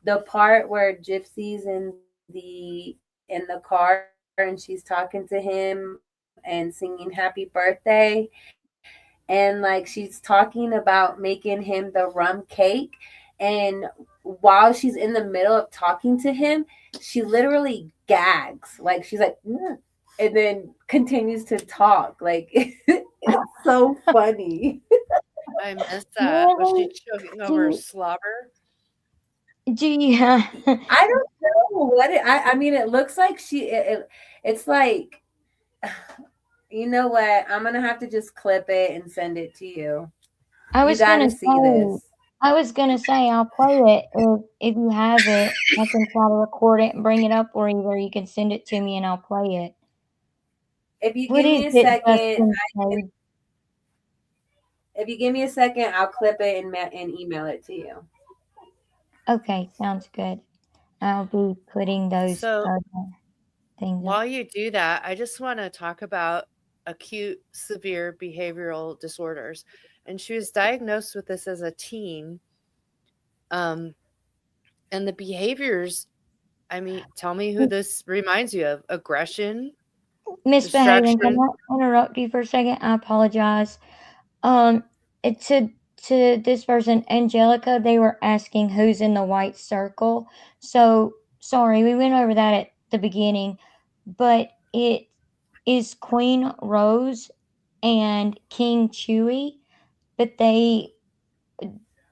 the part where Gypsy's in the car and she's talking to him and singing happy birthday, and like she's talking about making him the rum cake, and while she's in the middle of talking to him, she literally gags, like she's like "Mm," and then continues to talk, like it's so funny. I missed that. Was she choking over slobber? Do you I don't know what it, I mean, it looks like it's like, you know what, I'm gonna have to just clip it and send it to you. I You was got gonna to see say, this. I'll play it if you have it. I can try to record it and bring it up, or either you can send it to me and I'll play it. If you What give is me a it, second, Justin Slade? if you give me a second, I'll clip it and email it to you. Okay, sounds good. I'll be putting those So things up. while you do that, I just want to talk about acute severe behavioral disorders. And she was diagnosed with this as a teen. And the behaviors, I mean, tell me who this reminds you of. Aggression, Misbehaving. Can distraction. I interrupt you for a second? I apologize. It, to this person, Angelica, they were asking who's in the white circle. So sorry, we went over that at the beginning, but it is Queen Rose and King Chewy, but they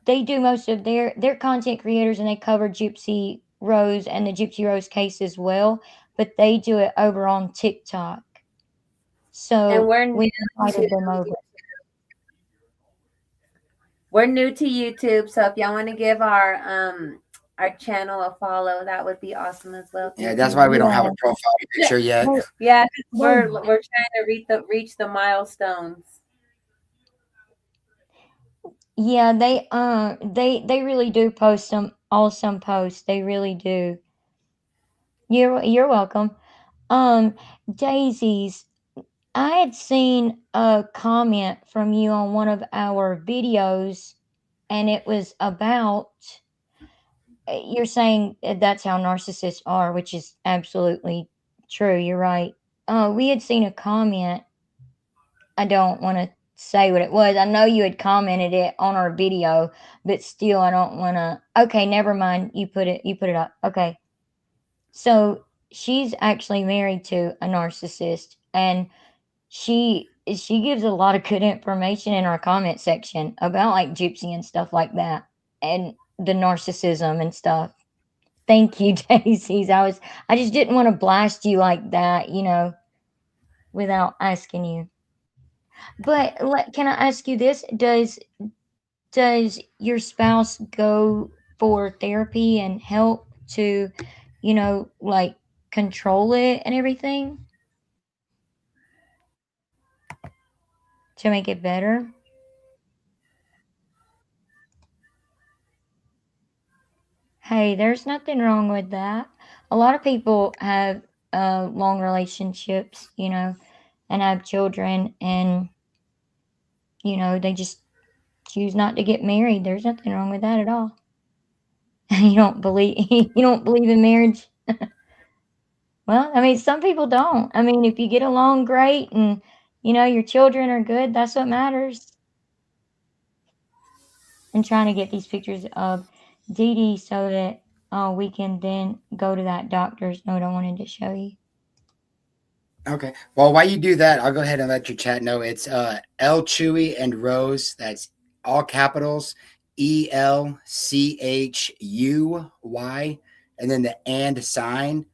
do most of their content creators, and they cover Gypsy Rose and the Gypsy Rose case as well, but they do it over on TikTok. And So we're new we to invited them over. we're new to YouTube, so if y'all want to give our channel a follow, that would be awesome as well. Yeah, Thank that's you. why we don't have a profile picture yet. Yeah, 'cause we're trying to reach the milestones. Yeah, they really do post some awesome posts. They really do. You're welcome. Daisies, I had seen a comment from you on one of our videos, and it was about you're saying that's how narcissists are, which is absolutely true. You're right. We had seen a comment. I don't want to say what it was. I know you had commented it on our video, but still, I don't want to. Okay, never mind. You put it up. Okay. So she's actually married to a narcissist, and she gives a lot of good information in our comment section about like Gypsy and stuff like that, and the narcissism and stuff. Thank you, Daisies. I just didn't want to blast you like that, without asking you. But can I ask you this? Does your spouse go for therapy and help to, like control it and everything? to make it better. Hey, there's nothing wrong with that. A lot of people have long relationships, and have children, and they just choose not to get married. There's nothing wrong with that at all. You don't believe in marriage? Well, I mean, some people don't. I mean, if you get along great and your children are good, that's what matters. I'm trying to get these pictures of Dee Dee so that we can then go to that doctor's note I wanted to show you. Okay. Well, while you do that, I'll go ahead and let your chat know it's L Chewy and Rose. That's all capitals, ELCHUY, and then the and sign,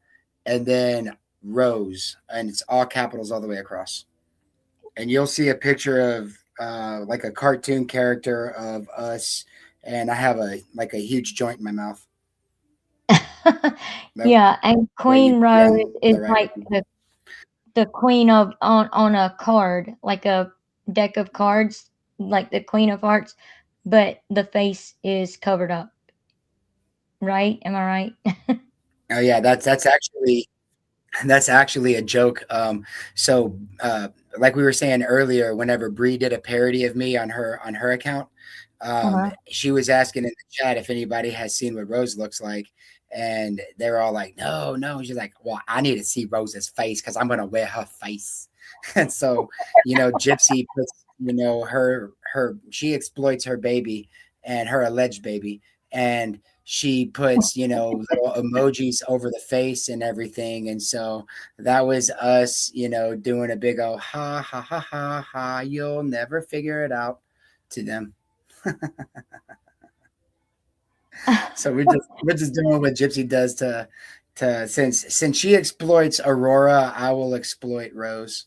and then Rose, and it's all capitals all the way across. And you'll see a picture of like a cartoon character of us, and I have a huge joint in my mouth. Yeah, and Queen Rose is right. like the queen of on a card, like a deck of cards, like the Queen of Hearts, but the face is covered up. Right? Am I right? Oh yeah, that's actually a joke. So like we were saying earlier, whenever Bree did a parody of me on her account, Uh-huh. she was asking in the chat if anybody has seen what Rose looks like, and they were all like, "No, no." She's like, "Well, I need to see Rose's face because I'm gonna wear her face." And so, Gypsy puts, she exploits her baby and her alleged baby, and she puts, little emojis over the face and everything. And so that was us, doing a big old ha ha ha ha ha, you'll never figure it out to them. So we're just doing what Gypsy does to since she exploits Aurora, I will exploit Rose.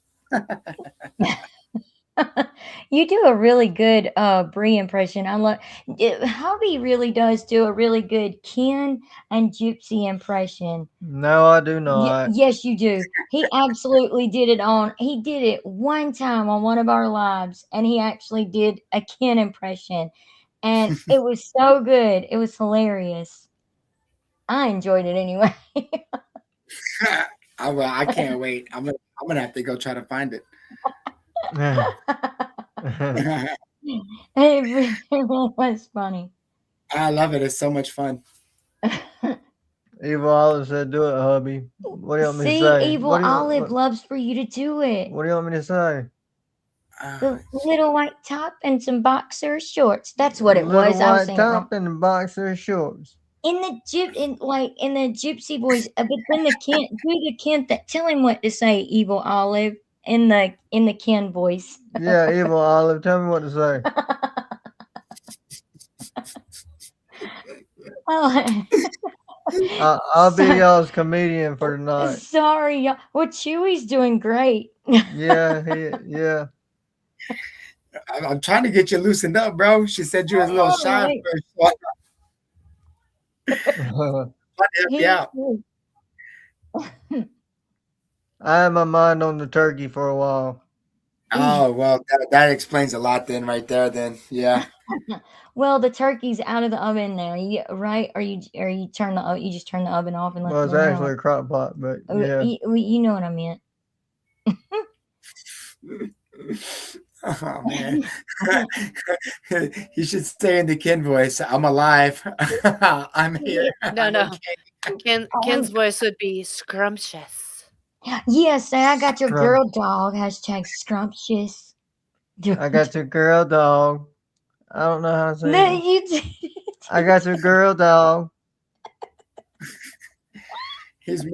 You do a really good Brie impression. I love Hobby really does do a really good Ken and Gypsy impression. No, I do not. Yes, you do. He absolutely did it he did it one time on one of our lives, and he actually did a Ken impression. And it was so good. It was hilarious. I enjoyed it anyway. I can't wait. I'm gonna have to go try to find it. It really was funny. I love it. It's so much fun. Evil Olive said, "Do it, hubby." What do you want me to See, say? Evil Olive loves for you to do it. What do you want me to say? The little white top and some boxer shorts. That's what it Little was. I was white saying it wrong. top and boxer shorts. In the Gypsy voice, but then the Ken that tell him what to say, Evil Olive, in the Ken voice. Yeah, Evil Olive, tell me what to say. Oh, I'll be y'all's comedian for tonight. sorry, y'all. Well, Chewy's doing great. Yeah, yeah. I'm trying to get you loosened up, bro. She said you was a little shy Alright. first. So I'm trying to help you out. I had my mind on the turkey for a while. Oh, well, that explains a lot then right there then. Yeah. Well, the turkey's out of the oven now, right? Or you just turn the oven off and let Well, it it's warm actually a crock pot, but up. yeah. You know what I meant. Oh man. You should stay in the Ken voice. I'm alive. I'm here. No, I'm no. okay. Ken's voice would be scrumptious. Yeah, say I got your Scrum- girl dog. Hashtag scrumptious. I got your girl dog. I don't know how to say No, it. you did. I got your girl dog. He's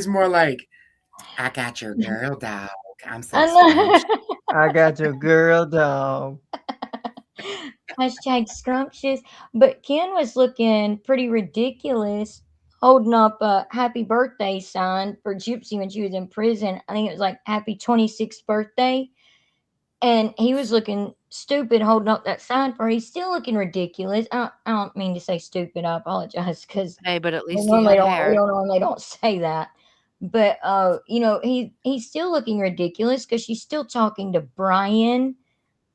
more like, I got your girl dog. I'm so I know. sorry. I got your girl dog. Hashtag scrumptious. But Ken was looking pretty ridiculous holding up a happy birthday sign for Gypsy when she was in prison. I think it was like happy 26th birthday. And he was looking stupid holding up that sign for her. He's still looking ridiculous. I don't mean to say stupid. I apologize because Hey, but at we least he normally had don't, hair. we don't normally don't say that. But he's still looking ridiculous because she's still talking to Brian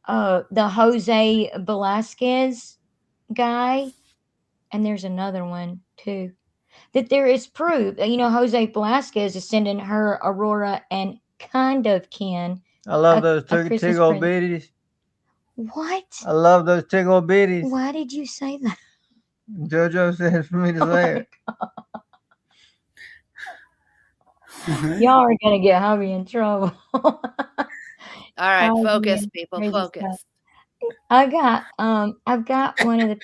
the Jose Velasquez guy, and there's another one too. That there is proof. Jose Velasquez is sending her Aurora and kind of Ken I love a, those a Christmas tickle present. bitties. What? I love those tickle bitties. Why did you say that? JoJo said for me to say it. Y'all are gonna get hubby in trouble. All right, Oh, focus, man, people, crazy focus. stuff. I've got one of the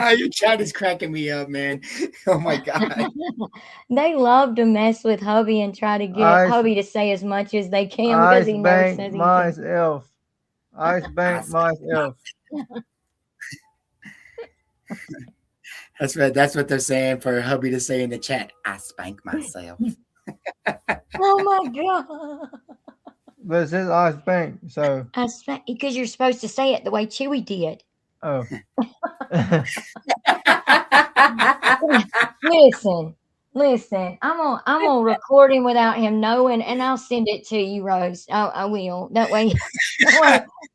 Oh, your chat is cracking me up, man. Oh my god. they love to mess with hubby and try to get Ice, hubby to say as much as they can because ice he never bank says anything. myself. Ice bank myself. That's what they're saying for hubby to say in the chat. I spank myself. Oh my god! But it says ice bank, so Because you're supposed to say it the way Chewy did. oh. Listen. I'm gonna record him without him knowing, and I'll send it to you, Rose. I will. That way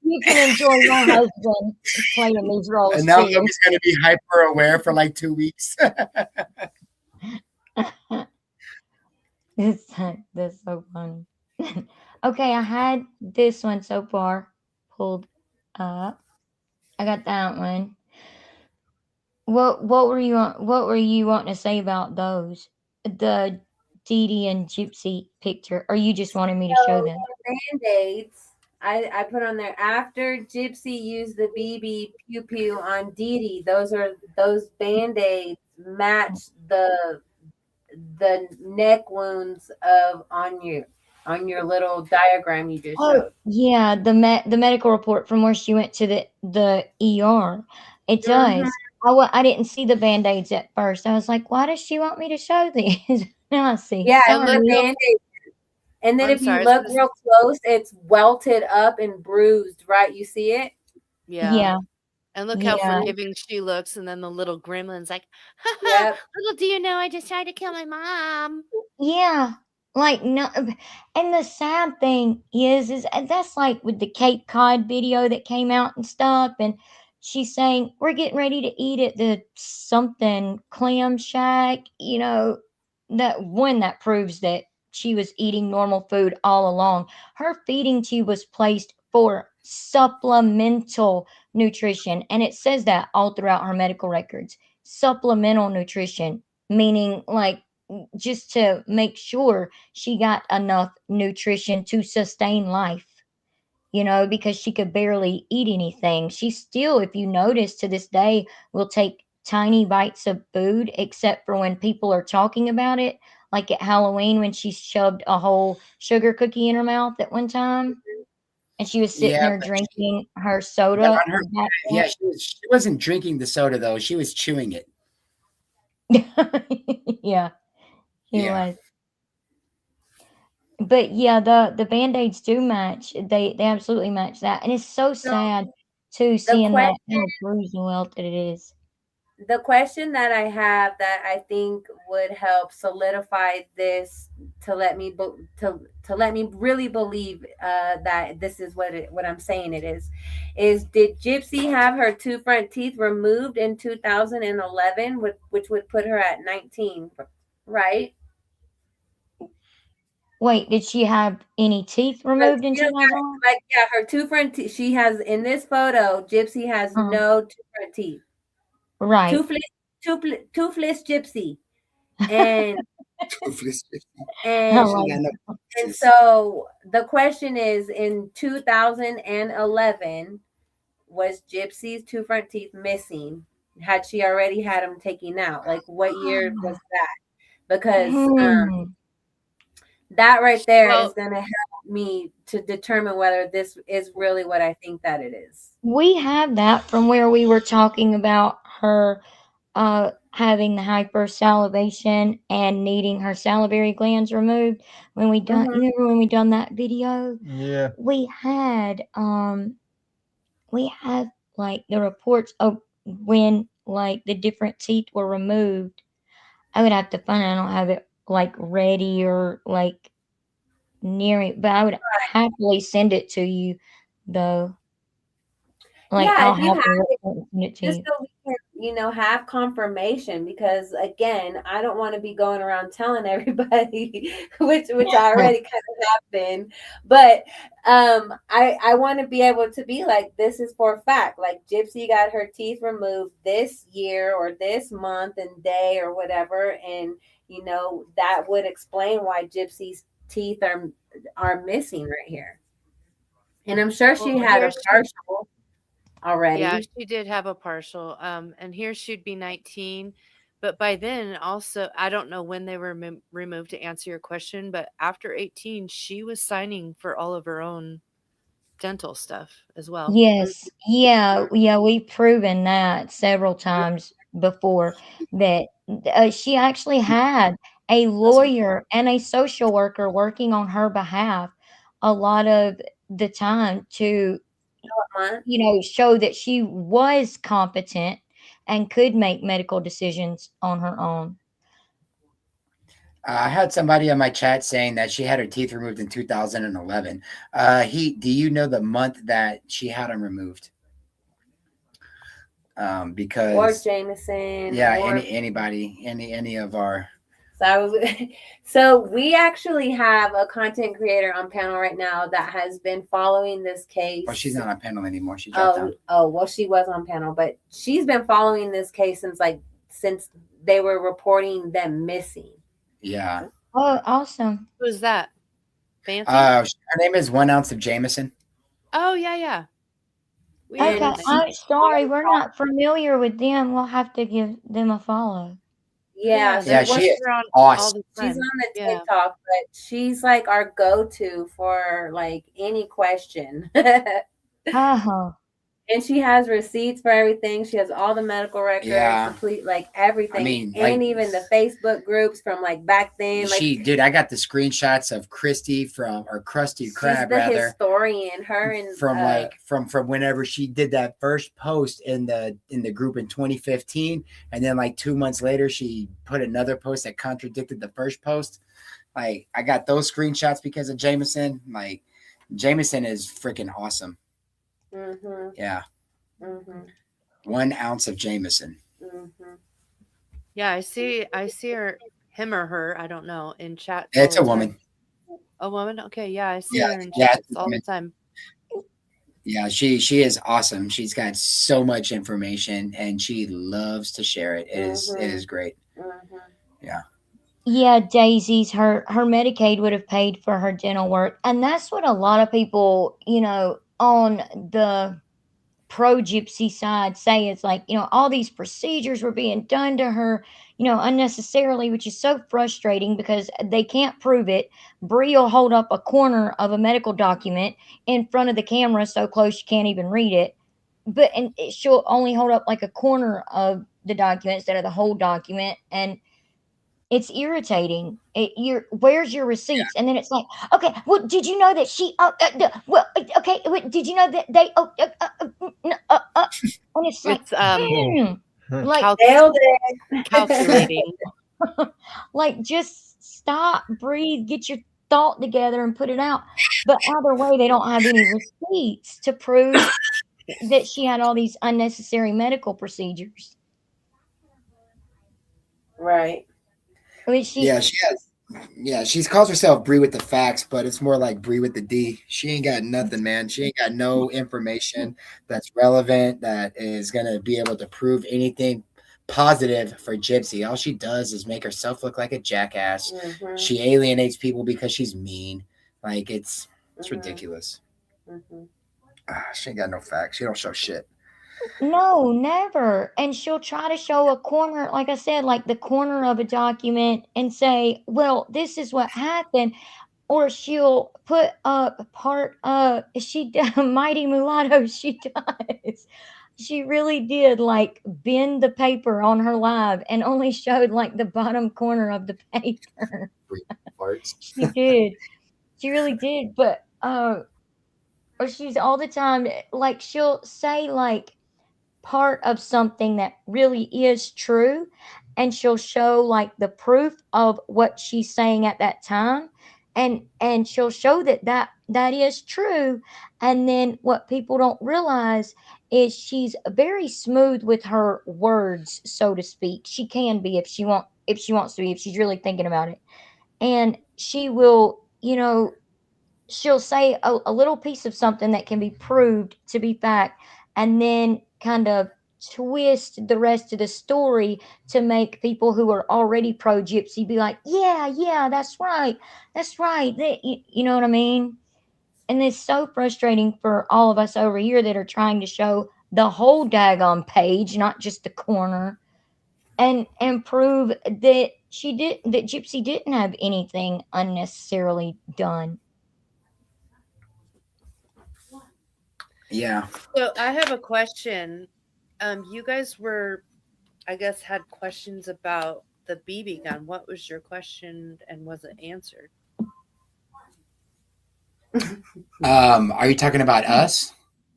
you can enjoy your husband playing these roles And now too. hubby's gonna be hyper aware for like 2 weeks. That's so funny. Okay, I had this one so far pulled up. I got that one. What were you wanting to say about those? The Dee Dee and Gypsy picture, or you just wanted me to show them? Band-Aids. I put on there after Gypsy used the BB pew pew on Dee Dee. Those Band-Aids match the neck wounds on your little diagram you just showed. Yeah, the medical report from where she went to the ER. It does. I didn't see the Band-Aids at first. I was like, why does she want me to show these? Now I see. Yeah, And the look- Band-Aid. And then I'm if you sorry, I was look gonna real close, it's welted up and bruised, right? You see it? Yeah. And look how Yeah. forgiving she looks, and then the little gremlin's like, Yep. little do you know, I just tried to kill my mom. Yeah. Like no, and the sad thing is that's like with the Cape Cod video that came out and stuff, and she's saying we're getting ready to eat at the something clam shack, that one that proves that she was eating normal food all along. Her feeding tube was placed for supplemental nutrition, and it says that all throughout her medical records. Supplemental nutrition, meaning like just to make sure she got enough nutrition to sustain life, because she could barely eat anything. She still, if you notice to this day, will take tiny bites of food, except for when people are talking about it, like at Halloween when she shoved a whole sugar cookie in her mouth at one time. And she was sitting Yeah, there but drinking her But soda. on her, yeah, she wasn't drinking the soda though. She was chewing it. Yeah, he Yeah. was. But yeah, the Band-Aids do match. They absolutely match that. And it's so sad too seeing that how bruised and welted it is. The question that I have that I think would help solidify this to let me really believe that this is what I'm saying it is did Gypsy have her two front teeth removed in 2011, which would put her at 19, right? Wait, did she have any teeth removed in 2011? Yeah, her two front teeth. She has in this photo. Gypsy has no two front teeth. Right. Toothless Gypsy, and and so the question is: in 2011, was Gypsy's two front teeth missing? Had she already had them taken out? Like what year was that? Because that right there is going to help me to determine whether this is really what I think that it is. We have that from where we were talking about her having the hypersalivation and needing her salivary glands removed. When we done, you remember when we done that video? Yeah. We had like the reports of when like the different teeth were removed. I would have to find it. I don't have it like ready or like near it, but I would happily send it to you, though. Like, Yeah, I'll if you have happily it, send it to just you. so we can, have confirmation, because again, I don't want to be going around telling everybody, which I already kind of have been, but I want to be able to be like, this is for a fact, like Gypsy got her teeth removed this year or this month and day or whatever, and that would explain why Gypsy's teeth are missing right here. And I'm sure she Well, had a here she partial already. Yeah, she did have a partial. And here she'd be 19. But by then, also, I don't know when they were removed to answer your question, but after 18, she was signing for all of her own dental stuff as well. Yes. Yeah. Yeah. We've proven that several times before that she actually had a lawyer and a social worker working on her behalf a lot of the time to, Month. show that she was competent and could make medical decisions on her own. I had somebody on my chat saying that she had her teeth removed in 2011. Do you know the month that she had them removed? Or Because Jameson. yeah, Or any of our. so we actually have a content creator on panel right now that has been following this case. Well, she's not on panel anymore. She dropped out. Well, she was on panel, but she's been following this case since they were reporting them missing. Yeah. Oh, awesome. Who's that? Fancy? Her name is 1 ounce of Jameson. Oh, yeah. We Okay, know them. I'm sorry, we're not familiar with them. We'll have to give them a follow. Yeah, they're she is on all awesome. the time. she's on the Yeah. TikTok, but she's like our go-to for like any question. Uh-huh. And she has receipts for everything. She has all the medical records, Yeah. complete, like everything. I mean, and like, even the Facebook groups from like back then. Like, Dude, I got the screenshots of Krusty Krab, the rather. historian. Her and from whenever she did that first post in the group in 2015, and then like 2 months later she put another post that contradicted the first post. Like, I got those screenshots because of Jameson. Like, Jameson is freaking awesome. Mm-hmm. Yeah. Mm-hmm. 1 ounce of Jameson. Mm-hmm. Yeah, I see him or her, I don't know, in chat. It's a woman. A woman? Okay, yeah, I see Yeah, her in yeah, chats it's a all the woman. time. Yeah, she is awesome. She's got so much information and she loves to share it. It is great. Mm-hmm. Yeah. Yeah, Daisy's her Medicaid would have paid for her dental work. And that's what a lot of people, on the pro Gypsy side say. It's like, all these procedures were being done to her, unnecessarily, which is so frustrating because they can't prove it. Bree will hold up a corner of a medical document in front of the camera so close you can't even read it. She'll only hold up like a corner of the document instead of the whole document. And it's irritating. Where's your receipts? And then it's like, okay, well, did you know that she? Okay, did you know that they? And it's like, It's like, Nailed it. calculating. like, just stop, breathe, get your thought together, and put it out. But either way, they don't have any receipts to prove that she had all these unnecessary medical procedures. Right. I mean, She has. Yeah, she calls herself Bree with the facts, but it's more like Bree with the D. She ain't got nothing, man. She ain't got no information that's relevant, that is gonna be able to prove anything positive for Gypsy. All she does is make herself look like a jackass. Mm-hmm. She alienates people because she's mean. Like, it's ridiculous. Mm-hmm. She ain't got no facts. She don't show shit. No, never. And she'll try to show a corner, like I said, like the corner of a document and say, well, this is what happened. Or she'll put up part of Mighty Mulatto. She does. She really did like bend the paper on her live and only showed like the bottom corner of the paper. She did. She really did. But or she's all the time, like, she'll say like part of something that really is true, and she'll show like the proof of what she's saying at that time, and she'll show that is true. And then what people don't realize is she's very smooth with her words, so to speak. She can be if she wants to be, if she's really thinking about it. And she will, she'll say a little piece of something that can be proved to be fact, and then kind of twist the rest of the story to make people who are already pro gypsy be like, yeah, yeah, that's right, that's right. You know what I mean? And it's so frustrating for all of us over here that are trying to show the whole daggone page, not just the corner, and prove that Gypsy didn't have anything unnecessarily done. Yeah. So I have a question. You guys were, I guess, had questions about the BB gun. What was your question and was it answered? Are you talking about us?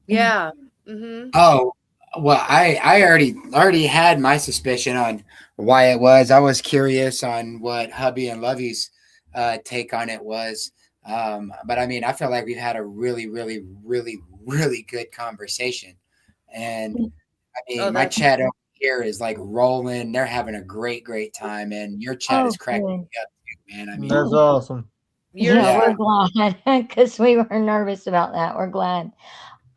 Yeah. Mm-hmm. Oh, well, I already had my suspicion on why it was. I was curious on what hubby and Lovey's take on it was. But I mean, I feel like we've had a really, really, really, really good conversation. And I Oh, mean, my chat over here is like rolling. They're having a great, great time. And your chat Oh, is cracking good. me up too, man. I mean, That's awesome. Yours Yeah, Yeah. we're glad because we were nervous about that. We're glad.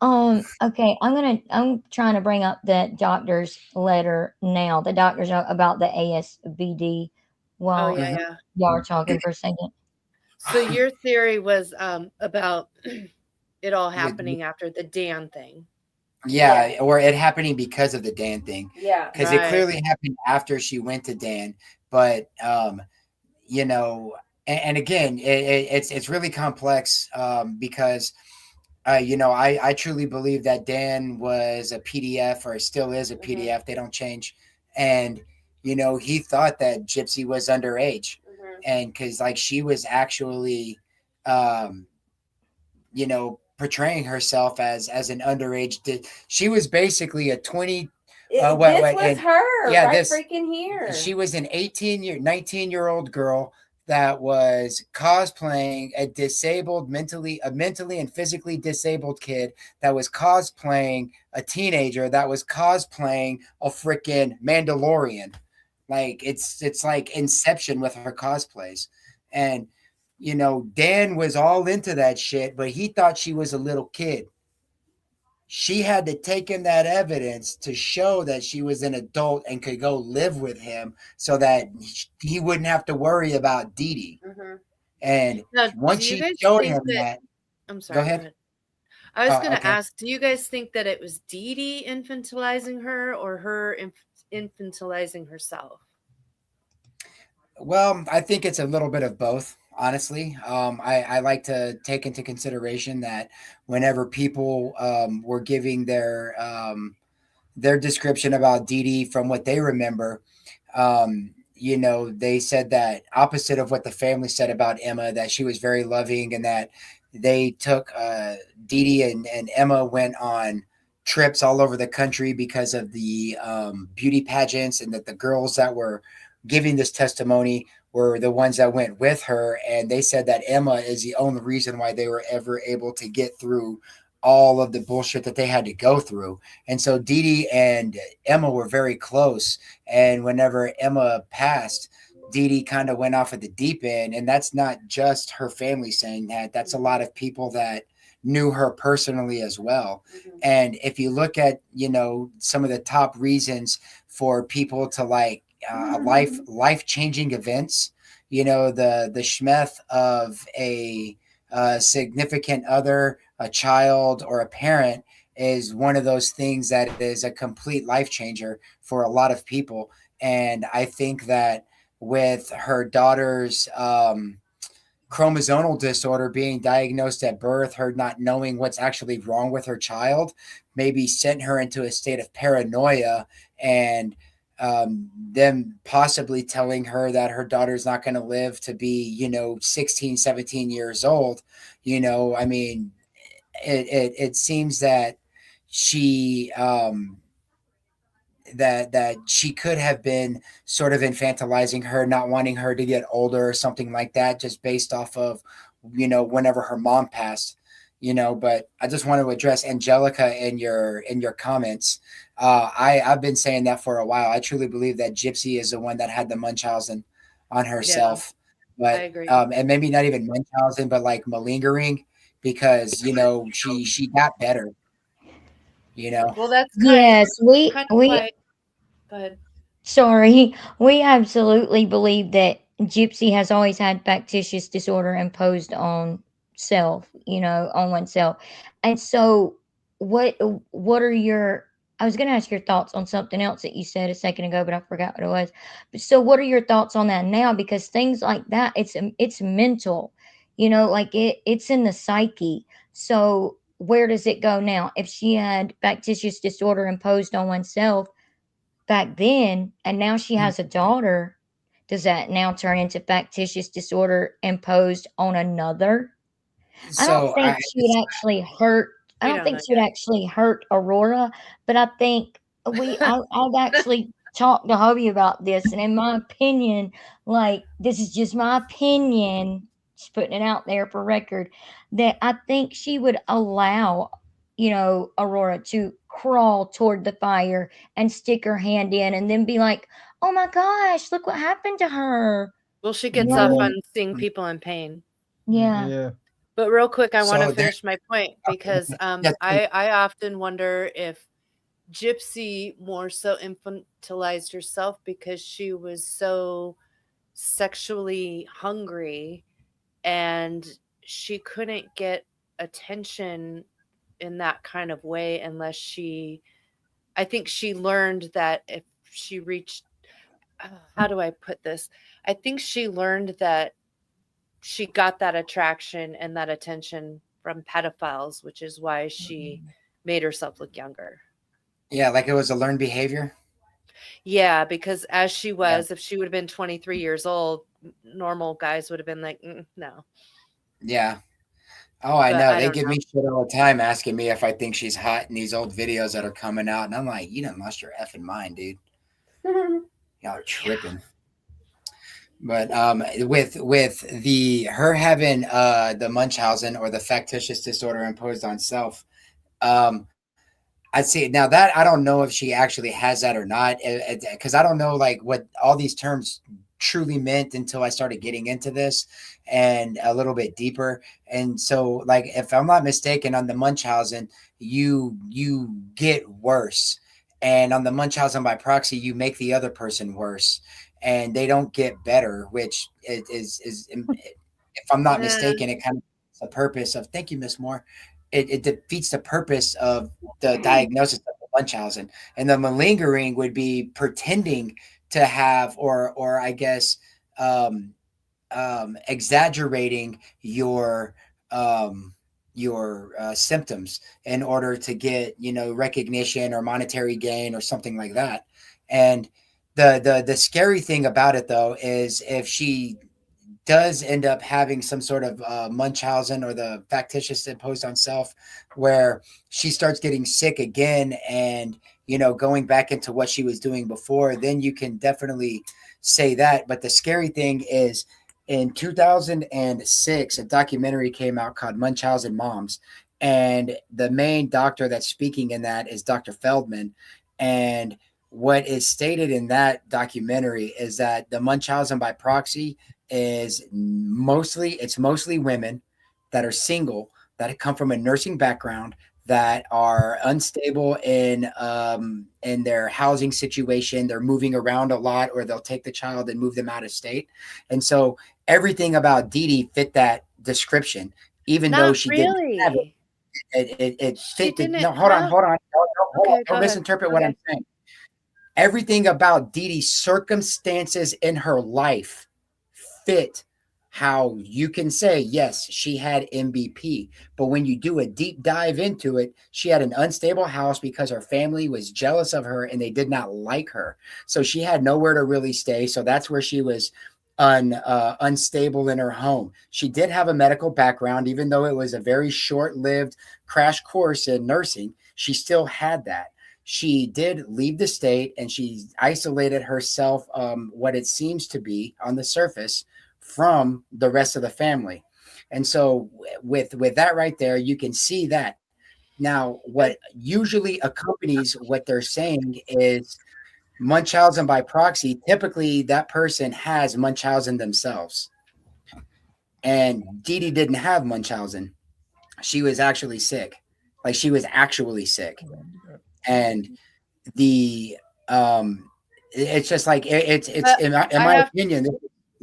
Okay, I'm trying to bring up the doctor's letter now. The doctor's note about the ASVD Oh while yeah, yeah. y'all are talking for a second. So your theory was about it all With- happening after the Dan thing. yeah, or it happening because of the Dan thing. Yeah. Because Right. it clearly happened after she went to Dan. But you know, and again, it's really complex because I truly believe that Dan was a PDF or still is a PDF. They don't change, and he thought that Gypsy was underage, and because like she was actually, um, portraying herself as an underage. She was basically a 20. This was and her yeah, right this freaking here. she was an 19-year-old girl that was cosplaying a mentally and physically disabled kid that was cosplaying a teenager that was cosplaying a freaking Mandalorian. Like it's like Inception with her cosplays. And Dan was all into that shit, but he thought she was a little kid. She had to take him that evidence to show that she was an adult and could go live with him so that he wouldn't have to worry about Dee Dee. And Now, once do you she guys showed think him that? that, I'm sorry. go ahead. I was going to Okay. ask, do you guys think that it was Dee Dee infantilizing her or her infantilizing herself? Well, I think it's a little bit of both, honestly. I like to take into consideration that whenever people were giving their description about Dee Dee from what they remember, they said that opposite of what the family said about Emma, that she was very loving and that they took Dee Dee and Emma went on trips all over the country because of the beauty pageants, and that the girls that were giving this testimony were the ones that went with her. And they said that Emma is the only reason why they were ever able to get through all of the bullshit that they had to go through. And so Dee Dee and Emma were very close. And whenever Emma passed, Dee Dee kind of went off at the deep end. And that's not just her family saying that. That's a lot of people that knew her personally as well. And if you look at, some of the top reasons for people to like life-changing events, the schmeth of a significant other, a child, or a parent is one of those things that is a complete life changer for a lot of people. And I think that with her daughter's chromosomal disorder being diagnosed at birth, her not knowing what's actually wrong with her child, maybe sent her into a state of paranoia, and them possibly telling her that her daughter's not going to live to be 16, 17 years old. I mean, it seems that she that she could have been sort of infantilizing her, not wanting her to get older or something like that, just based off of, whenever her mom passed. But I just want to address Angelica in your comments. I've been saying that for a while. I truly believe that Gypsy is the one that had the Munchausen on herself, I but agree. and maybe not even Munchausen, but like malingering, because she got better. Well, that's Yes, we kind of we why. Go ahead. Sorry, we absolutely believe that Gypsy has always had factitious disorder imposed on self, on oneself. And so, what what are your? I was going to ask your thoughts on something else that you said a second ago, but I forgot what it was. But so, what are your thoughts on that now? Because things like that, it's mental, like it's in the psyche. So, where does it go now? If she had factitious disorder imposed on oneself back then, and now she has a daughter, does that now turn into factitious disorder imposed on another? I don't So think she would actually hurt. I We don't don't think know she would yet. actually hurt Aurora, but I think I've actually talked to hubby about this, and in my opinion, like this is just my opinion, just putting it out there for record, that I think she would allow, Aurora to crawl toward the fire and stick her hand in, and then be like, "Oh my gosh, look what happened to her." Well, she You gets know what I off well, mean? on seeing people in pain. Yeah. Yeah. But real quick, I want to so there, finish my point because that's I often wonder if Gypsy more so infantilized herself because she was so sexually hungry and she couldn't get attention in that kind of way unless I think she learned that if she reached, how do I put this? I think she learned that she got that attraction and that attention from pedophiles, which is why she made herself look younger. yeah, like it was a learned behavior. Yeah, because as she Yeah, was, if she would have been 23 years old, normal guys would have been like, no. yeah. Oh, I But know. I They don't give know. me shit all the time asking me if I think she's hot in these old videos that are coming out. And I'm like, you done lost your effing mind, dude. Y'all are tripping. But with the her having the Munchausen or the factitious disorder imposed on self, um I'd say now that I don't know if she actually has that or not, because I don't know like what all these terms truly meant until I started getting into this and a little bit deeper. And so, like, if I'm not mistaken, on the Munchausen, you get worse, and on the Munchausen by proxy, you make the other person worse, and they don't get better, which is if I'm not Yeah. mistaken, it kind of the purpose of thank you, Miss Moore. It defeats the purpose of the diagnosis of the Munchausen, and the malingering would be pretending to have, or I guess, um, exaggerating your symptoms in order to get recognition or monetary gain or something like that. And the scary thing about it though is if she does end up having some sort of Munchausen or the factitious imposed on self, where she starts getting sick again and going back into what she was doing before, then you can definitely say that. But the scary thing is, in 2006, a documentary came out called Munchausen Moms, and the main doctor that's speaking in that is Dr. Feldman. And what is stated in that documentary is that the Munchausen by proxy is mostly women that are single, that come from a nursing background, that are unstable in their housing situation. They're moving around a lot, or they'll take the child and move them out of state. And so everything about Dee Dee fit that description, even though Not she didn't have really. it She fit the didn't no, hold on, have. hold on. Hold on. Okay, go Don't ahead. misinterpret what Okay. I'm saying. Everything about Dee Dee's circumstances in her life fit how you can say, yes, she had MBP. But when you do a deep dive into it, she had an unstable house because her family was jealous of her and they did not like her. So she had nowhere to really stay. So that's where she was unstable in her home. She did have a medical background, even though it was a very short lived crash course in nursing. She still had that. she did leave the state and she isolated herself, what it seems to be on the surface, from the rest of the family. And so with that right there, you can see that. Now, what usually accompanies what they're saying is Munchausen by proxy. Typically, that person has Munchausen themselves. And Dee Dee didn't have Munchausen. She was actually sick. Like, she was actually sick. And the it's just like it's But in I my have- opinion.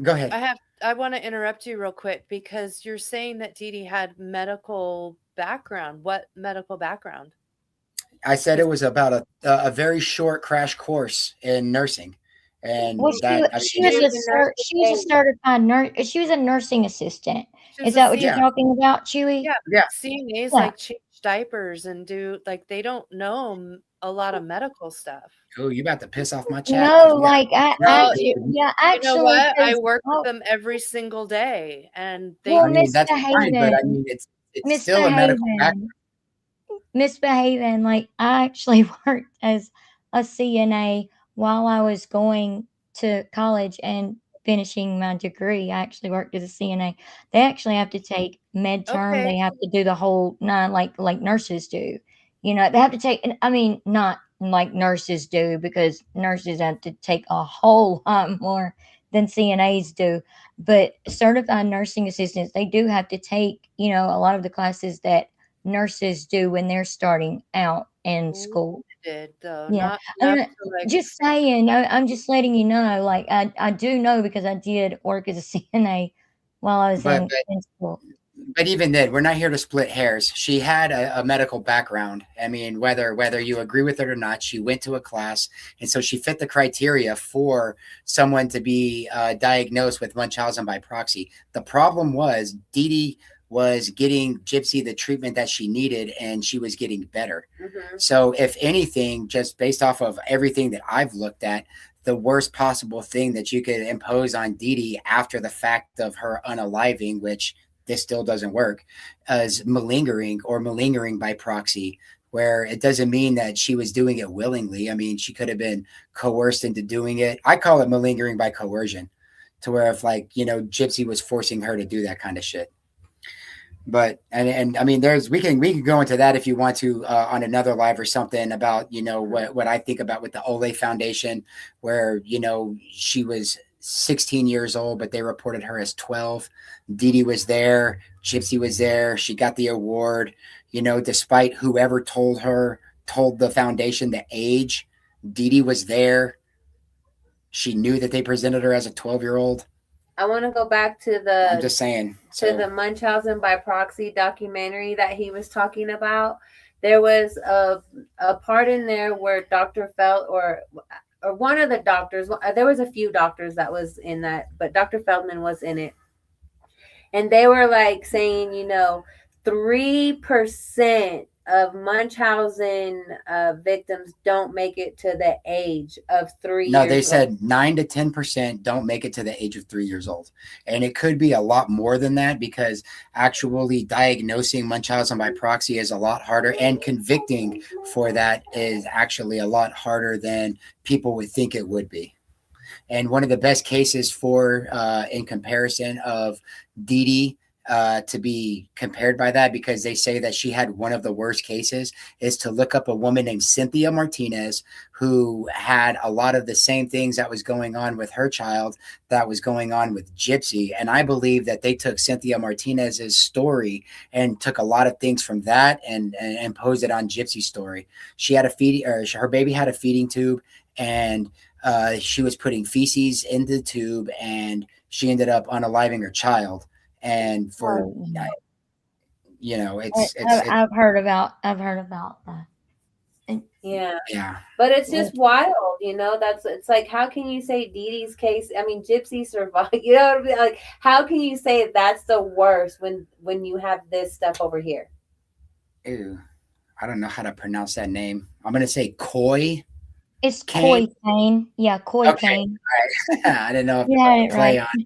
Go ahead. I want to interrupt you real quick because you're saying that Dee Dee had medical background. What medical background? I said it was about a very short crash course in nursing, and Well, that she was a certified nurse. She was a nursing assistant. She's Is that a what you're CNA. talking about, Chewy? Yeah. Yeah. CNAs Yeah. like change diapers and do like they don't know a lot of medical stuff. Oh, you about to piss off my chat? No, like Well, actually, yeah, You actually, know what? I 'cause- work oh, with them every single day, and they. Well, I mean, that's fine, but I misbehaving. mean, it's still a medical background. Misbehaving. Like, I actually worked as a CNA while I was going to college and finishing my degree. I actually worked as a CNA. They actually have to take med term. Okay. They have to do the whole nine, like nurses do. You know, they have to take. I mean, not like nurses do, because nurses have to take a whole lot more than CNAs do. But certified nursing assistants, they do have to take, you know, a lot of the classes that nurses do when they're starting out in school. Did though Yeah. not I'm to, like, just saying, I'm just letting you know, like, I do know, because I did work as a CNA while I was But in school. but even then, we're not here to split hairs. She had a medical background. I mean, whether you agree with it or not, she went to a class, and so she fit the criteria for someone to be diagnosed with Munchausen by proxy. The problem was Dee Dee was getting Gypsy the treatment that she needed, and she was getting better. Mhm. So, if anything, just based off of everything that I've looked at, the worst possible thing that you could impose on Dee Dee after the fact of her unaliving, which this still doesn't work, as malingering by proxy, where it doesn't mean that she was doing it willingly. I mean, she could have been coerced into doing it. I call it malingering by coercion, to where if, like, you know, Gypsy was forcing her to do that kind of shit. But and I mean, we can go into that if you want to on another live or something, about, you know, what I think about with the Ole Foundation, where, you know, she was 16 years old, but they reported her as 12. Dee Dee was there. Gypsy was there. She got the award, you know, despite whoever told the foundation the age. Dee Dee was there. She knew that they presented her as a 12-year-old. I want to go back to I'm just saying. to the Munchausen by proxy documentary that he was talking about. There was a part in there where Dr. Feld or one of the doctors, there was a few doctors that was in that, but Dr. Feldman was in it. And they were like saying, you know, 3% of Munchausen victims don't make it to the age of 3 No, years they old. said 9 to 10% don't make it to the age of 3 years old. And it could be a lot more than that, because actually diagnosing Munchausen by proxy is a lot harder, and convicting for that is actually a lot harder than people would think it would be. And one of the best cases for, in comparison of Dee Dee, to be compared by that, because they say that she had one of the worst cases, is to look up a woman named Cynthia Martinez, who had a lot of the same things that was going on with her child that was going on with Gypsy. And I believe that they took Cynthia Martinez's story and took a lot of things from that and imposed it on Gypsy's story. She had her baby had a feeding tube, and she was putting feces in the tube, and she ended up unaliving her child. And for, you know, I've heard about that. Yeah. Yeah. But it's just wild, you know. It's like, how can you say Dee Dee's case? I mean, Gypsy survived. You know what I mean? Like, how can you say that's the worst when you have this stuff over here? Ew. I don't know how to pronounce that name. I'm gonna say Coy. It's Kane. Coy Kane. Yeah, Coy Okay. Kane. I didn't know if Yeah, play right. on.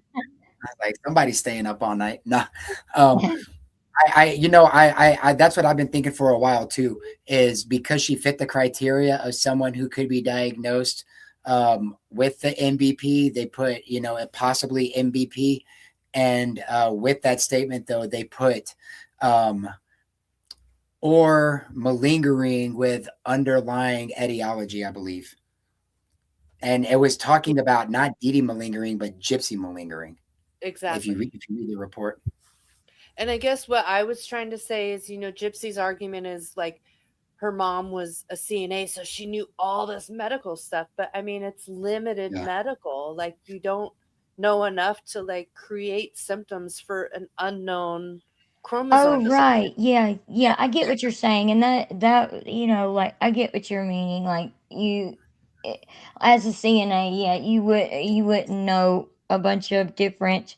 I was like, somebody's staying up all night. No. that's what I've been thinking for a while too, is because she fit the criteria of someone who could be diagnosed with the MVP, they put, possibly MVP. And with that statement, though, they put or malingering with underlying etiology, I believe. And it was talking about not Dee Dee malingering, but Gypsy malingering. Exactly. If you read the report. And I guess what I was trying to say is, Gypsy's argument is like her mom was a CNA, so she knew all this medical stuff. But I mean, it's limited medical. Like, you don't know enough to like create symptoms for an unknown chromosome. Oh, right. Yeah. Yeah. I get what you're saying. And that, like, I get what you're meaning. Like, eh, as a CNA, yeah, you wouldn't know a bunch of different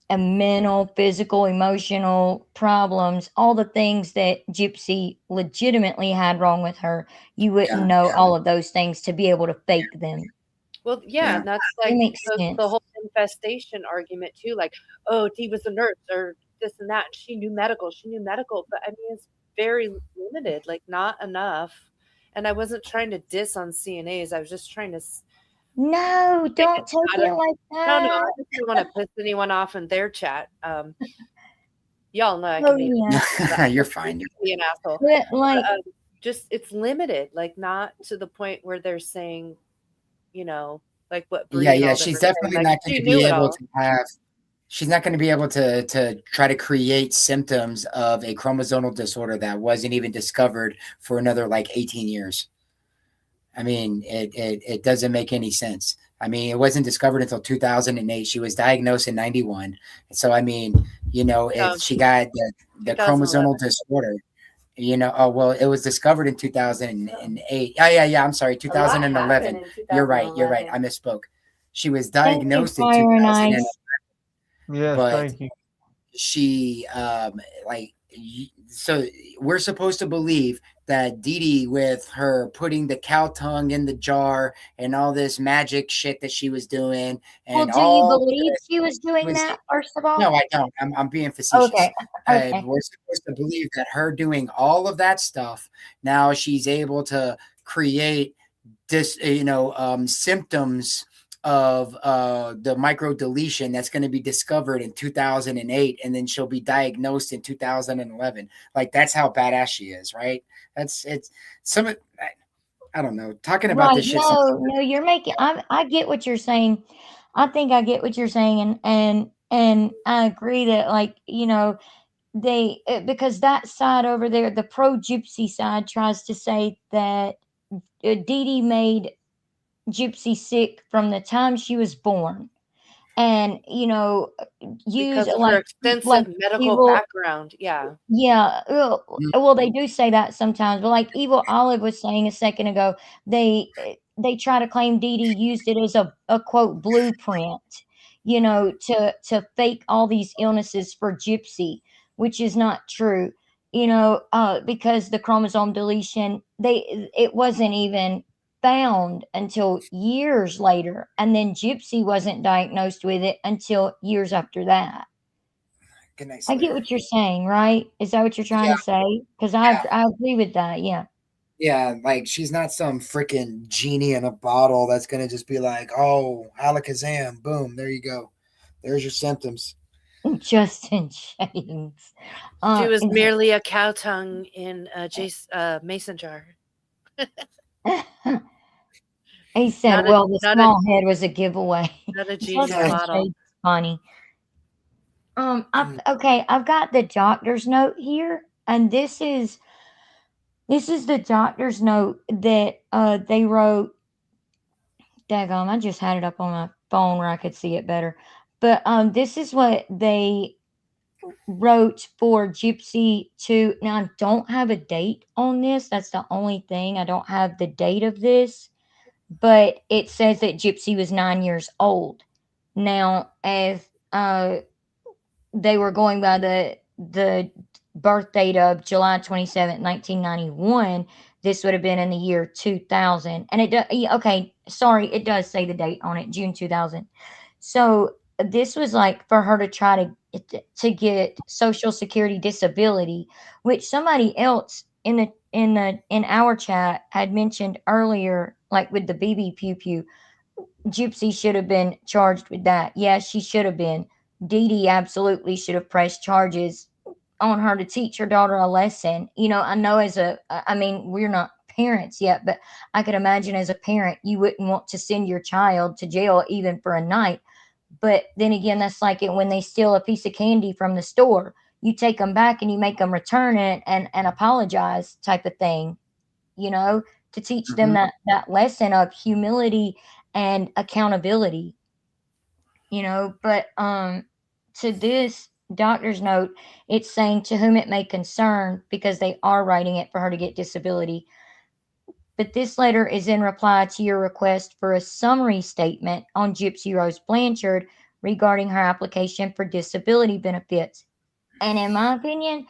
mental, physical, emotional problems, all the things that Gypsy legitimately had wrong with her. You wouldn't know all of those things to be able to fake them. Well, yeah, and that's It like makes the sense. whole infestation argument too. Like, oh, Dee was a nurse or this and that. She knew medical. But I mean, it's very limited. Like, not enough. And I wasn't trying to diss on CNAs. I was just trying to. No, don't take it like No, I that. just don't want to piss anyone off in their chat. Y'all know I Oh, can be. yeah. You're fine. Be an asshole. But, like, just it's limited. Like, not to the point where they're saying, like what Bree and all them She's are saying, definitely like, not going she to knew be it able all. to have. She's not going to be able to try to create symptoms of a chromosomal disorder that wasn't even discovered for another like 18 years. I mean, it doesn't make any sense. I mean, it wasn't discovered until 2008. She was diagnosed in 91. So, I mean, if she got the chromosomal disorder, it was discovered in 2008. Yeah. I'm sorry, 2011. You're right. I misspoke. She was thank you, diagnosed in Fire and 2011, Ice. Yes, but thank you. she so we're supposed to believe that Dee Dee, with her putting the cow tongue in the jar and all this magic shit that she was doing, Well, and do you all believe this, she was doing that, first of all? no, I don't. I'm being facetious. Okay. Okay. We're supposed to believe that her doing all of that stuff, now she's able to create this, symptoms of the micro deletion that's going to be discovered in 2008, and then she'll be diagnosed in 2011. Like, that's how badass she is, right? It's some. I don't know. Talking about this shit. No, you're making. I get what you're saying. I think I get what you're saying, and I agree that, like, because that side over there, the pro Gypsy side, tries to say that Dee Dee made Gypsy sick from the time she was born, and use because of like her extensive medical evil. background. Yeah. Yeah, well, they do say that sometimes, but like Evil Olive was saying a second ago, they try to claim Dee Dee used it as a quote blueprint, to fake all these illnesses for Gypsy, which is not true, because the chromosome deletion, it wasn't even found until years later, and then Gypsy wasn't diagnosed with it until years after that. Good night, I get what you're saying, right? Is that what you're trying to say? Because I agree with that. Yeah. Yeah, like, she's not some freaking genie in a bottle that's gonna just be like, "Oh, alakazam, boom, there you go, there's your symptoms." Justin James. She was merely a cow tongue in a mason jar. He said, "Well, the small head was a giveaway." Not a genie bottle. Funny. Okay, I've got the doctor's note here, and this is the doctor's note that they wrote. Daggone, I just had it up on my phone where I could see it better. But this is what they wrote for Gypsy 2. Now, I don't have a date on this. That's the only thing. I don't have the date of this. But it says that Gypsy was 9 years old. Now, as they were going by the birth date of July 27th, 1991, this would have been in the year 2000. And okay, sorry, it does say the date on it, June 2000. So this was like for her to try to to get Social Security disability, which somebody else in our chat had mentioned earlier, like with the BB pew pew. Gypsy should have been charged with that. Yeah, she should have been. Dee Dee absolutely should have pressed charges on her to teach her daughter a lesson. I know I mean, we're not parents yet, but I could imagine as a parent, you wouldn't want to send your child to jail even for a night. But then again, that's like it when they steal a piece of candy from the store. You take them back and you make them return it and apologize, type of thing, to teach them Mhm. that lesson of humility and accountability. But to this doctor's note, it's saying to whom it may concern, because they are writing it for her to get disability. But this letter is in reply to your request for a summary statement on Gypsy Rose Blanchard regarding her application for disability benefits. And in my opinion,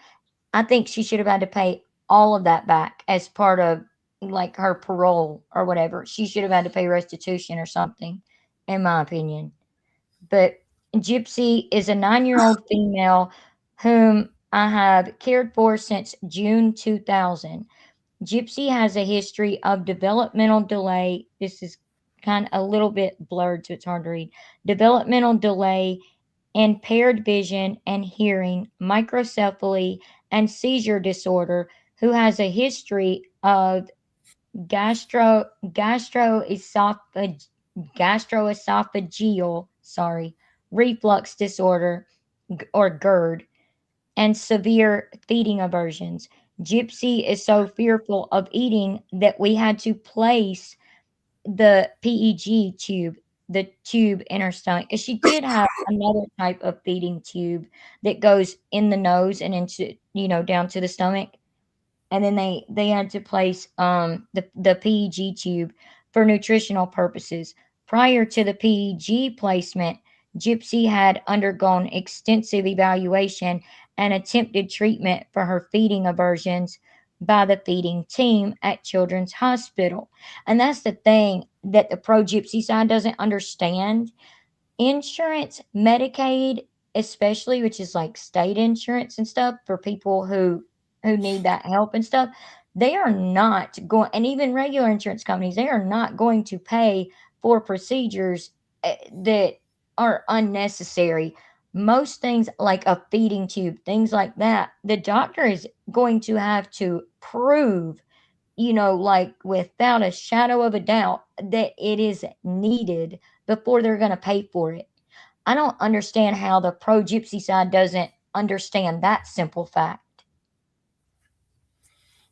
I think she should have had to pay all of that back as part of like her parole or whatever. She should have had to pay restitution or something, in my opinion. But Gypsy is a 9-year-old female whom I have cared for since June 2000. Gypsy has a history of developmental delay. This is kind of a little bit blurred, so it's hard to read. Developmental delay, impaired vision and hearing, microcephaly, and seizure disorder, who has a history of gastroesophageal, reflux disorder or GERD, and severe feeding aversions. Gypsy is so fearful of eating that we had to place the PEG tube, the tube in her stomach. 'Cause she did have another type of feeding tube that goes in the nose and into, down to the stomach. And then they had to place the PEG tube for nutritional purposes. Prior to the PEG placement, Gypsy had undergone extensive evaluation and attempted treatment for her feeding aversions by the feeding team at Children's Hospital. And that's the thing that the pro Gypsy side doesn't understand. Insurance, Medicaid, especially, which is like state insurance and stuff for people who need that help and stuff, they are not going, and even regular insurance companies, they are not going to pay for procedures that are unnecessary. Most things like a feeding tube, things like that, the doctor is going to have to prove, like without a shadow of a doubt, that it is needed before they're going to pay for it. I don't understand how the pro Gypsy side doesn't understand that simple fact.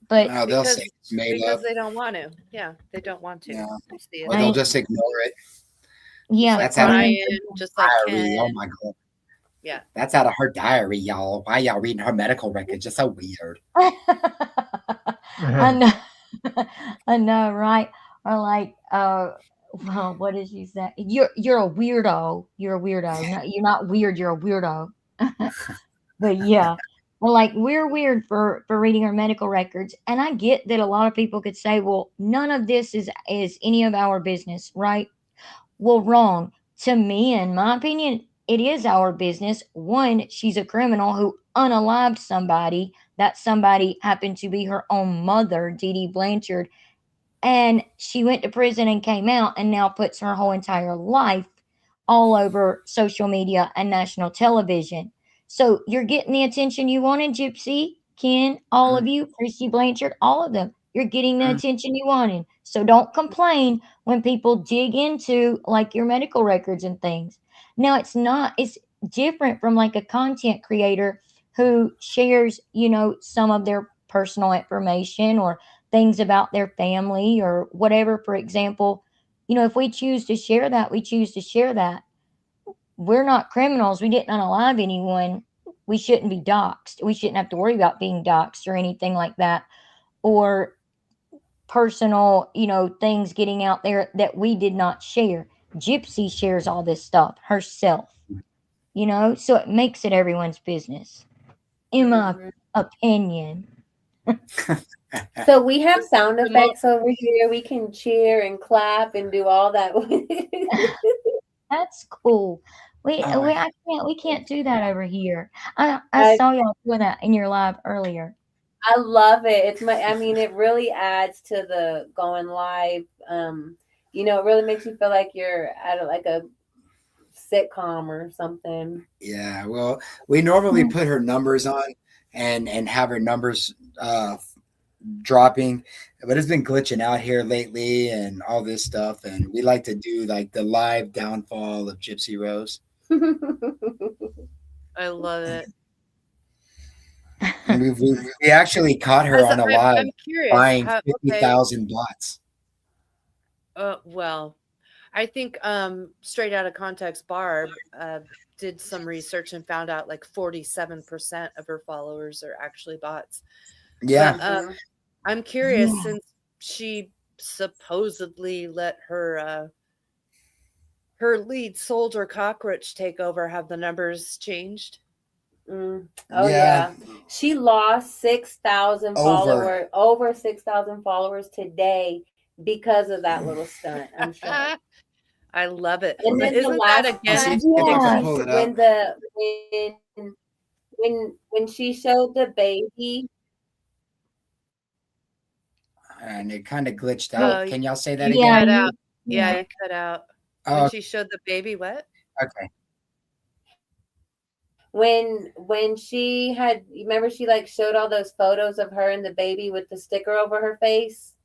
But Oh, they'll say because it's made because up. they don't want to. Yeah, they don't want to. Yeah. I see Or it. they'll just ignore it. yeah, Like That's out of Ryan, Ryan, just like diary. Oh Ken. my god. Yeah. That's out of her diary, y'all. Why y'all reading her medical records? Just so weird. I know, I know, right? Or like, well, what did she say? You're a weirdo. You're a weirdo. No, you're not weird. You're a weirdo. But yeah, well, like we're weird for reading our medical records, and I get that a lot of people could say, well, none of this is any of our business, right? Well, wrong. To me, in my opinion, it is our business. One, she's a criminal who unalived somebody. That somebody happened to be her own mother, Dee Dee Blanchard, and she went to prison and came out and now puts her whole entire life all over social media and national television. So you're getting the attention you wanted, Gypsy, Ken, all of you, Christy Blanchard, all of them. You're getting the attention you wanted. So don't complain when people dig into like your medical records and things. Now it's different from like a content creator who shares, some of their personal information or things about their family or whatever. For example, if we choose to share that, we choose to share that. We're not criminals. We didn't unalive anyone. We shouldn't be doxxed. We shouldn't have to worry about being doxxed or anything like that, or personal, things getting out there that we did not share. Gypsy shares all this stuff herself, so it makes it everyone's business, in my opinion. So we have sound effects over here. We can cheer and clap and do all that. That's cool. Oh, We can't do that over here. I I saw y'all doing that in your live earlier. I love it. I mean, it really adds to the going live. It really makes you feel like you're at like a sitcom or something. yeah. Well, we normally put her numbers on and have her numbers dropping, but it's been glitching out here lately and all this stuff. And we like to do like the live downfall of Gypsy Rose. I love it. And we actually caught her on a live I'm curious. buying How, okay. 50,000 bots. Well, I think Straight Out of Context Barb did some research and found out like 47% of her followers are actually bots. Yeah. But, I'm curious, since she supposedly let her lead soldier Cockroach take over, have the numbers changed? Oh yeah. She lost 6,000 followers, over 6,000 followers today because of that little stunt. I'm sure. I love it. And then isn't that again? When she showed the baby, And it kind of glitched out. Can y'all say that Yeah, again? Cut out. Yeah, it cut out. Oh, When she showed the baby, what? okay. when she had, remember she like showed all those photos of her and the baby with the sticker over her face.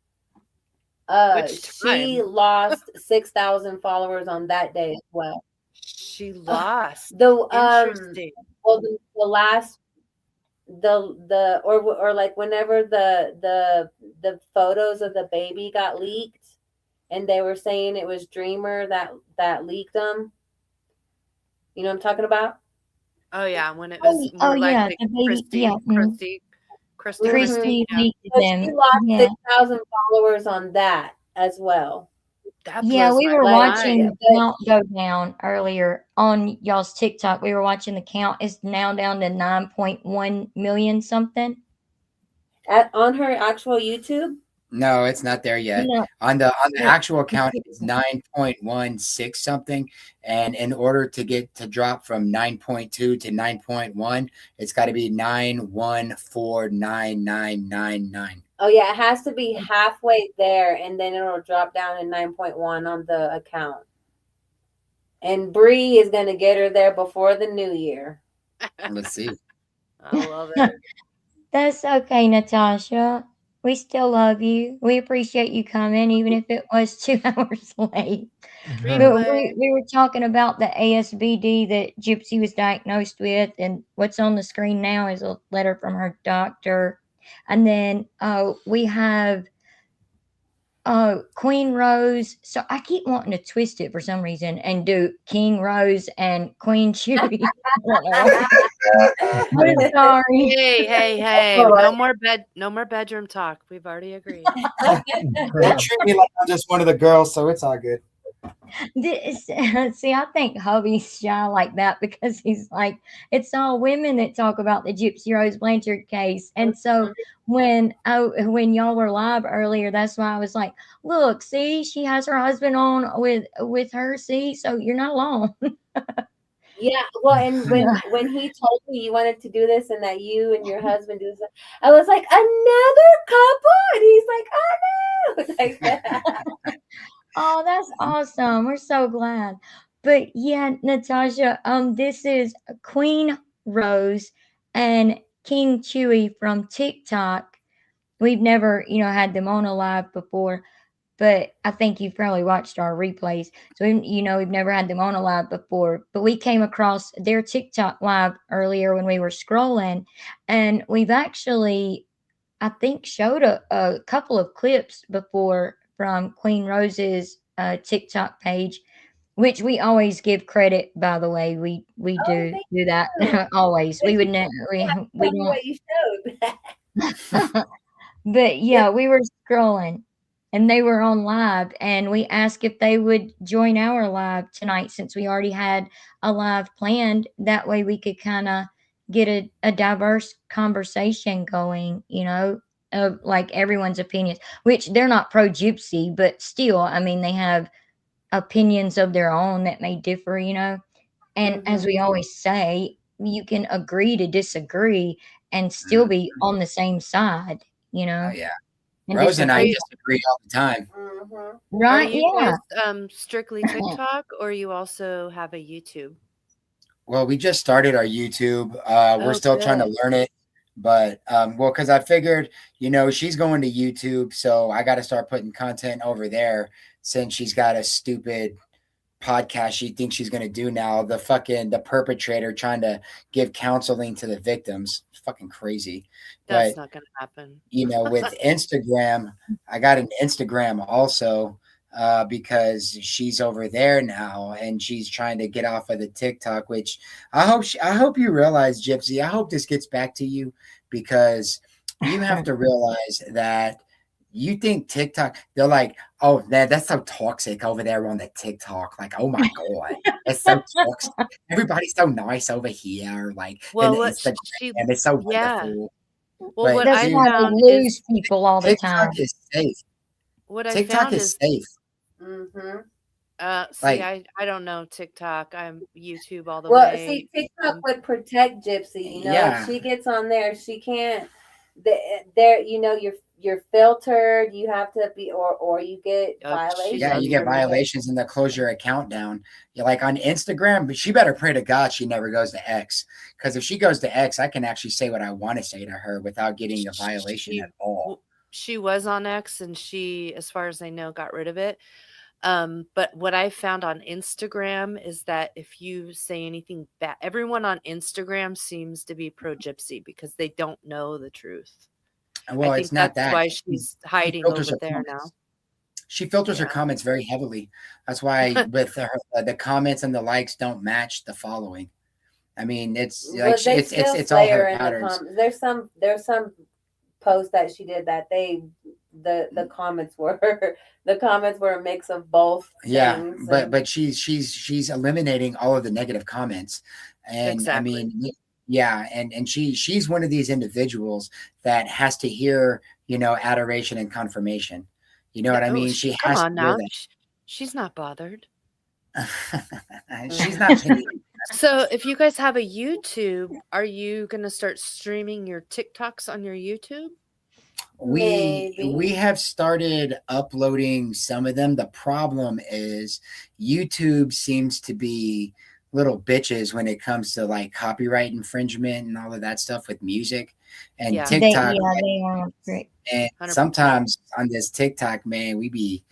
She lost 6,000 followers on that day as well. She lost. Interesting. Well, the last or like whenever the photos of the baby got leaked, and they were saying it was Dreamer that leaked them. You know what I'm talking about? Oh yeah, when it was more likely Christy leaked them. She lost 6,000 followers on that as well. Yeah, we were watching the count go down earlier on y'all's TikTok. We were watching the count. It's now down to 9.1 million something. On her actual YouTube? No, it's not there yet. No. On the actual count, it's 9.16 something. And in order to drop from 9.2 to 9.1, it's got to be 9149999. Oh yeah, it has to be halfway there, and then it'll drop down to 9.1 on the account. And Bree is gonna get her there before the new year. Let's see. I love it. That's okay, Natasha. We still love you. We appreciate you coming, even if it was 2 hours late. But we were talking about the ASBD that Gypsy was diagnosed with, and what's on the screen now is a letter from her doctor. And then we have Queen Rose. So I keep wanting to twist it for some reason and do King Rose and Queen Chewy. I'm sorry. Hey. No more bedroom talk. We've already agreed. They treat me like I'm just one of the girls, so it's all good. See, I think hubby's shy like that because he's like, it's all women that talk about the Gypsy Rose Blanchard case. And so when y'all were live earlier, that's why I was like, look, see, she has her husband on with her. See, so you're not alone. Yeah, well, and when he told me you wanted to do this and that you and your husband do this, I was like, another couple, and he's like, I know, like that. Oh, that's awesome. We're so glad. But yeah, Natasha, this is Queen Rose and King Chewy from TikTok. We've never, had them on a live before, but I think you've probably watched our replays. So, we've never had them on a live before, but we came across their TikTok live earlier when we were scrolling, and we've actually, I think, showed a couple of clips before from Queen Rose's TikTok page, which we always give credit. By the way, we do that always. We would never. We don't. What you showed. But yeah, we were scrolling, and they were on live, and we asked if they would join our live tonight since we already had a live planned. That way, we could kind of get a diverse conversation going, of like everyone's opinions, which they're not pro Gypsy, but still, I mean, they have opinions of their own that may differ, And as we always say, you can agree to disagree and still be on the same side, you know. Oh yeah, And Rose and I disagree. disagree all the time. Mhm. Are Right? you Yeah. guys strictly TikTok, or you also have a YouTube? Well, we just started our YouTube. We're Oh, still trying to good. learn it, but well, because I figured, she's going to YouTube, so I got to start putting content over there since she's got a stupid podcast she thinks she's going to do now. The perpetrator trying to give counseling to the victims. It's fucking crazy. That's But not going to happen. with Instagram, I got an Instagram also because she's over there now and she's trying to get off of the TikTok. Which I hope you realize, Gypsy. I hope this gets back to you because you have to realize that you think TikTok. They're like, oh man, that's so toxic over there on the TikTok. Like, oh my god, it's so toxic. Everybody's so nice over here. Like, Well, and what Instagram, she, it's so yeah. wonderful. Well, But what That's I dude, why found we is lose people all the time. TikTok is safe. what I TikTok found is is safe. Mhm. see, Like, I don't know TikTok. I'm YouTube all the Well, way. see, TikTok would protect Gypsy. If yeah, she gets on there, she can't. There, you're filtered. You have to be, or you get Oh, she yeah, loves you violations. get her. violations and they'll close your account down. You're like on Instagram, but she better pray to God she never goes to X. Because if she goes to X, I can actually say what I want to say to her without getting a violation She at all. she was on X, and she, as far as I know, got rid of it. But what I found on Instagram is that if you say anything bad, everyone on Instagram seems to be pro Gypsy because they don't know the truth. Well, I it's think not that's that. why she's She hiding filters over her there now. comments. She filters her Yeah. comments very heavily. That's why with her, the comments and the likes don't match the following. I mean, it's Well, like they it's still it's all slay her her in the patterns. comments. There's some post that she did that the comments were the comments were a mix of both Yeah, things. but she's eliminating all of the negative comments, and I Exactly. mean, yeah, and she's one of these individuals that has to hear adoration and confirmation. You know Yeah, what I oh, mean? She come has to on hear now. She's not bothered. that. She's not paying. So, if you guys have a YouTube, are you going to start streaming your TikToks on your YouTube? We Maybe. have started uploading some of them. The problem is YouTube seems to be little bitches when it comes to like copyright infringement and all of that stuff with music and Yeah. TikTok. They are great. And 100%. sometimes on this TikTok, man, we be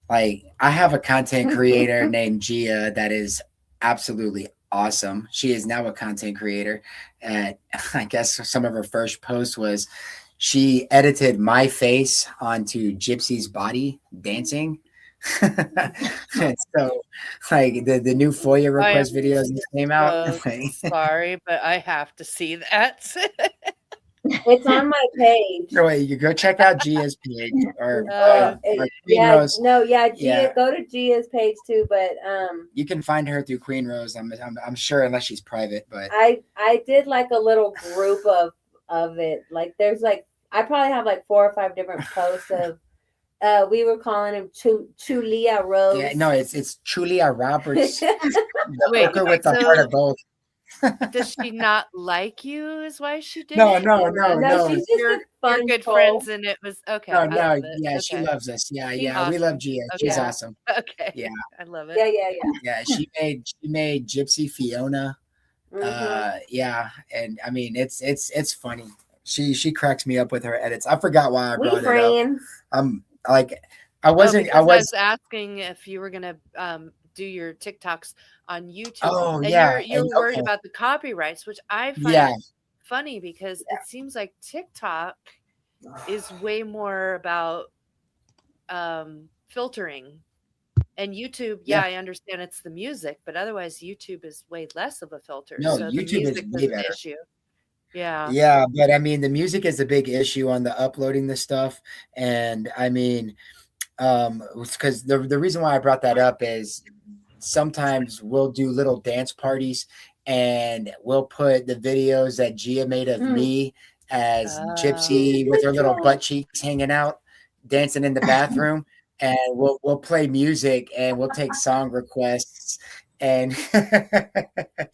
like, I have a content creator named Gia that is absolutely awesome. She is now a content creator. And I guess some of her first posts was she edited my face onto Gypsy's body dancing. And so, like the new FOIA I am request videos that came out. so sorry, but I have to see that. It's on my page. No, wait, you go check out Gia's page or Queen Yeah, Rose. no, yeah, Gia, Yeah. go to Gia's page too, but You can find her through Queen Rose. I'm sure, unless she's private. But I did like a little group of it. Like there's like I probably have like 4 or 5 different posts of we were calling him Chulia Rose. yeah, no, it's Julia Roberts, the Wait, hooker with the so- heart of gold. Does she not like you? Is why she did No, it? no, Is no, that- no. she's just You're, a fun you're good troll. friends, and it was okay. No, I no, love it. yeah, she Okay. loves us. Yeah, She's yeah, we love awesome. Gia. Okay. She's awesome. Okay. Yeah. I love it. Yeah. Yeah, she made Gypsy Fiona. Mhm. Yeah, and I mean it's funny. She cracks me up with her edits. I forgot why I We brought it up. friends. Like I wasn't. because I was. asking if you were gonna do your TikToks on YouTube. Oh, and yeah, you're and worried okay. about the copyrights, which I find Yeah, funny because it seems like TikTok is way more about filtering. And YouTube, Yeah. I understand it's the music, but otherwise YouTube is way less of a filter. No, so YouTube the is music way is an better. issue. Yeah. yeah, but I mean the music is a big issue on the uploading this stuff, and I mean, because the reason why I brought that up is sometimes we'll do little dance parties and we'll put the videos that Gia made of me as Gypsy with her little butt cheeks hanging out, dancing in the bathroom, and we'll play music and we'll take song requests And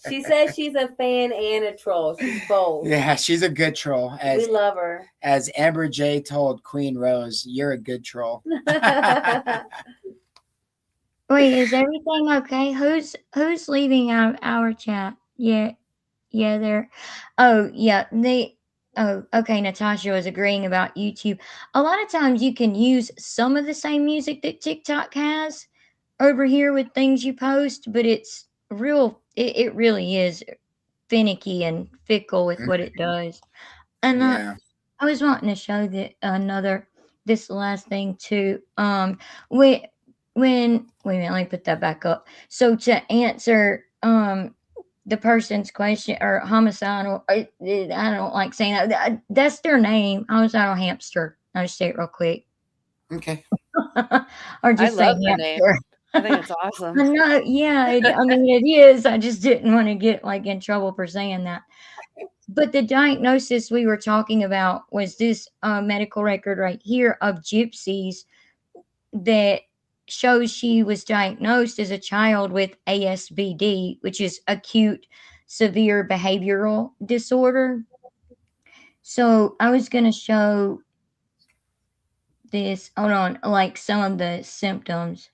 She says she's a fan and a troll. She's both. yeah, she's a good troll. We love her. As Amber J told Queen Rose, you're a good troll. Wait, is everything okay? Who's leaving our chat? Yeah, there. Oh, yeah. Okay. Natasha was agreeing about YouTube. A lot of times you can use some of the same music that TikTok has over here with things you post, but it's it really is finicky and fickle with what it does. And Yeah. I was wanting to show this last thing too. When wait a minute, let me put that back up. So to answer the person's question or homicidal, I don't like saying that. That's their name, homicidal hamster. I'll just say it real quick. Okay. Or just say love the name. hamster. I think it's awesome. I know, yeah. I mean, it is. I just didn't want to get like in trouble for saying that. But the diagnosis we were talking about was this medical record right here of Gypsy's that shows she was diagnosed as a child with ASBD, which is acute severe behavioral disorder. So I was going to show this, hold on, like some of the symptoms.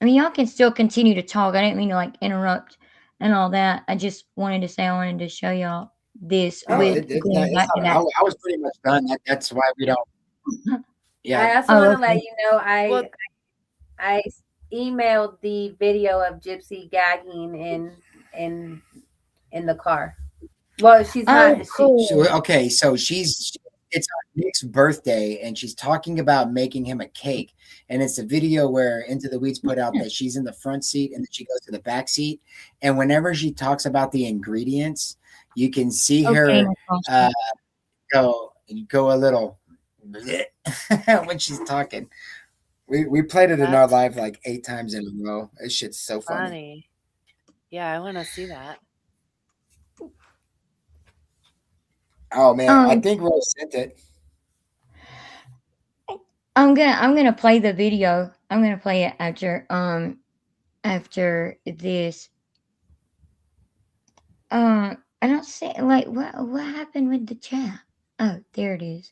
I mean, y'all can still continue to talk. I didn't mean to like interrupt and all that. I just wanted to say I wanted to show y'all this Oh, with going back to that. I was pretty much done. That's why we don't. Yeah. I also want to let you know Well- I emailed the video of Gypsy gagging in the car. Well, she's not. Cool. Okay, so it's on Nick's birthday, and she's talking about making him a cake. And it's a video where Into the Weeds put out that she's in the front seat and then she goes to the back seat. And whenever she talks about the ingredients, you can see her go a little when she's talking. We played it in our live like 8 times in a row. This shit's so funny. Yeah, I want to see that. Oh man, I think Rose sent it. I'm gonna play the video. I'm gonna play it after this. I don't see like what happened with the chat. Oh, there it is.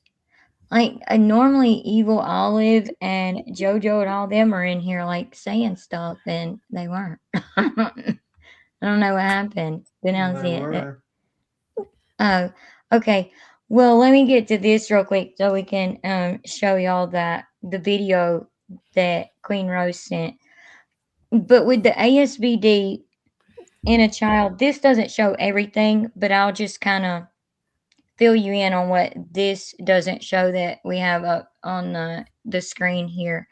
Like normally Evil Olive and JoJo and all them are in here like saying stuff and they weren't. I don't know what happened. But now I see it. Oh, okay. Well, let me get to this real quick so we can show y'all the video that Queen Rose sent. But with the ASBD in a child, this doesn't show everything, but I'll just kind of fill you in on what this doesn't show that we have up on the screen here,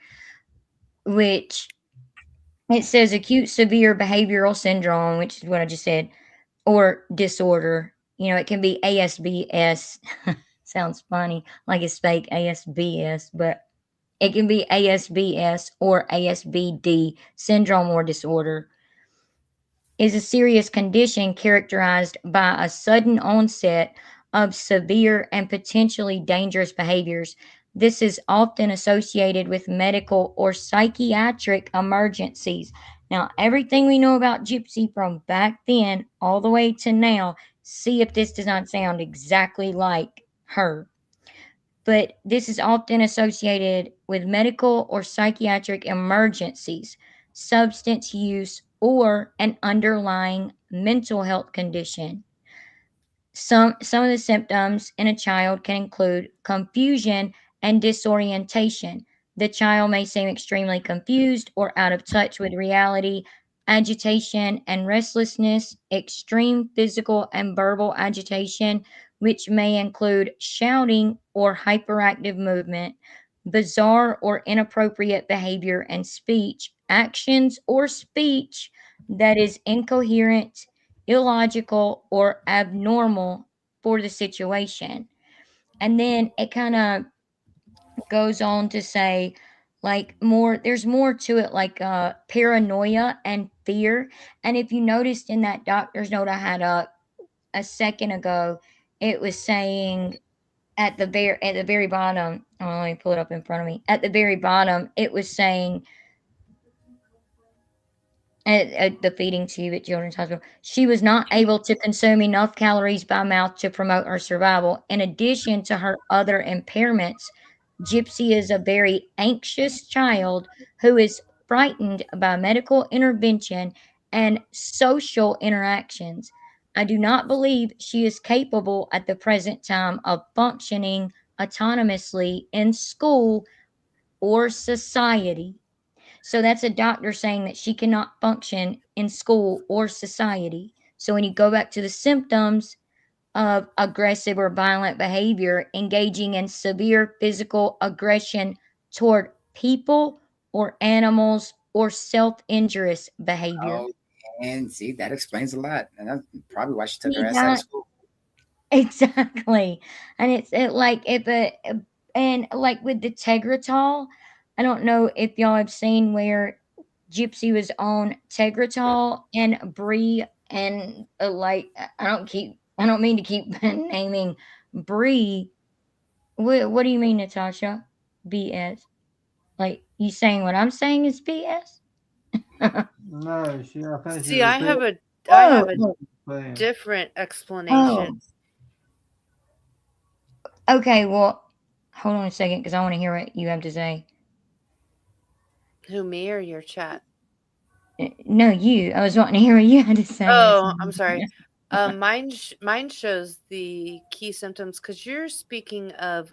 which it says acute severe behavioral syndrome, which is what I just said, or disorder. You know, it can be ASBS. Sounds funny, like it's fake ASBS, but it can be ASBS or ASBD syndrome or disorder. Is a serious condition characterized by a sudden onset of severe and potentially dangerous behaviors. This is often associated with medical or psychiatric emergencies. Now, everything we know about Gypsy from back then all the way to now, see if this does not sound exactly like her. But this is often associated with medical or psychiatric emergencies, substance use, or an underlying mental health condition. Some of the symptoms in a child can include confusion and disorientation. The child may seem extremely confused or out of touch with reality, agitation and restlessness, extreme physical and verbal agitation, which may include shouting or hyperactive movement, bizarre or inappropriate behavior and speech, actions or speech that is incoherent, illogical, or abnormal for the situation. And then it kind of goes on to say, like, there's more to it, like paranoia and fear. And if you noticed in that doctor's note I had up a second ago, it was saying at the very bottom, oh, let me pull it up in front of me. At the very bottom, it was saying at the feeding tube at Children's Hospital. She was not able to consume enough calories by mouth to promote her survival. In addition to her other impairments, Gypsy is a very anxious child who is frightened by medical intervention and social interactions. I do not believe she is capable at the present time of functioning autonomously in school or society. So that's a doctor saying that she cannot function in school or society. So when you go back to the symptoms of aggressive or violent behavior, engaging in severe physical aggression toward people or animals or self-injurious behavior. Oh, and see, that explains a lot. And that's probably why she took her See ass out of that? school. Exactly. And it's like if a and like with the Tegretol, I don't know if y'all have seen where Gypsy was on Tegretol and Bree and like I don't mean to keep naming Bree. What do you mean, Natasha? BS. Like you saying what I'm saying is BS? No, I think she See, I have repeated a I have a Oh, saying. different explanation. okay. Well, hold on a second because I want to hear what you have to say. Who, me or your chat? No, you. I was wanting to hear what you had to say. Oh, I'm sorry. Mine shows the key symptoms because you're speaking of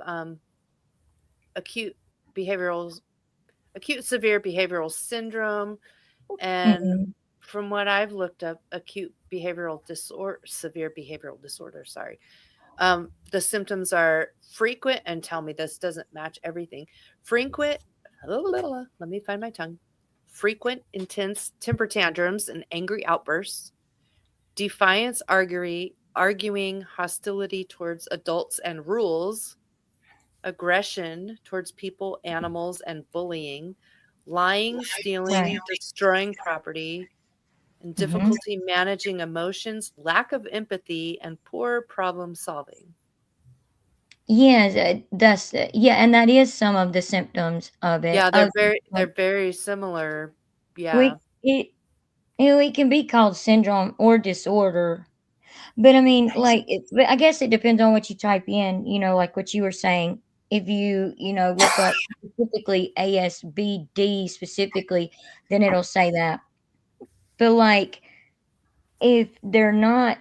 acute behavioral, acute severe behavioral syndrome, and Mhm. from what I've looked up, acute behavioral disorder, severe behavioral disorder. Sorry. The symptoms are frequent, and tell me this doesn't match everything. Frequent, let me find my tongue. Frequent, intense temper tantrums and angry outbursts, defiance, arguing, hostility towards adults and rules, aggression towards people, animals, and bullying, lying, stealing, Right. destroying property, and Mhm. difficulty managing emotions, lack of empathy, and poor problem solving. Yes, that's yeah, and that is some of the symptoms of it. Yeah, Of they're like very similar. Yeah. we it it can be called syndrome or disorder. But I mean, like, but I guess it depends on what you type in, like what you were saying. If you look up specifically ASBD specifically, then it'll say that. But like, if they're not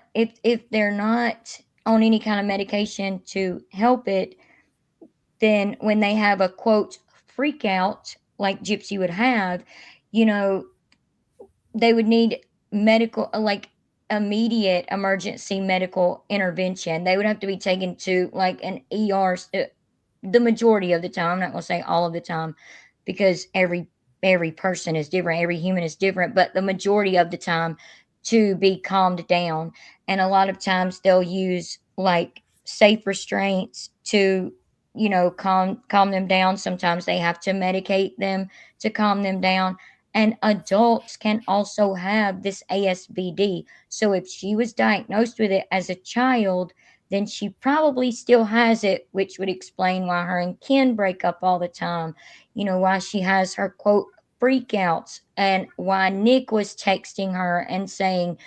on any kind of medication to help it, then when they have a quote freak out like Gypsy would have, you know, they would need medical like immediate emergency medical intervention. They would have to be taken to like an ER the majority of the time. I'm not going to say all of the time because every person is different, every human is different, but the majority of the time to be calmed down. And a lot of times they'll use like safe restraints to calm them down. Sometimes they have to medicate them to calm them down, and adults can also have this ASBD. So if she was diagnosed with it as a child, then she probably still has it, which would explain why her and Ken break up all the time. Why she has her quote freakouts, and why Nick was texting her and saying,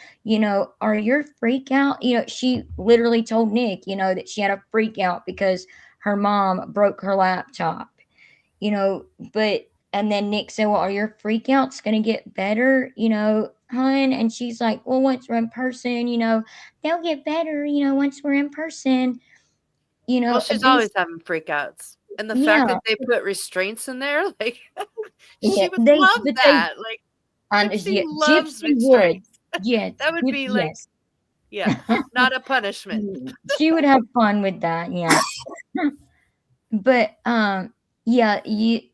are your freak out? She literally told Nick, that she had a freak out because her mom broke her laptop, but and then Nick said, well, are your freakouts going to get better, hon? And she's like, well, once we're in person, they'll get better, once we're in person, Well, she's this, always having freakouts. And the fact yeah, that they put restraints in there, like yeah, she would love but they, that. Like Gypsy yeah, loves Gypsy would, restraints. yes, That would be like, yes. yeah, not a punishment. She would have fun with that, yeah. But yeah,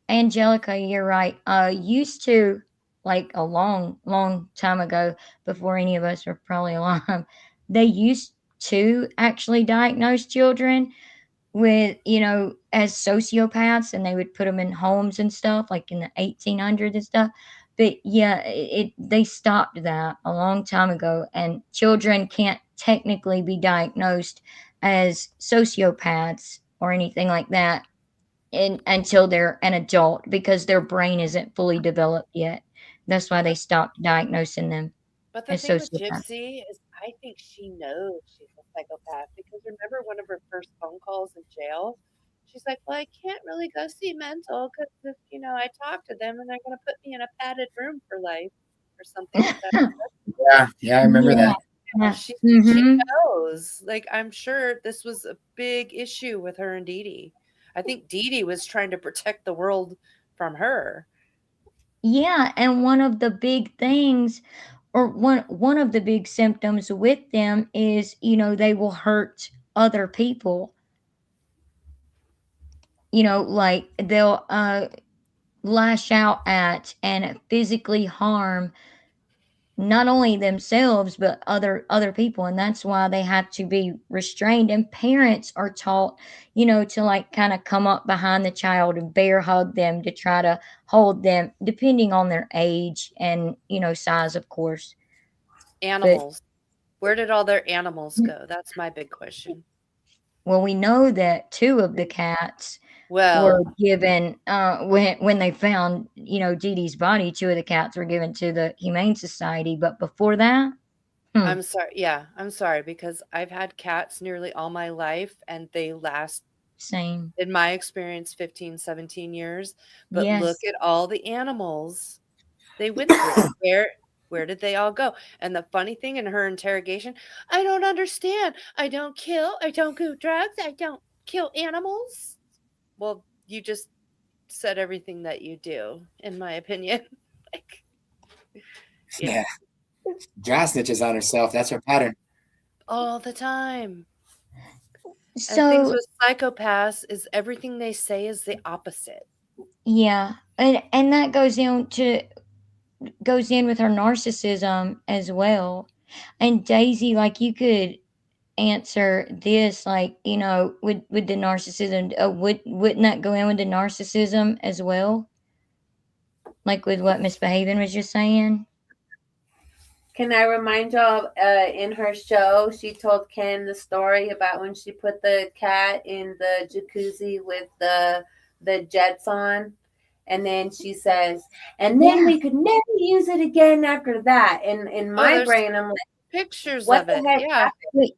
Angelica, you're right. Used to, like, a long, long time ago, before any of us were probably alive, they used to actually diagnose children with, as sociopaths, and they would put them in homes and stuff, like in the 1800s and stuff. But yeah, they stopped that a long time ago, and children can't technically be diagnosed as sociopaths or anything like that until they're an adult because their brain isn't fully developed yet. That's why they stopped diagnosing them But the as thing with sociopath. Gypsy is, I think she knows she's a psychopath because remember one of her first phone calls in jail? She's like, "Well, I can't really go see mental because if I talk to them and they're going to put me in a padded room for life or something to that." Yeah, I remember Yeah. that. Yeah, Yeah. she Mhm. knows. Like, I'm sure this was a big issue with her and Dee Dee. I think Dee Dee was trying to protect the world from her. Yeah, and one of the big things, or one of the big symptoms with them is, they will hurt other people. Like they'll lash out at and physically harm not only themselves but other people, and that's why they have to be restrained. And parents are taught, to like kind of come up behind the child and bear hug them to try to hold them, depending on their age and size, of course. But Animals. Where did all their animals go? That's my big question. well, we know that two of the cats were Well, given, when they found, Dee Dee's body. Two of the cats were given to the Humane Society, but before that, I'm sorry. Yeah, I'm sorry because I've had cats nearly all my life and they last, same. in my experience, 15, 17 years. But look Yes. at all the animals they went through. Where did they all go? And the funny thing in her interrogation, I don't understand. I don't kill. I don't do drugs. I don't kill animals. Well, you just said everything that you do, in my opinion. Like, Yeah. Dry snitches on herself. That's her pattern. all the time. And things So with psychopaths is everything they say is the opposite. yeah, and that goes in with her narcissism as well. And Daisy, like, you could answer this, like, with the narcissism, wouldn't that go in with the narcissism as well, like with what Miss Behaven was just saying? Can I remind y'all, in her show, she told Ken the story about when she put the cat in the jacuzzi with the jets on, and then she says, and then Yeah. we could never use it again after that. And in my there's brain, I'm like, pictures what of the it. heck Yeah. Wait,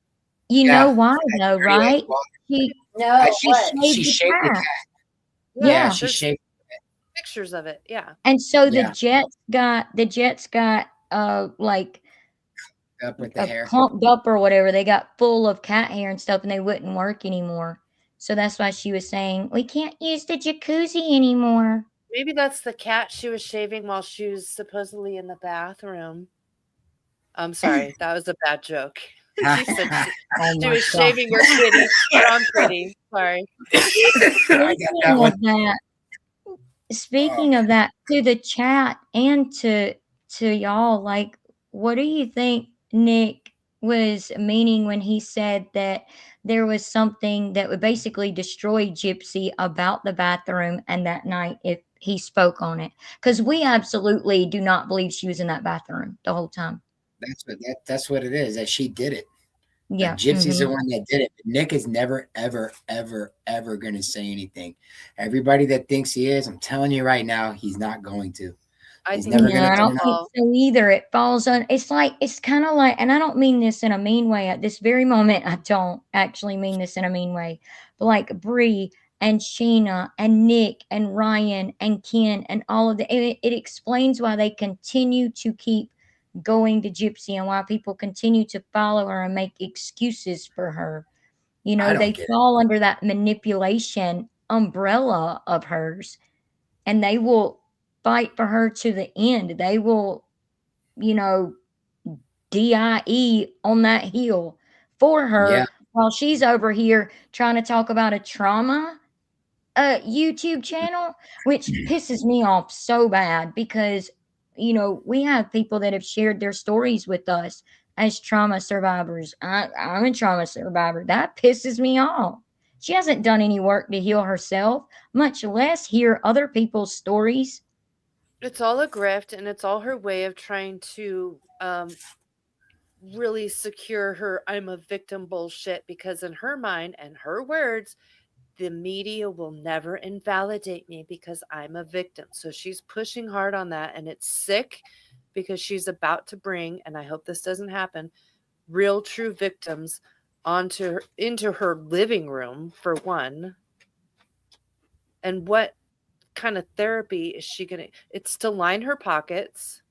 you Yeah. know why though, Dirty ass right? water. She No, she what? shaved She the shaved the cat. cat. Yeah, Yeah, Yeah. she there's shaved. pictures of it. Yeah. And so the Yeah, Jets got like up with the hair. clumped up or whatever. They got full of cat hair and stuff, and they wouldn't work anymore. So that's why she was saying we can't use the jacuzzi anymore. Maybe that's the cat she was shaving while she was supposedly in the bathroom. I'm sorry, that was a bad joke. She said Oh she my was god! shaving her kitty. Or pretty. Sorry. I got that Speaking one. of that, speaking of that, to the chat and to y'all, like, what do you think Nick was meaning when he said that there was something that would basically destroy Gypsy about the bathroom and that night if he spoke on it? Because we absolutely do not believe she was in that bathroom the whole time. That's what it is. That she did it. Yeah. Gypsy's the one that did it. Nick is never, ever, ever, ever going to say anything. Everybody that thinks he is, I'm telling you right now, he's not going to. I He's think never No, going to I turn don't it think on. so either. It falls on. It's kind of like, and I don't mean this in a mean way. At this very moment, I don't actually mean this in a mean way. But like Bree and Sheena and Nick and Ryan and Ken and all of the, it explains why they continue to keep going to Gypsy and why people continue to follow her and make excuses for her. I They don't get it. fall under that manipulation umbrella of hers, and they will fight for her to the end. They will, you know, DIE on that hill for Yeah, her while she's over here trying to talk about a trauma YouTube channel, which pisses me off so bad because, we have people that have shared their stories with us as trauma survivors. I'm a trauma survivor. That pisses me off. She hasn't done any work to heal herself, much less hear other people's stories. it's all a grift and it's all her way of trying to really secure her I'm a victim bullshit because in her mind and her words, the media will never invalidate me because I'm a victim. So she's pushing hard on that, and it's sick because she's about to bring, and I hope this doesn't happen, real true victims into her living room for one. And what kind of therapy is she going to, it's to line her pockets,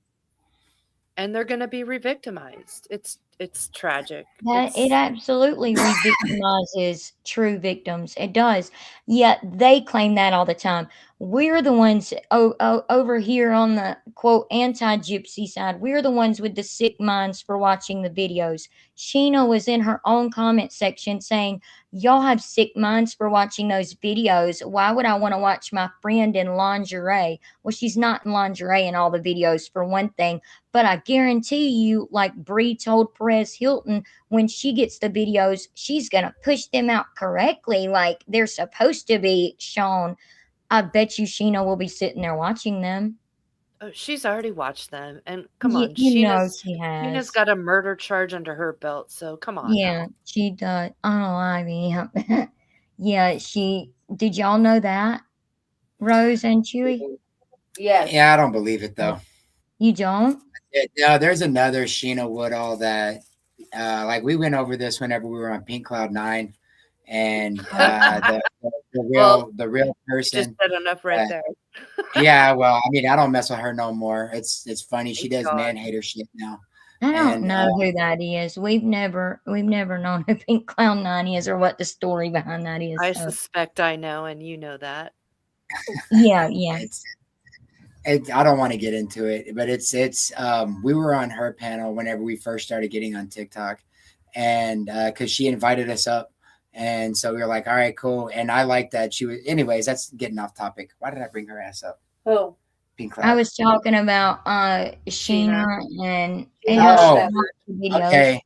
and they're going to be re-victimized. It's tragic. That it It's absolutely re-victimizes true victims. It does. Yet they claim that all the time. We're the ones over here on the quote anti-gypsy side. We're the ones with the sick minds for watching the videos. Sheena was in her own comment section saying, "Y'all have sick minds for watching those videos. Why would I want to watch my friend in lingerie?" Well, she's not in lingerie in all the videos for one thing. But I guarantee you, like Bree told Perez Hilton, when she gets the videos, she's going to push them out correctly, like they're supposed to be shown. I bet you Sheena will be sitting there watching them. oh, she's already watched them. And come You, on, you know Sheena's she has. got a murder charge under her belt. So come on Yeah, now. she does. Oh, I mean, yeah, she. Did y'all know that, Rose and Chewy? Yes. Yeah, I don't believe it though. You don't? No, there's another Sheena Woodall that, like we went over this whenever we were on Pink Cloud 9, and the real Just person. said enough right there. Yeah, well, I mean, I don't mess with her no more. It's funny. She Thank does God. man hater shit now. I don't And know who that is. We've never known who Pink Clown 9 is or what the story behind that is. I So suspect I know, and you know that. yeah. I don't want to get into it, but it's we were on her panel whenever we first started getting on TikTok, and because she invited us up, and so we were like, all right, cool. And I like that she was. Anyways, that's getting off topic. Why did I bring her ass up? Who? Pink Cloud. I was talking about Sheena and Oh, how she watched the videos. Okay.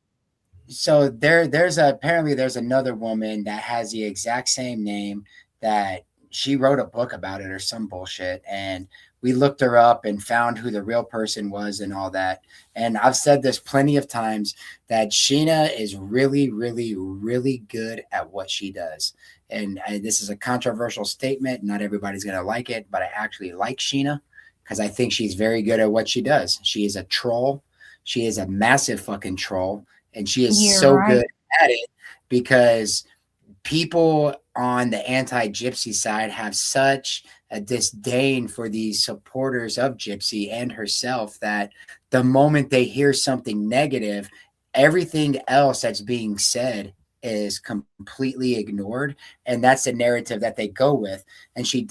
So there's another woman that has the exact same name that she wrote a book about it or some bullshit, and we looked her up and found who the real person was and all that. And I've said this plenty of times that Sheena is really, really, really good at what she does. And this is a controversial statement. Not everybody's going to like it, but I actually like Sheena because I think she's very good at what she does. She is a troll. She is a massive fucking troll. And she is You're so right. good at it because people on the anti-Gypsy side have such a disdain for these supporters of Gypsy and herself that the moment they hear something negative, everything else that's being said is completely ignored. And that's the narrative that they go with. And she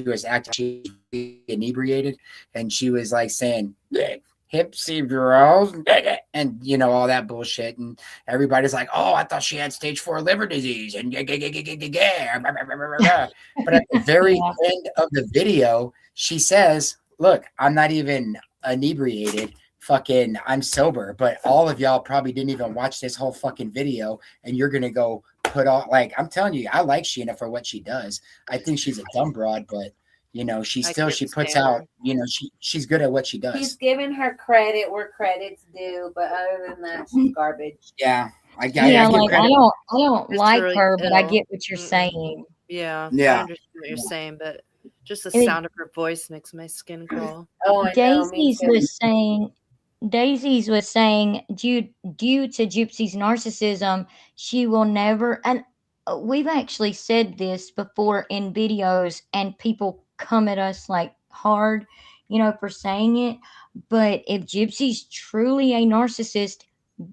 was actually inebriated, and she was like saying, "Hipsy girls," and you know, all that bullshit. And everybody's like, "Oh, I thought she had stage 4 liver disease." And but at the very end of the video, she says, "Look, I'm not even inebriated. Fucking, I'm sober." But all of y'all probably didn't even watch this whole fucking video, and you're gonna go put on, like, I'm telling you, I like Sheena for what she does. I think she's a dumb broad, but you know, she puts out, you know, she's good at what she does. He's giving her credit where credit's due, but other than that, she's garbage. Yeah, I like I don't It's like really her, but I ill. get what you're saying. Yeah, I Yeah. understand what you're saying, but just the It- sound of her voice makes my skin crawl. Oh, I know, me too. Daisy's was saying due to Gypsy's narcissism, she will never, and we've actually said this before in videos, and people come at us like hard, you know, for saying it. But if Gypsy's truly a narcissist,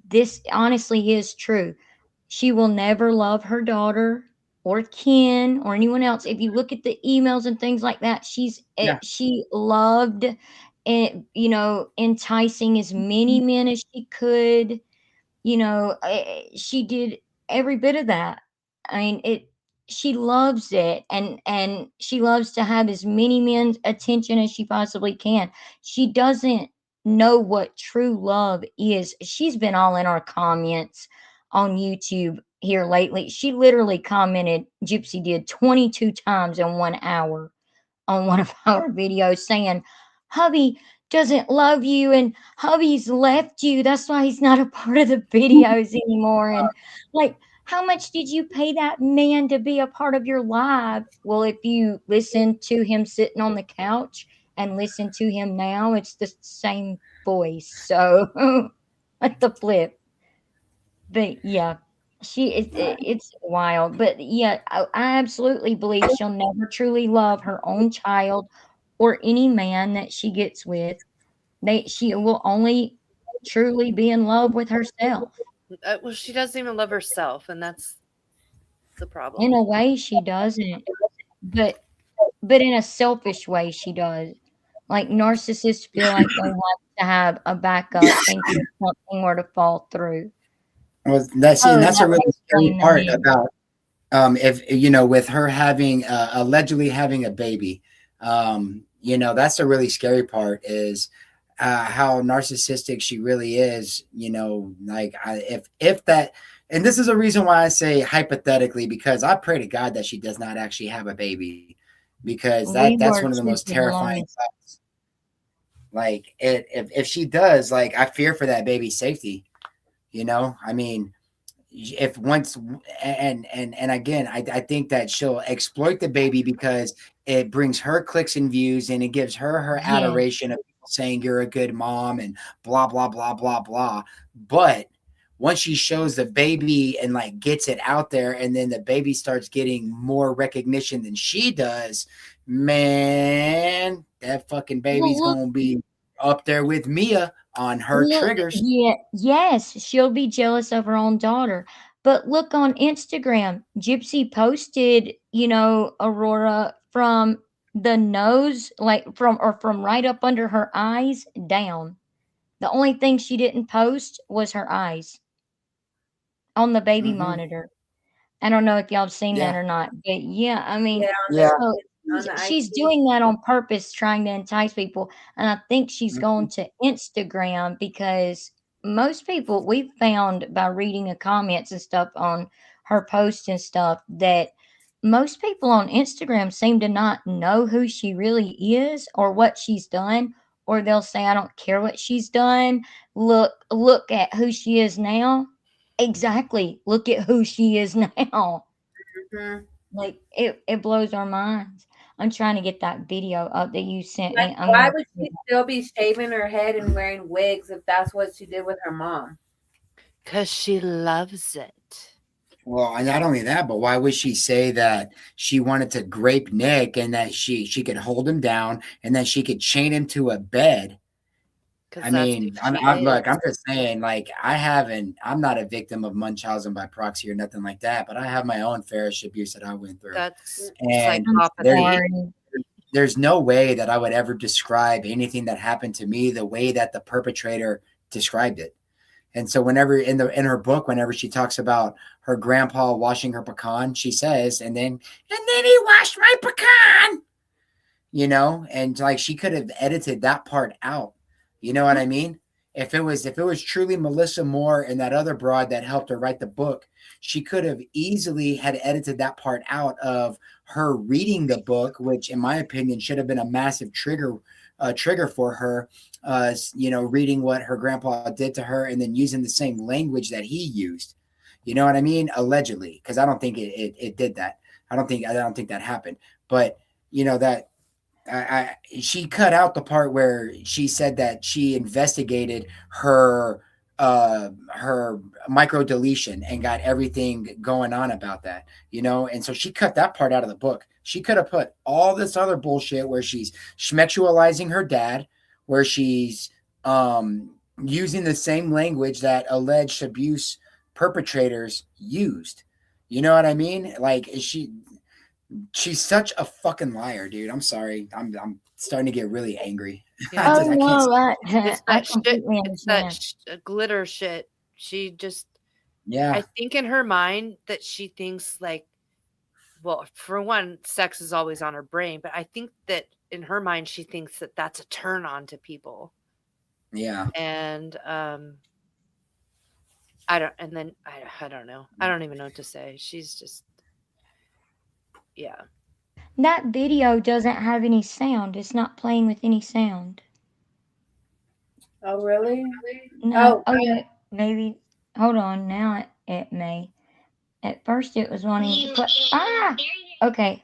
this honestly is true. She will never love her daughter or Ken or anyone else. If you look at the emails and things like that, she loved it, you know, enticing as many men as she could. You know, she did every bit of that. I mean, she loves it, and she loves to have as many men's attention as she possibly can. She doesn't know what true love is. She's been all in our comments on YouTube here lately. She literally commented, Gypsy did 22 times in 1 hour on one of our videos saying, "Hubby doesn't love you and hubby's left you. That's why he's not a part of the videos anymore." And like, How much did you pay that man to be a part of your life? Well, if you listen to him sitting on the couch and listen to him now, it's the same voice. So at the flip. But yeah, it's wild. But yeah, I absolutely believe she'll never truly love her own child or any man that she gets with. She will only truly be in love with herself. Well, she doesn't even love herself, and that's the In problem. a way, she doesn't, but in a selfish way, she does. Like narcissists feel like they have to have a backup in case something were to fall through. Well, that's Oh, and that's that a really would scary explain the part man. about if with her having allegedly having a baby. That's the really scary part is how narcissistic she really is. Like if that, and this is a reason why I say hypothetically, because I pray to God that she does not actually have a baby, because We that's were one of the too most for the terrifying longest. thoughts. Like if she does, like I fear for that baby's safety. I mean, if once and again, I think that she'll exploit the baby because it brings her clicks and views and it gives her Yes. adoration of people saying you're a good mom and blah blah blah blah blah. But once she shows the baby and like gets it out there and then the baby starts getting more recognition than she does, man, that fucking baby's Well, look, gonna be up there with Mia on her triggers. yeah, yes, she'll be jealous of her own daughter. But look on Instagram, Gypsy posted, Aurora from the nose, like from right up under her eyes down. The only thing she didn't post was her eyes on the baby Hmm. monitor. I don't know if y'all have seen that Yeah. or not, but yeah, I mean, Yeah, Yeah. so on the she's IG. doing that on purpose, trying to entice people. And I think she's Mhm. going to Instagram because most people we've found by reading the comments and stuff on her posts and stuff that most people on Instagram seem to not know who she really is or what she's done, or they'll say, I don't care what she's done. Look at who she is now. Exactly. Look at who she is now. Mhm. Like it blows our minds. I'm trying to get that video up that you sent Like, me. I'm why gonna would she still be shaving her head and wearing wigs if that's what she did with her mom? Because she loves it. Well, and not only that, but why would she say that she wanted to grape Nick and that she could hold him down and then she could chain him to a bed? Because I that's who mean, she I'm is. look, I'm just saying, like I'm not a victim of Munchausen by proxy or nothing like that, but I have my own fair abuse that I went through, That's and I'm psychopathy. there's no way that I would ever describe anything that happened to me the way that the perpetrator described it. And so whenever in her book, whenever she talks about her grandpa washing her pecan, she says, and then he washed my pecan, and like she could have edited that part out. You know what I mean? If it was truly Melissa Moore and that other broad that helped her write the book, she could have easily had edited that part out of her reading the book, which in my opinion should have been a massive trigger for her, reading what her grandpa did to her and then using the same language that he used. You know what I mean? Allegedly, because I don't think it did that. I don't think that happened. But that she cut out the part where she said that she investigated her micro deletion and got everything going on about that, and so she cut that part out of the book. She could have put all this other bullshit where she's schmexualizing her dad, where she's using the same language that alleged abuse perpetrators used. You know what I mean? Like she's such a fucking liar, dude. I'm sorry. I'm starting to get really angry. Yeah. Oh I can't. no, It's I that shit. completely It's that understand. glitter shit. She just, I Yeah, think in her mind that she thinks like, well, for one, sex is always on her brain, but I think that in her mind she thinks that that's a turn on to people. yeah. And I don't, and then I don't know. I don't even know what to say. She's just, yeah. That video doesn't have any sound. It's not playing with any sound. Oh, really? No. Oh, Oh, wait, maybe. Hold on. Now it may. At first, it was wanting to put. Ah, okay.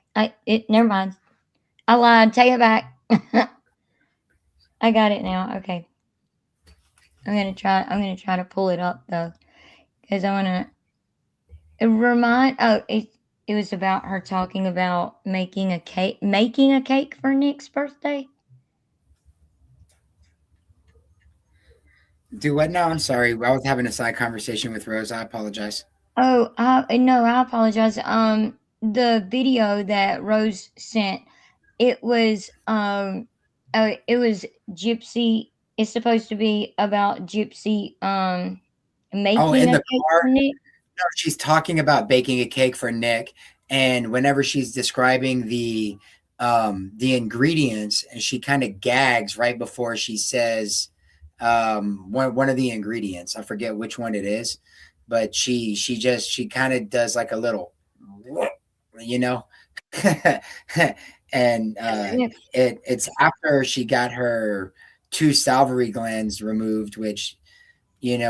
Never mind. I lied. Take it back. I got it now. Okay. I'm gonna try to pull it up though, because I wanna remind. Oh, it was about her talking about making a cake for Nick's birthday. Do what now? I'm sorry. I was having a side conversation with Rose. I apologize. Oh, no, I apologize. The video that Rose sent, it was it was Gypsy. It's supposed to be about Gypsy Oh, making in a the cake car? for Nick. No, she's talking about baking a cake for Nick, and whenever she's describing the ingredients, and she kind of gags right before she says one of the ingredients. I forget which one it is, but she kind of does like a little, you know, and Yeah. it's after she got her 2 salivary glands removed, which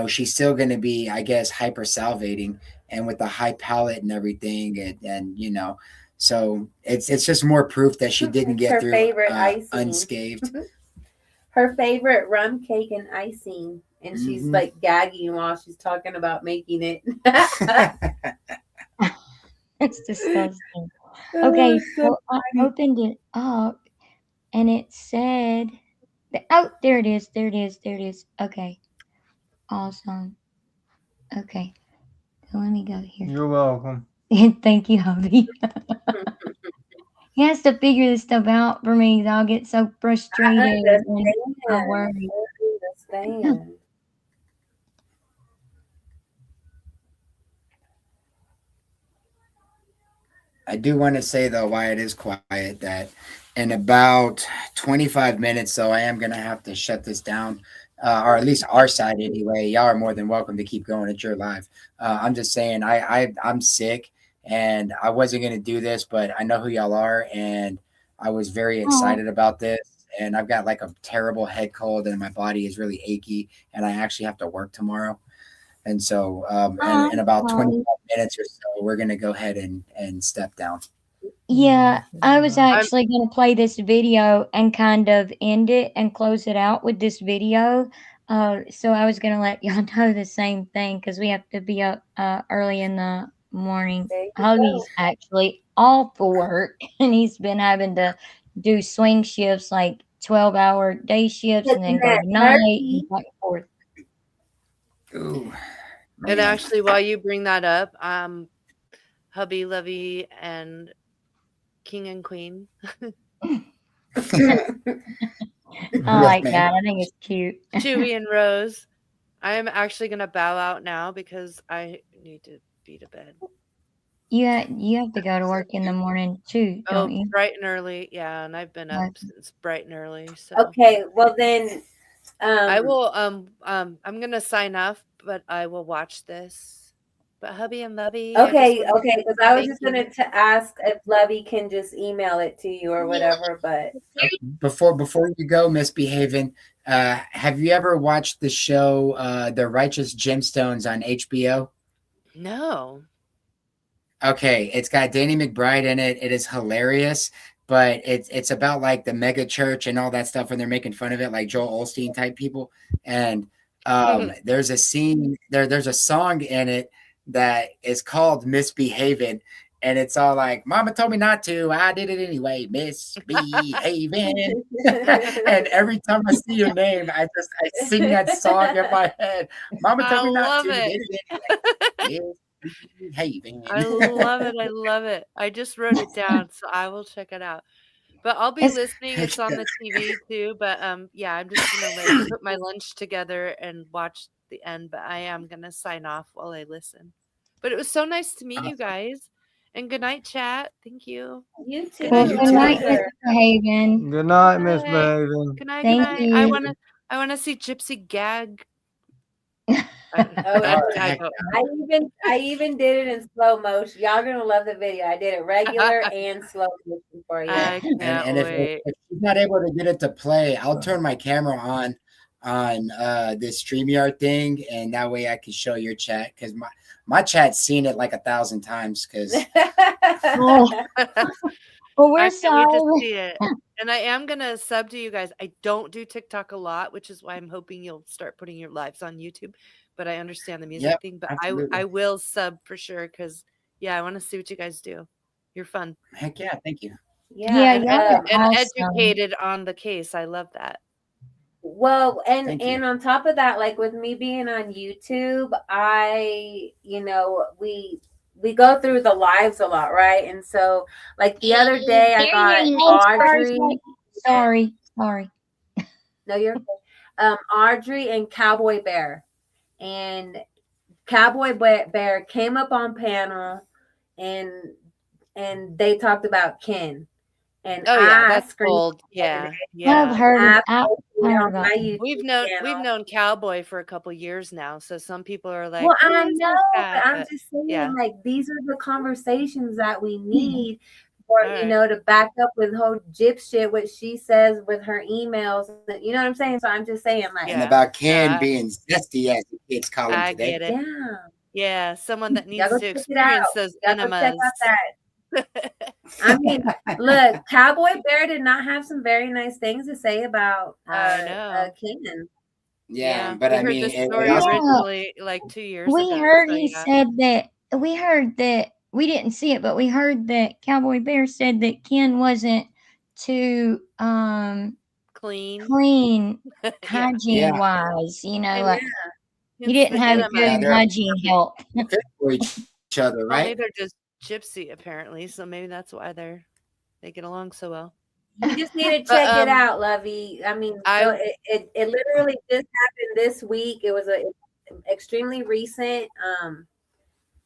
she's still going to be, I guess, hypersalivating, and with the high palate and everything, and so it's just more proof that she didn't It's get her through favorite icing. unscathed. Her favorite rum cake and icing, and she's Mhm. like gagging while she's talking about making it. It's disgusting. Okay, so I opened it up and it said, oh, there it is. There it is. There it is. Okay. Awesome. Okay. So let me go here. You're welcome. Thank you, hubby. He has to figure this stuff out for me. 'Cause I'll get so frustrated and I worry. Understand. I do want to say though, why it is quiet, that in about 25 minutes, though, I am going to have to shut this down, or at least our side anyway. Y'all are more than welcome to keep going at your live. I'm just saying, I'm sick, and I wasn't going to do this, but I know who y'all are, and I was very excited about this. And I've got like a terrible head cold, and my body is really achy, and I actually have to work tomorrow. And so, in about 25 minutes or so, we're going to go ahead and step down. Yeah, I was actually going to play this video and kind of end it and close it out with this video. So I was going to let y'all know the same thing because we have to be up early in the morning. There you Hubby's actually off for work, and he's been having to do swing shifts, like 12-hour day shifts, and then go to night and back and forth. Ooh, And man. actually, while you bring that up, hubby, lovey, and king and queen. I like man. that. I think it's cute. Chewy and Rose. I am actually going to bow out now because I need to be to bed. You have to go to work in the morning too, don't you? Bright and early. Yeah, and I've been up Right. since bright and early. So Okay, well then, I will. I'm gonna sign off, but I will watch this. But hubby and lovey. Okay, because I was just gonna ask if Lovey can just email it to you or whatever. But Before you go, misbehaving, have you ever watched the show The Righteous Gemstones on HBO? No. Okay, it's got Danny McBride in it. It is hilarious, but it's about like the mega church and all that stuff, and they're making fun of it, like Joel Osteen type people. And there's a scene there's a song in it that is called Misbehaving, and it's all like, Mama told me not to, I did it anyway, misbehaving. And every time I see your name, I sing that song in my head. Mama told me not to, did it anyway. Misbehaving. I love it. I love it. I just wrote it down, so I will check it out. But I'll be listening. It's on the TV too. But yeah, I'm just gonna like put my lunch together and watch the end. But I am gonna sign off while I listen. But it was so nice to meet you guys. And good night, chat. Thank you. you too. Well, You good too. night, Mr. Haven. Good night, Miss Bye. Behaven. Good night. Thank Good night. you. I wanna see Gypsy gag. Heck I even did it in slow motion. Y'all gonna love the video. I did it regular and slow motion for you. I can't and wait. if she's not able to get it to play, I'll turn my camera on on this StreamYard thing, and that way I can show your chat because my chat's seen it like 1,000 times because Oh, well, we're I can't wait to sorry. see it. And I am gonna sub to you guys. I don't do TikTok a lot, which is why I'm hoping you'll start putting your lives on YouTube. But I understand the music Yep, thing. But absolutely. I will sub for sure because yeah, I want to see what you guys do. You're fun Heck yeah, thank you. Yeah, and, y'all are and awesome. educated on the case. I love that. Well, Thank you. and on top of that, like with me being on YouTube, we go through the lives a lot, right? And so like the other day I got Audrey. Sorry. No, you're okay. Audrey and Cowboy Bear. And Cowboy Bear came up on panel and they talked about Ken. And Oh yeah, I that's screamed bold. Yeah, I've yeah. heard it. absolutely heard on about my it. YouTube We've channel. known Cowboy for a couple years now, so some people are like, Well, "Who I is this know, guy?" but I'm But just saying, yeah, like, these are the conversations that we need for, all you right. know, to back up with whole Gyp shit, what she says with her emails. You know what I'm saying? So I'm just saying, like, And Yeah. about Ken I- being zesty, as the kids call him I today. get it. yeah, Yeah, someone that y'all needs go to check it out. experience those Y'all go check enemas. out that. I mean, look, Cowboy Bear did not have some very nice things to say about I know. Ken. Yeah, but we I heard mean, this it story also, originally like 2 years We ago. heard So he yeah. said that. We heard that. We didn't see it, but we heard that Cowboy Bear said that Ken wasn't too Clean. clean Yeah. hygiene wise. You know, And like Hence he didn't the have enema. good they're hygiene health. fit for each other, Well, maybe right? they're just gypsy apparently, so maybe that's why they get along so well. you just need to But, check it out, Lovey. I mean, it literally just happened this week. It was extremely recent.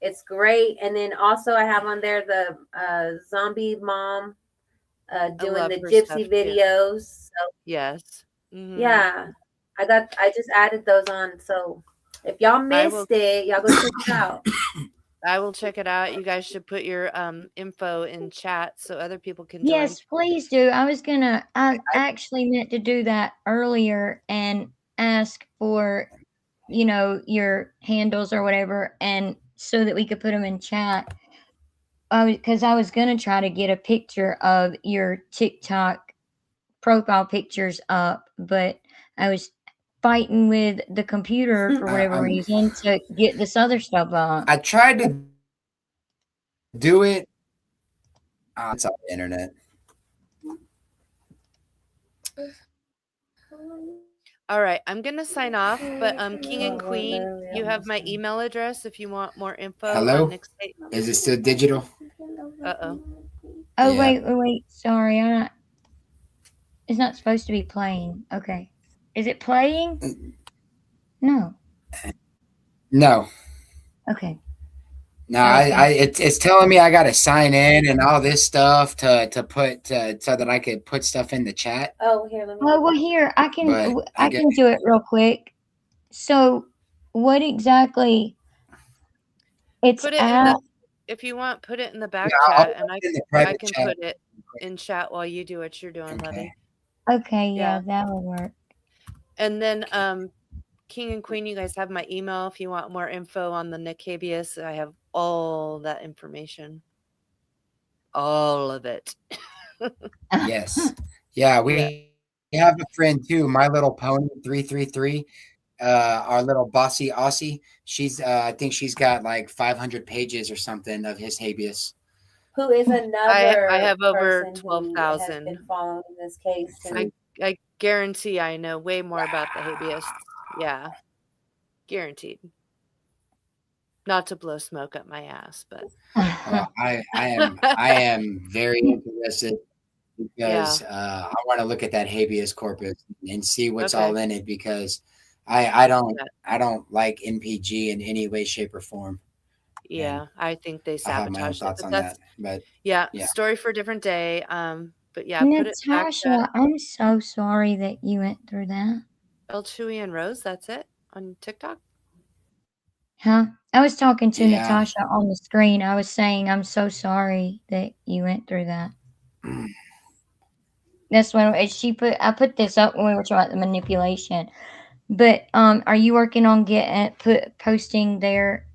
It's great. And then also I have on there the zombie mom doing love the her gypsy stuff, too. videos. So Yes. Mhm. yeah, I just added those on. So if y'all missed it, y'all go check it out. I will check it out. You guys should put your info in chat so other people can join. Yes, please do. I actually meant to do that earlier and ask for, you know, your handles or whatever, and so that we could put them in chat. Because I was going to try to get a picture of your TikTok profile pictures up, but I was fighting with the computer for whatever reason to get this other stuff up. I tried to do it. It's on the internet. All right, I'm gonna sign off, but King and Queen, you have my email address if you want more info Hello? on Nick's state. Is it still digital? Uh-oh. Oh, Yeah. wait. Sorry. It's not supposed to be playing. Okay. Is it playing? No. No. Okay. No, it's telling me I got to sign in and all this stuff to put so that I could put stuff in the chat. Oh, here, let me. Oh, well, here, I can But I can do it real quick. So, what exactly? It's Put it at. if you want, put it in the back Yeah, I'll chat, and put it in the I private can chat. put it in chat while you do what you're doing, Lovey. Okay, yeah, Yeah. that will work. And then King and Queen, you guys have my email if you want more info on the Nick habeas. I have all that information. All of it. Yes. Yeah, we have a friend too, My Little Pony 333. Our little bossy Aussie. She's I think she's got like 500 pages or something of his habeas. Who is another? I have over person who has 12,000. been following this case. I guarantee I know way more about the habeas. Yeah. Guaranteed. Not to blow smoke up my ass, but I am very interested because I want to look at that habeas corpus and see what's all in it because I don't like NPG in any way, shape, or form. Yeah, I think they I have my own sabotaged thoughts it. on But that. But yeah, yeah. story for a different day. But yeah, put it back. Natasha, I'm so sorry that you went through that. El Chewy and Rose, that's it on TikTok. Huh? I was talking to Yeah. Natasha on the screen. I was saying I'm so sorry that you went through that. That's when I put this up when we were talking about the manipulation. But are you working on posting their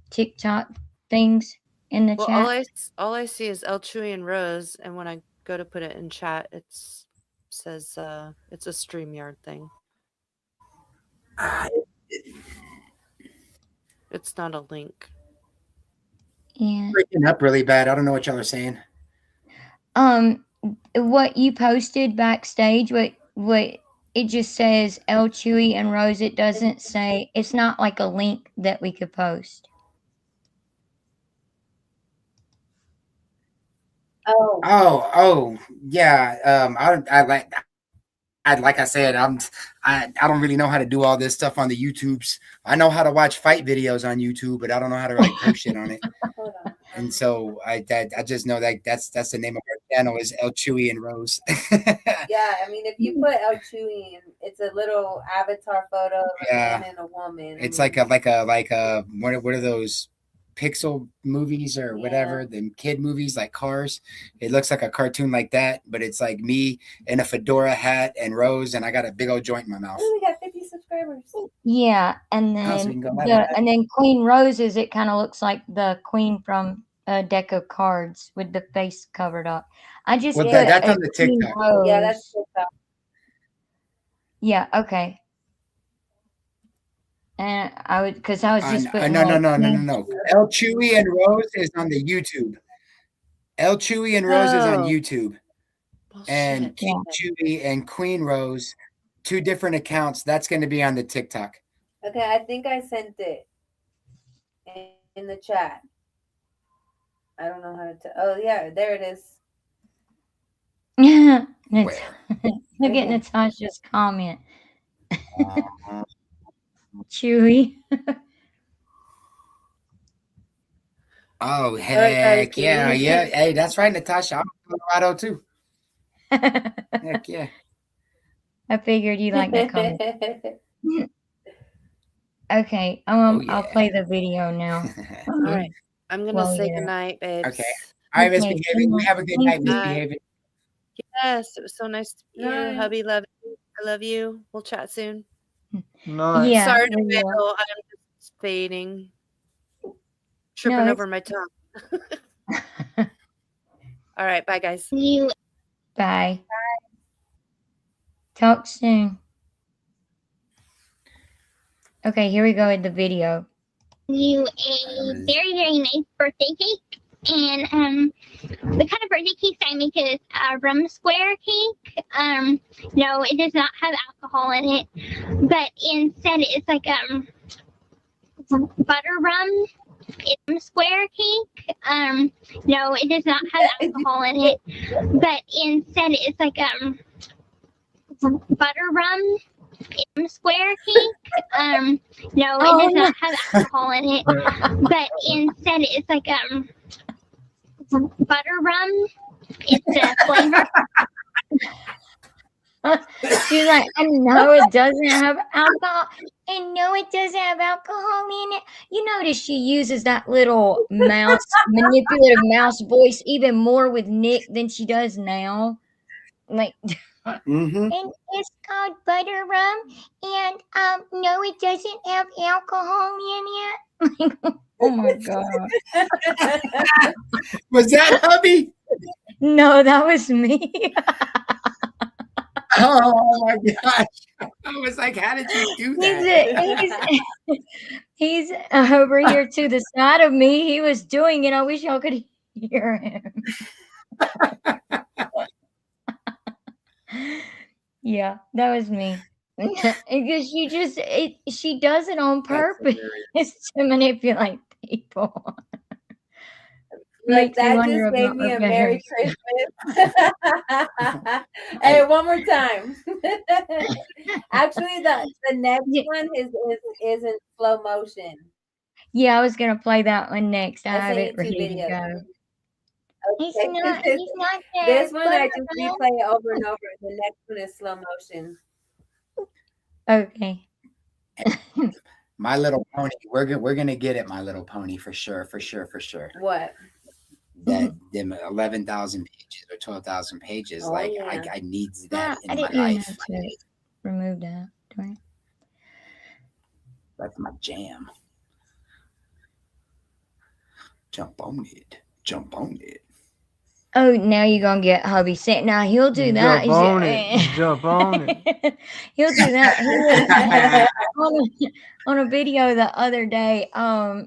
TikTok things in the Well, chat? all I see is El Chewy and Rose, and when I go to put it in chat, says it's a StreamYard thing. It's not a link. Yeah. Breaking up really bad. I don't know what y'all are saying. What you posted backstage, what it just says El Chewy and Rose. It doesn't say. It's not like a link that we could post. Oh, yeah. Like I said, I don't really know how to do all this stuff on the YouTubes. I know how to watch fight videos on YouTube, but I don't know how to like post shit on it. And so I just know that that's the name of our channel is El Chewy and Rose. Yeah, I mean, if you put El Chewy, it's a little avatar photo of a Yeah. man and a woman. It's like a what are those pixel movies or whatever, the kid movies like Cars. It looks like a cartoon like that, but it's like me in a fedora hat and Rose, and I got a big old joint in my mouth. Oh, we got 50 subscribers. Yeah, and Oh, so we then can go live. and then Queen Roses. It kind of looks like the queen from a deck of cards with the face covered up. I just Well, put that's a on the Queen TikTok. Rose. Yeah, that's TikTok. Yeah, okay. And I would, because I was just putting No. Queen- El Chewy and Rose is on the YouTube. El Chewy and Rose is on Oh. YouTube. And Bullshit. King Chewy and Queen Rose, 2 different accounts. That's going to be on the TikTok. Okay, I think I sent it in the chat. I don't know how to. Oh, yeah, there it is. Look at Natasha's comment. Chewy. Oh, heck yeah. Hey, that's right, Natasha. I'm from Colorado too. Heck yeah. I figured you like that comment. Okay, I'll play the video now. All right. I'm going to Well, say yeah. goodnight, babes. Okay. All right, Okay, Misbehaving. Have a good night, thank you. Misbehaving. Yes, it was so nice to meet you. Nice. Hubby, love you. I love you. We'll chat soon. Nice. Yeah. Sorry to we will. fail. I'm just fading. Tripping it's- over my tongue. All right. Bye, guys. Bye. Talk soon. Okay, here we go with the video. You a very, very nice birthday cake. And the kind of birthday cakes I make is a rum square cake. No, it does not have alcohol in it, but instead it's like butter rum. It's a square cake. No, it does not have alcohol in it, but instead it's like butter rum. It's a square cake. No, it does not have alcohol in it, but instead it's like butter rum. It's a flavor. She's like, I know it doesn't have alcohol. And no, it doesn't have alcohol in it. You notice she uses that little manipulative mouse voice even more with Nick than she does now. Like, Mm-hmm. and it's called butter rum. And no, it doesn't have alcohol in it. Oh my god. Was that hubby? No, that was me. Oh my gosh. I was like, how did you do that? He's over here to the side of me. He was doing it. I wish y'all could hear him. Yeah, that was me. Because she does it on purpose to manipulate people. Like Makes me that wonder just gave about me a my Merry parents. Christmas. Hey, one more time. Actually, the next one is in slow motion. Yeah, I was gonna play that one next. I I have sent it you 2 ready to videos. go. He's Okay. not there. This one I but- just replay over and over. The next one is slow motion. Okay. My Little Pony. We're gonna get it, My Little Pony, for sure. What? That them 11,000 pages or 12,000 pages. Oh, like yeah. I need that I in my didn't even life. have to remove that. Do I? That's my jam. Jump on it. Jump on it. Oh, now you're gonna get hubby sick. Now he'll do that. Jump on it. Jump on it. He'll do that. He was on a video the other day. I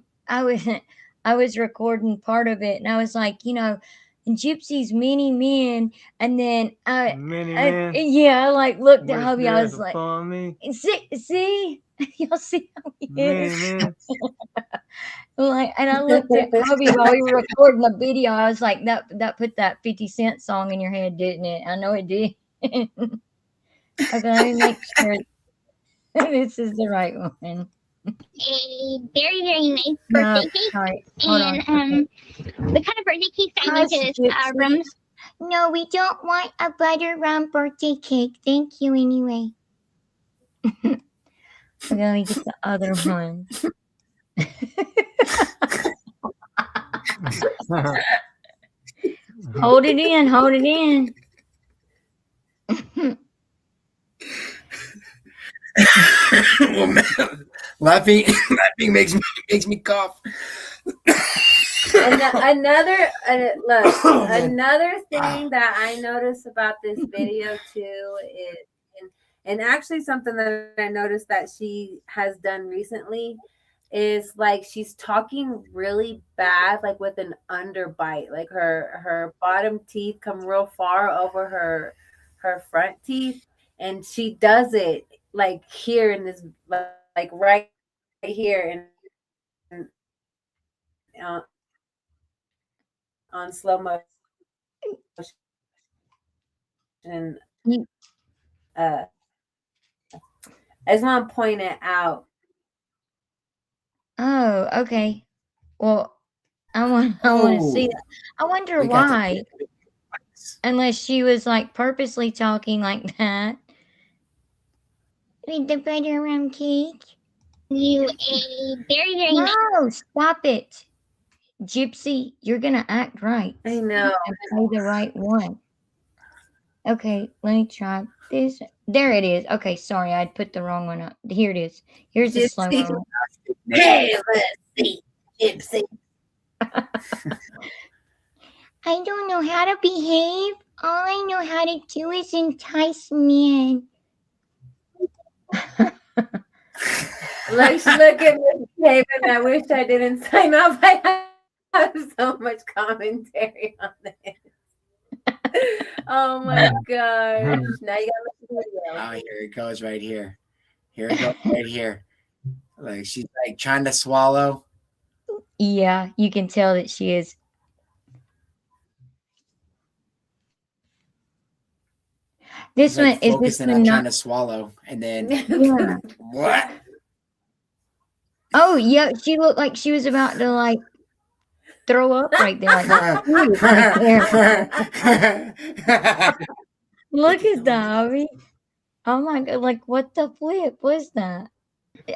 was recording part of it, and I was like, Gypsy's many men, and then Many men. I like looked at Wish hubby. I death was like, upon me. see, y'all see how he Many is. men. Like, and I looked at hubby while we were recording the video. I was like, that put that 50 Cent song in your head, didn't it? I know it did. Okay, let me make sure this is the right one. A very, very nice No, birthday cake. sorry. Hold on. And the kind of birthday cake I Hush, make is Gypsy. rum. No, we don't want a butter rum birthday cake. Thank you anyway. Okay, let me get the other one. Hold it in. Hold it in. Well, man, laughing makes me cough. Another look. Oh, man. Another thing that I noticed about this video too is, and actually something that I noticed that she has done recently is like she's talking really bad, like with an underbite. Like her bottom teeth come real far over her front teeth, and she does it like here in this, like right here in on slow motion. And I just want to point it out. Oh, okay. Well, I want to see that. I wonder We got to why. Unless she was like purposely talking like that. With the butter rum cake. You a very, very nice. No, stop it. Gypsy, you're gonna act right I know. and play the right one. Okay, let me try this. There it is. Okay, sorry, I put the wrong one up. Here it is. Here's the slow Gypsy. one. Hey, let's see, Gypsy. I don't know how to behave. All I know how to do is entice men. Let's look at this paper. I wish I didn't sign off. I have so much commentary on this. Oh my gosh. Now you gotta look at the video. Oh, here it goes right here. Here it goes right here. Like she's like trying to swallow. Yeah, you can tell that she is. This She's, like, one is this focusing one on not. trying to swallow, and then Yeah. what? Oh, yeah, she looked like she was about to like throw up right there. Like, ooh, right there. Look at that, Abby. Oh my god, like what the flip was that?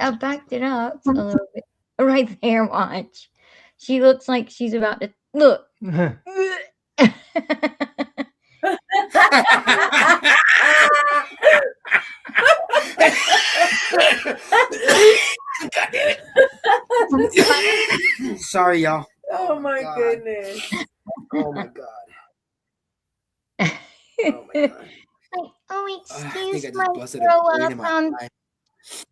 I backed it up a little bit. Right there, watch. She looks like she's about to look. Sorry, y'all. Oh my God. goodness. Oh my god. Oh my god. Oh, I excuse think I my just busted a throw vein up. in my eye.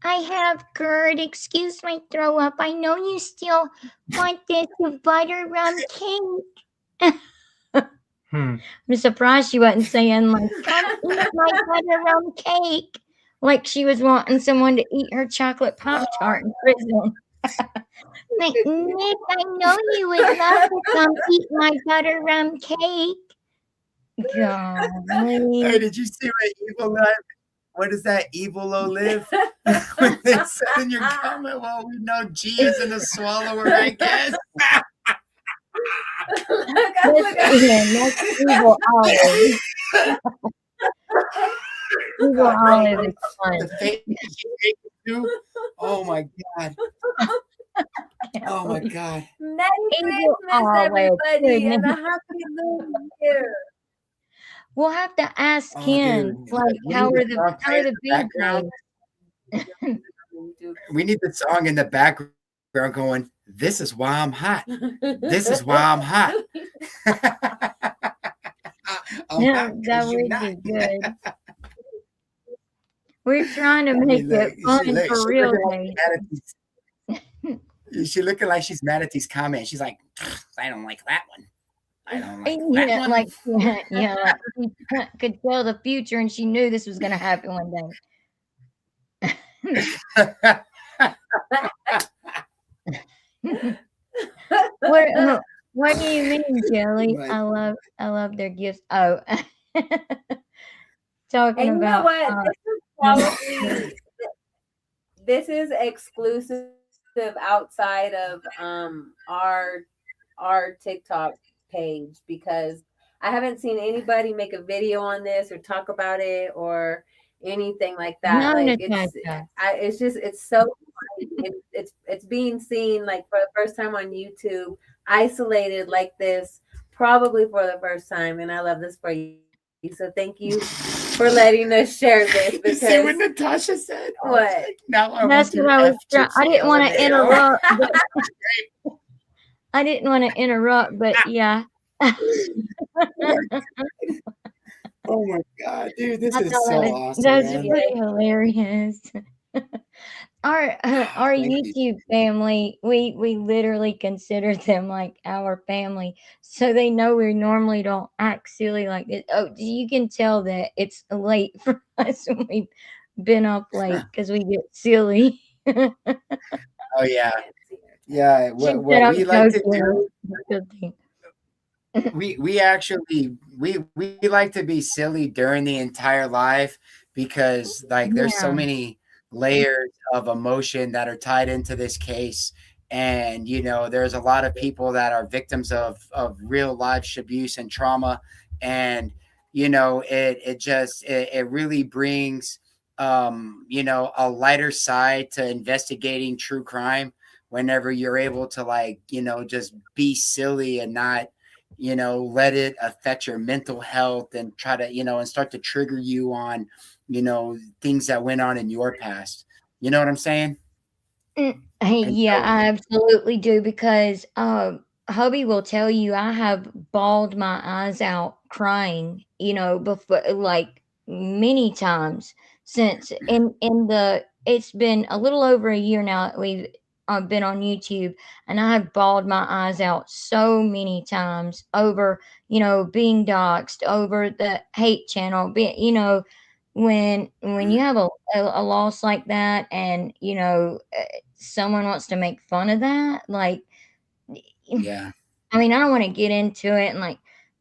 I have GERD. Excuse my throw up. I know you still want this butter rum cake. I'm surprised she wasn't saying like, "Come eat my butter rum cake," like she was wanting someone to eat her chocolate Pop-Tart in prison. Like, Nick, I know you would love to come eat my butter rum cake. Golly. Hey, did you see what evil live? What is that evil live? When they said in your comment, well, we know G is in a swallower, I guess. That's evil olive. Evil olive is fun. The face she made too. Oh my god. Oh my god. Merry Evil Christmas, olive. everybody, and a Goodness. happy new year. We'll have to ask Oh, Ken, dude. like, We how need are to the stop how are playing the in the big background. days? YouTube. We need the song in the background going, "This is why I'm hot. This is why I'm hot." I'm Yeah, hot that 'cause you would not. be good. We're trying to I make mean, look, it fun for real, Dave. She looking like she's mad at these comments. She's like, I don't like that one. I don't like that Yeah, one. like yeah, like she could tell the future, and she knew this was going to happen one day. What do you mean, Jelly? Like- I love their gifts. Oh, talking And you know about what? This is exclusive outside of our TikTok page, because I haven't seen anybody make a video on this or talk about it or anything like that. No, Like Natasha. it's so it's being seen like for the first time on YouTube, isolated like this, probably for the first time, and I love this for you. So thank you for letting us share this. You see what Because Natasha said? I was What? like, now I That's want what to I was F trying. I Gypsy didn't want to LMAO. interrupt. But I didn't want to interrupt, but yeah. Oh my god, dude, this I is thought so that awesome, was man. pretty hilarious. Our Thank you. YouTube family, we literally consider them like our family, so they know we normally don't act silly like this. Oh, you can tell that it's late for us when we've been up late because we get silly. Oh yeah, yeah. She What said, we like to joking. do, we actually we like to be silly during the entire live, because like there's so Yeah. many layers of emotion that are tied into this case. And there's a lot of people that are victims of real life abuse and trauma. And it really brings a lighter side to investigating true crime, whenever you're able to just be silly and not let it affect your mental health and try to and start to trigger you on things that went on in your past. You know what I'm saying? Hey, And yeah, so, I absolutely do, because hubby will tell you I have bawled my eyes out crying, before, like, many times since in the it's been a little over a year now that we've been on YouTube, and I have bawled my eyes out so many times over, being doxxed, over the hate channel, when you have a loss like that, and someone wants to make fun of that, like, yeah. I mean, I don't want to get into it and like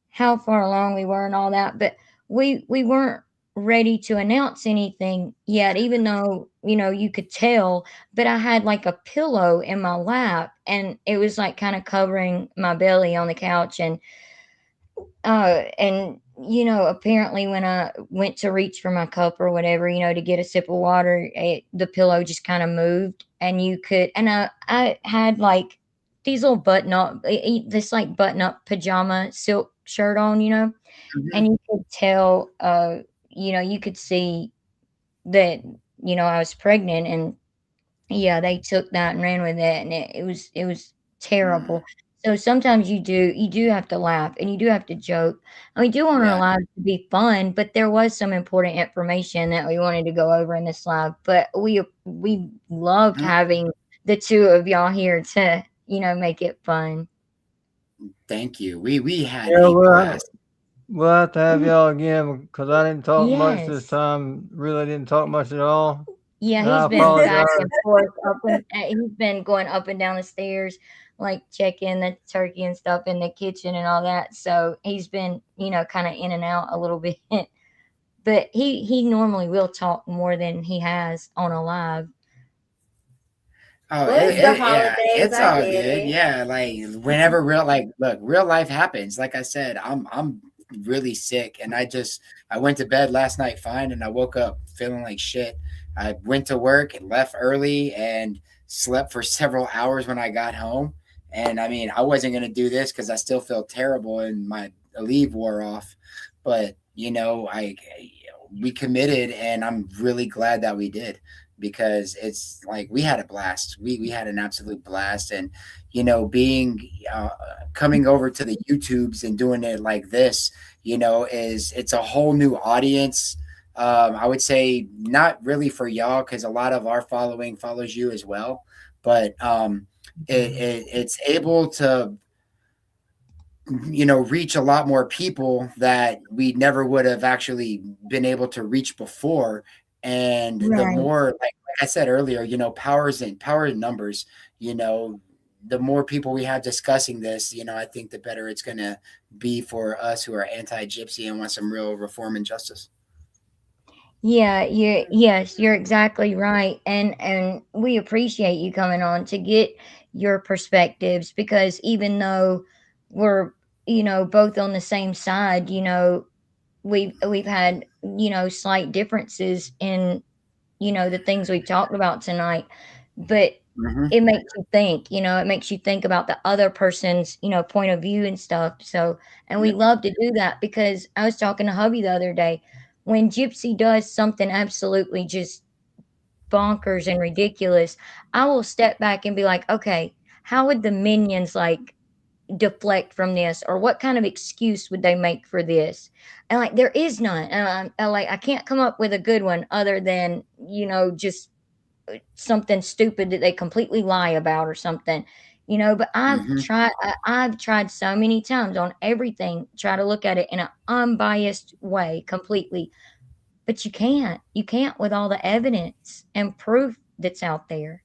how far along we were and all that, but we weren't ready to announce anything yet, even though you could tell. But I had like a pillow in my lap, and it was like kind of covering my belly on the couch, and apparently when I went to reach for my cup or whatever, to get a sip of water, the pillow just kind of moved, and I had like these little this like button up pajama silk shirt on, Mhm. and you could tell, you could see that, I was pregnant, and yeah, they took that and ran with it, and it was terrible. So sometimes you do have to laugh, and you do have to joke, and we do want our Yeah. lives to be fun, but there was some important information that we wanted to go over in this live. But we loved Mhm. having the two of y'all here to, make it fun. Thank you. We had Yeah, a blast. we'll have to have y'all again, because I didn't talk much this Yes. time. Really didn't talk much at all. Yeah, And I he's been back apologize. and forth he's been going up and down the stairs, like checking the turkey and stuff in the kitchen and all that. So he's been, kind of in and out a little bit. But he normally will talk more than he has on a live. Oh, Well, it's the yeah, holidays. it's I all get good. it. Yeah, like whenever real life happens. Like I said, I'm really sick, and I went to bed last night fine, and I woke up feeling like shit. I went to work and left early and slept for several hours when I got home. And I mean, I wasn't gonna do this because I still feel terrible and my leave wore off. But we committed, and I'm really glad that we did, because it's like we had a blast. We had an absolute blast, and being coming over to the YouTubes and doing it like this, it's a whole new audience. I would say not really for y'all, because a lot of our following follows you as well, but it's able to reach a lot more people that we never would have actually been able to reach before. And the Right. more, like I said earlier, power in numbers. The more people we have discussing this, I think the better it's going to be for us who are anti-gypsy and want some real reform and justice. Yeah, you're exactly right. And we appreciate you coming on to get your perspectives, because even though we're, both on the same side, we've had, slight differences in, the things we talked about tonight, but Hmm. it makes you think, it makes you think about the other person's, point of view and stuff. So, and we Yep. love to do that, because I was talking to hubby the other day, when Gypsy does something absolutely just bonkers and ridiculous, I will step back and be like, okay, how would the minions like deflect from this, or what kind of excuse would they make for this? And like there is none. And I can't come up with a good one other than, just something stupid that they completely lie about or something. But Hmm. I've tried so many times on everything, try to look at it in an unbiased way completely, but you can't with all the evidence and proof that's out there.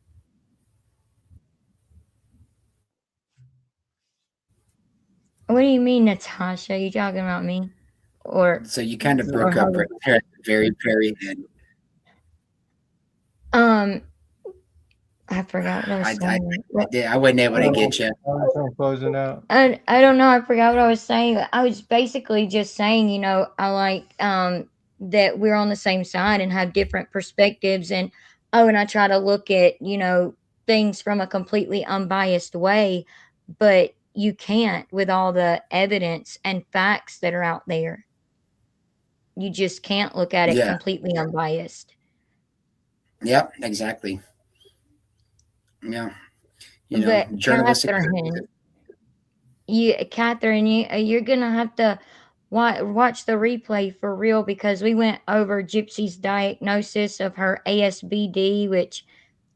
What do you mean, Natasha? You talking about me or So you kind of or broke up hubby? right there at the very, very end. Um, I forgot what I was I saying. What? did. I wasn't able to get you. I'm closing out. I don't know. I forgot what I was saying. I was basically just saying, I like that we're on the same side and have different perspectives, and and I try to look at, things from a completely unbiased way, but you can't with all the evidence and facts that are out there. You just can't look at it Yeah. completely unbiased. Yep. Exactly. Yeah. But Journalistic. Catherine, you're gonna have to watch the replay for real, because we went over Gypsy's diagnosis of her ASBD, which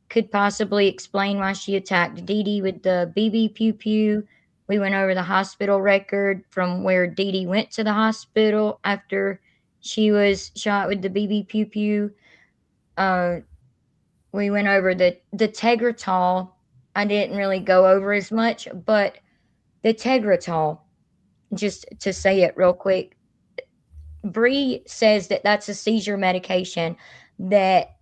could possibly explain why she attacked Dee Dee with the BB pew pew. We went over the hospital record from where Dee Dee went to the hospital after she was shot with the BB pew pew. Uh, we went over the Tegretol. I didn't really go over as much, but the Tegretol, just to say it real quick, Bree says that that's a seizure medication that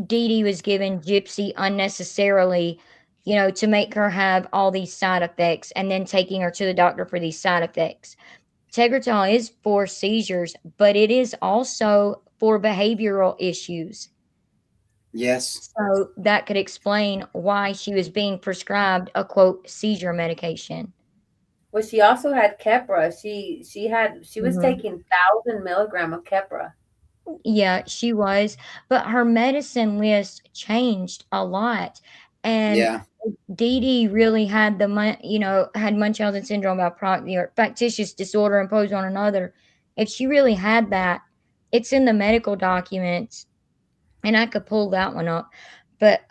Dee Dee was giving Gypsy unnecessarily, to make her have all these side effects, and then taking her to the doctor for these side effects. Tegretol is for seizures, but it is also for behavioral issues. Yes. So that could explain why she was being prescribed a quote seizure medication. Well, she also had Keppra. She was Mhm. taking 1,000 milligram of Keppra. Yeah, she was, but her medicine list changed a lot, and Yeah. Dee Dee really had had Munchausen syndrome by proxy, or factitious disorder imposed on another. If she really had that, it's in the medical documents, and I could pull that one up, but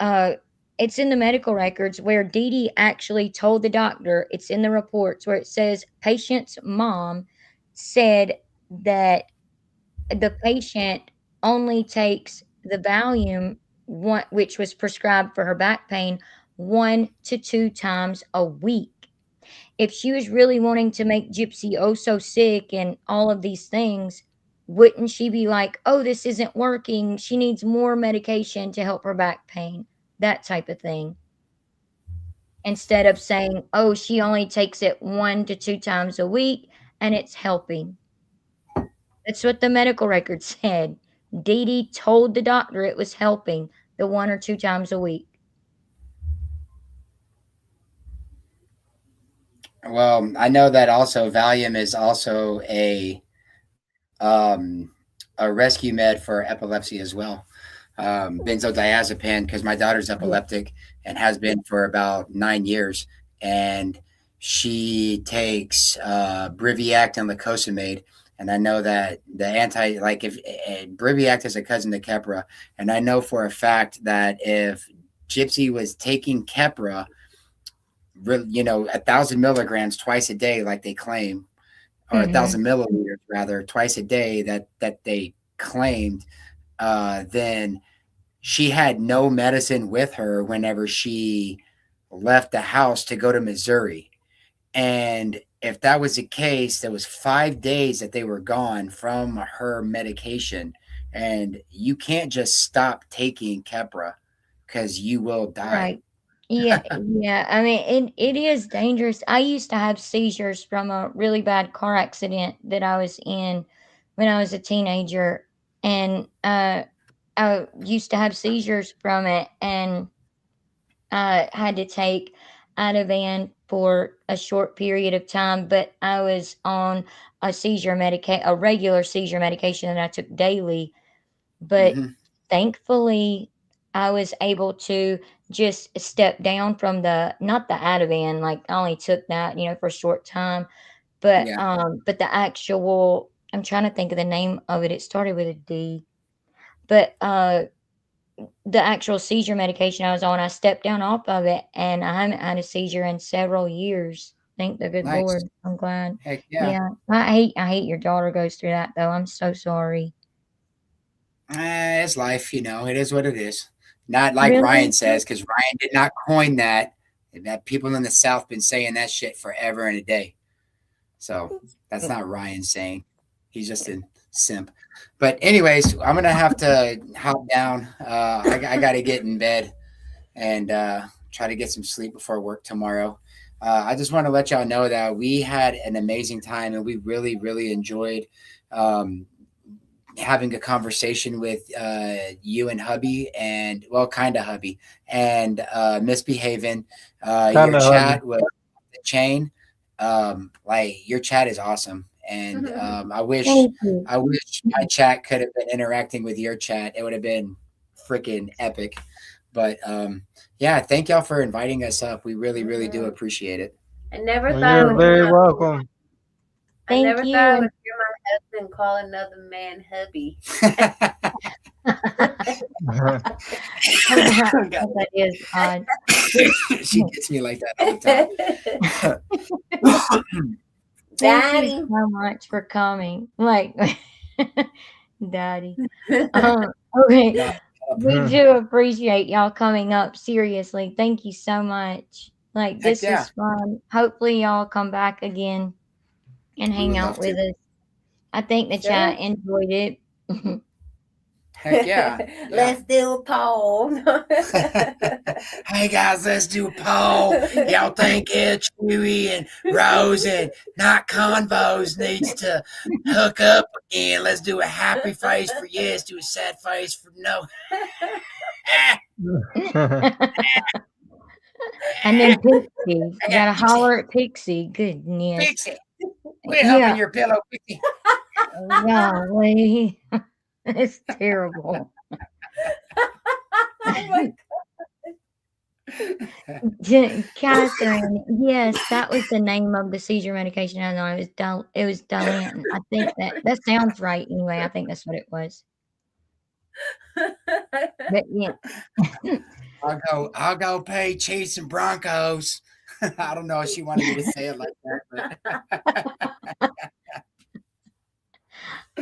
it's in the medical records where Dee Dee actually told the doctor. It's in the reports where it says patient's mom said that the patient only takes the Valium, one, which was prescribed for her back pain, 1 to 2 times a week. If she was really wanting to make Gypsy oh so sick and all of these things, wouldn't she be like, oh, this isn't working? She needs more medication to help her back pain, that type of thing. Instead of saying, oh, she only takes it 1 to 2 times a week and it's helping. That's what the medical record said. Dee Dee told the doctor it was helping the 1 or 2 times a week. Well, I know that also Valium is also um, a a rescue med for epilepsy as well. Benzodiazepine, because my daughter's epileptic and has been for about 9 years. And she takes Briviact and lacosamide. And I know that the Briviact is a cousin to Keppra. And I know for a fact that if Gypsy was taking Keppra, 1,000 milligrams twice a day, like they claim, or 1,000 milliliters rather, twice a day that they claimed, then she had no medicine with her whenever she left the house to go to Missouri. And if that was the case, there was 5 days that they were gone from her medication. And you can't just stop taking Keppra because you will die. Right. Yeah, yeah. I mean, it is dangerous. I used to have seizures from a really bad car accident that I was in when I was a teenager, and I used to have seizures from it, and I had to take Ativan for a short period of time. But I was on a regular seizure medication that I took daily. But thankfully, I was able to just step down from not the Ativan, like I only took that, for a short time, but Yeah. but the actual, I'm trying to think of the name of it. It started with a D, but the actual seizure medication I was on, I stepped down off of it, and I haven't had a seizure in several years. Thank the good Nice. Lord. I'm glad. Heck yeah. Yeah, I hate your daughter goes through that though. I'm so sorry. It's life, it is what it is. Not like Really? Ryan says, because Ryan did not coin that. That people in the South been saying that shit forever and a day. So that's not Ryan saying. He's just a simp. But anyways, I'm gonna have to hop down. I gotta get in bed and try to get some sleep before work tomorrow. I just want to let y'all know that we had an amazing time and we really, really enjoyed having a conversation with you and hubby, and kind of hubby, and misbehaving. Your chat with the chain, your chat is awesome, and I wish my chat could have been interacting with your chat. It would have been freaking epic. But yeah, thank y'all for inviting us up. We really, really do appreciate it. I never thought You're very welcome. I never Thank thought I you. would hear my husband call another man hubby. That is odd. She gets me like that all the time. Thank Daddy. you so much for coming. Daddy. Okay. Yeah. We do appreciate y'all coming up. Seriously. Thank you so much. This yeah. was fun. Hopefully y'all come back again and hang would out love with to. us. I think the chat enjoyed it. Heck yeah. Let's do a poll. Hey guys, let's do a poll. Y'all think Ed, Chewy, and Rose and Not Convos needs to hook up again? Let's do a happy face for yes, do a sad face for no. And then Pixie. You I got gotta Pixie. holler at Pixie. Goodness. Pixie, we're helping your pillow, Pixie. Golly. It's terrible. Oh my Catherine, yes, that was the name of the seizure medication. I know it was Dilantin. I think that sounds right. Anyway, I think that's what it was. But yeah, I'll go pay Chiefs and Broncos. I don't know if she wanted me to say it like that,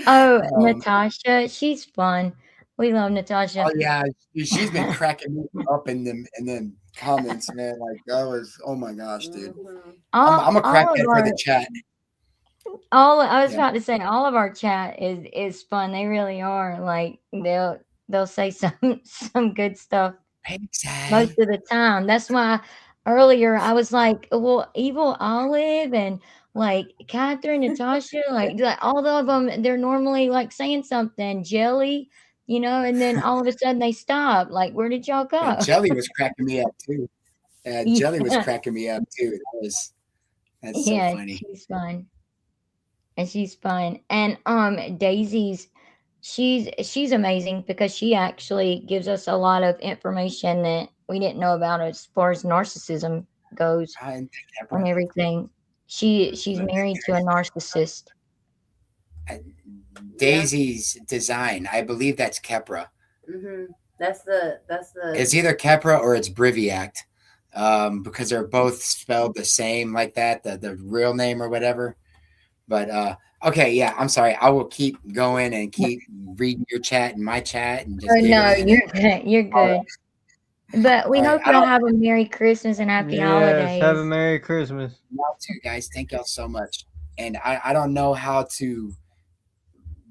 but Natasha, she's fun. We love Natasha. oh yeah, she's been cracking me up in them comments, man. Like that was, oh my gosh, dude. I'm a crackhead for the chat. I was about to say all of our chat is fun. They really are. They'll say some good stuff most of the time. That's why earlier I was like, well, Evil Olive and Catherine, Natasha, like all of them, they're normally saying something, Jelly, and then all of a sudden they stop. Where did y'all go? Yeah, Jelly was cracking me up too. Jelly was cracking me up too. That's so funny. She's fun. And she's fun. And Daisy's she's amazing because she actually gives us a lot of information that we didn't know about as far as narcissism goes And and everything. She's married to a narcissist. Daisy's design, I believe that's Kepra. That's the It's either Kepra or it's Briviact, because they're both spelled the same like that, the real name or whatever. But okay, yeah, I'm sorry. I will keep going and keep reading your chat and my chat and just Oh no, giggling. you're good. You're good. But we All right, hope I y'all don't have a Merry Christmas and Happy Yes, have a Holidays. Merry Christmas. want to, guys. Thank y'all so much. And I don't know how to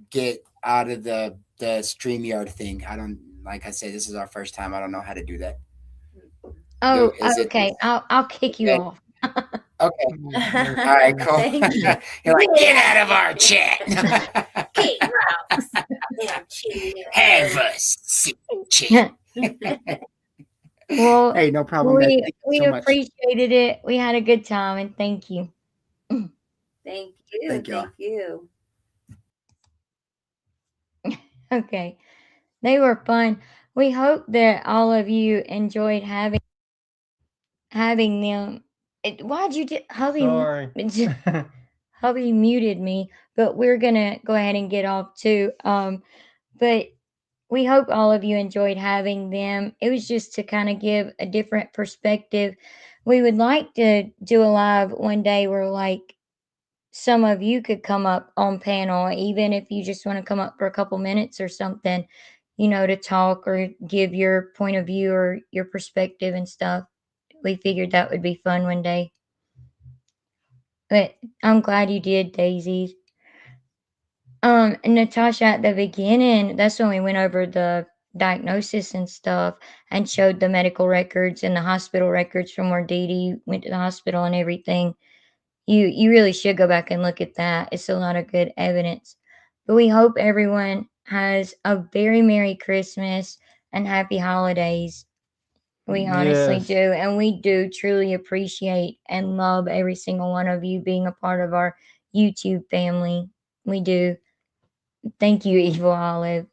get out of the StreamYard thing. I don't, like I said, this is our first time. I don't know how to do that. Oh, Is it okay. I'll kick you okay? off. Okay. All right, cool. Thank you. You're like, get out of our chat. Kate Rouse. Damn cheating. Have a seat, chat. Well, Hey, no problem, guys. Thank you we so much. appreciated it. We had a good time, and thank you. Thank you. Thank y'all. Thank you. Okay, they were fun. We hope that all of you enjoyed having them. Why'd you do, hubby? Sorry. Hubby muted me, but we're gonna go ahead and get off too. But we hope all of you enjoyed having them. It was just to kind of give a different perspective. We would like to do a live one day where like some of you could come up on panel, even if you just want to come up for a couple minutes or something, to talk or give your point of view or your perspective and stuff. We figured that would be fun one day. But I'm glad you did, Daisy. Natasha, at the beginning, that's when we went over the diagnosis and stuff and showed the medical records and the hospital records from where Dee Dee went to the hospital and everything. You really should go back and look at that. It's a lot of good evidence. But we hope everyone has a very Merry Christmas and Happy Holidays. We honestly Yes. do. And we do truly appreciate and love every single one of you being a part of our YouTube family. We do. Thank you, Evil Olive.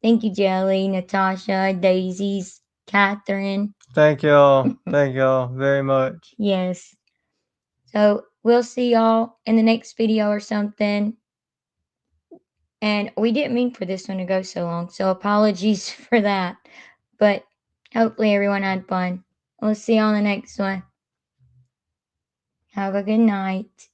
Thank you, Jelly, Natasha, Daisy's, Catherine. Thank y'all. Thank y'all very much. Yes. So we'll see y'all in the next video or something. And we didn't mean for this one to go so long, so apologies for that. But hopefully everyone had fun. We'll see you on the next one. Have a good night.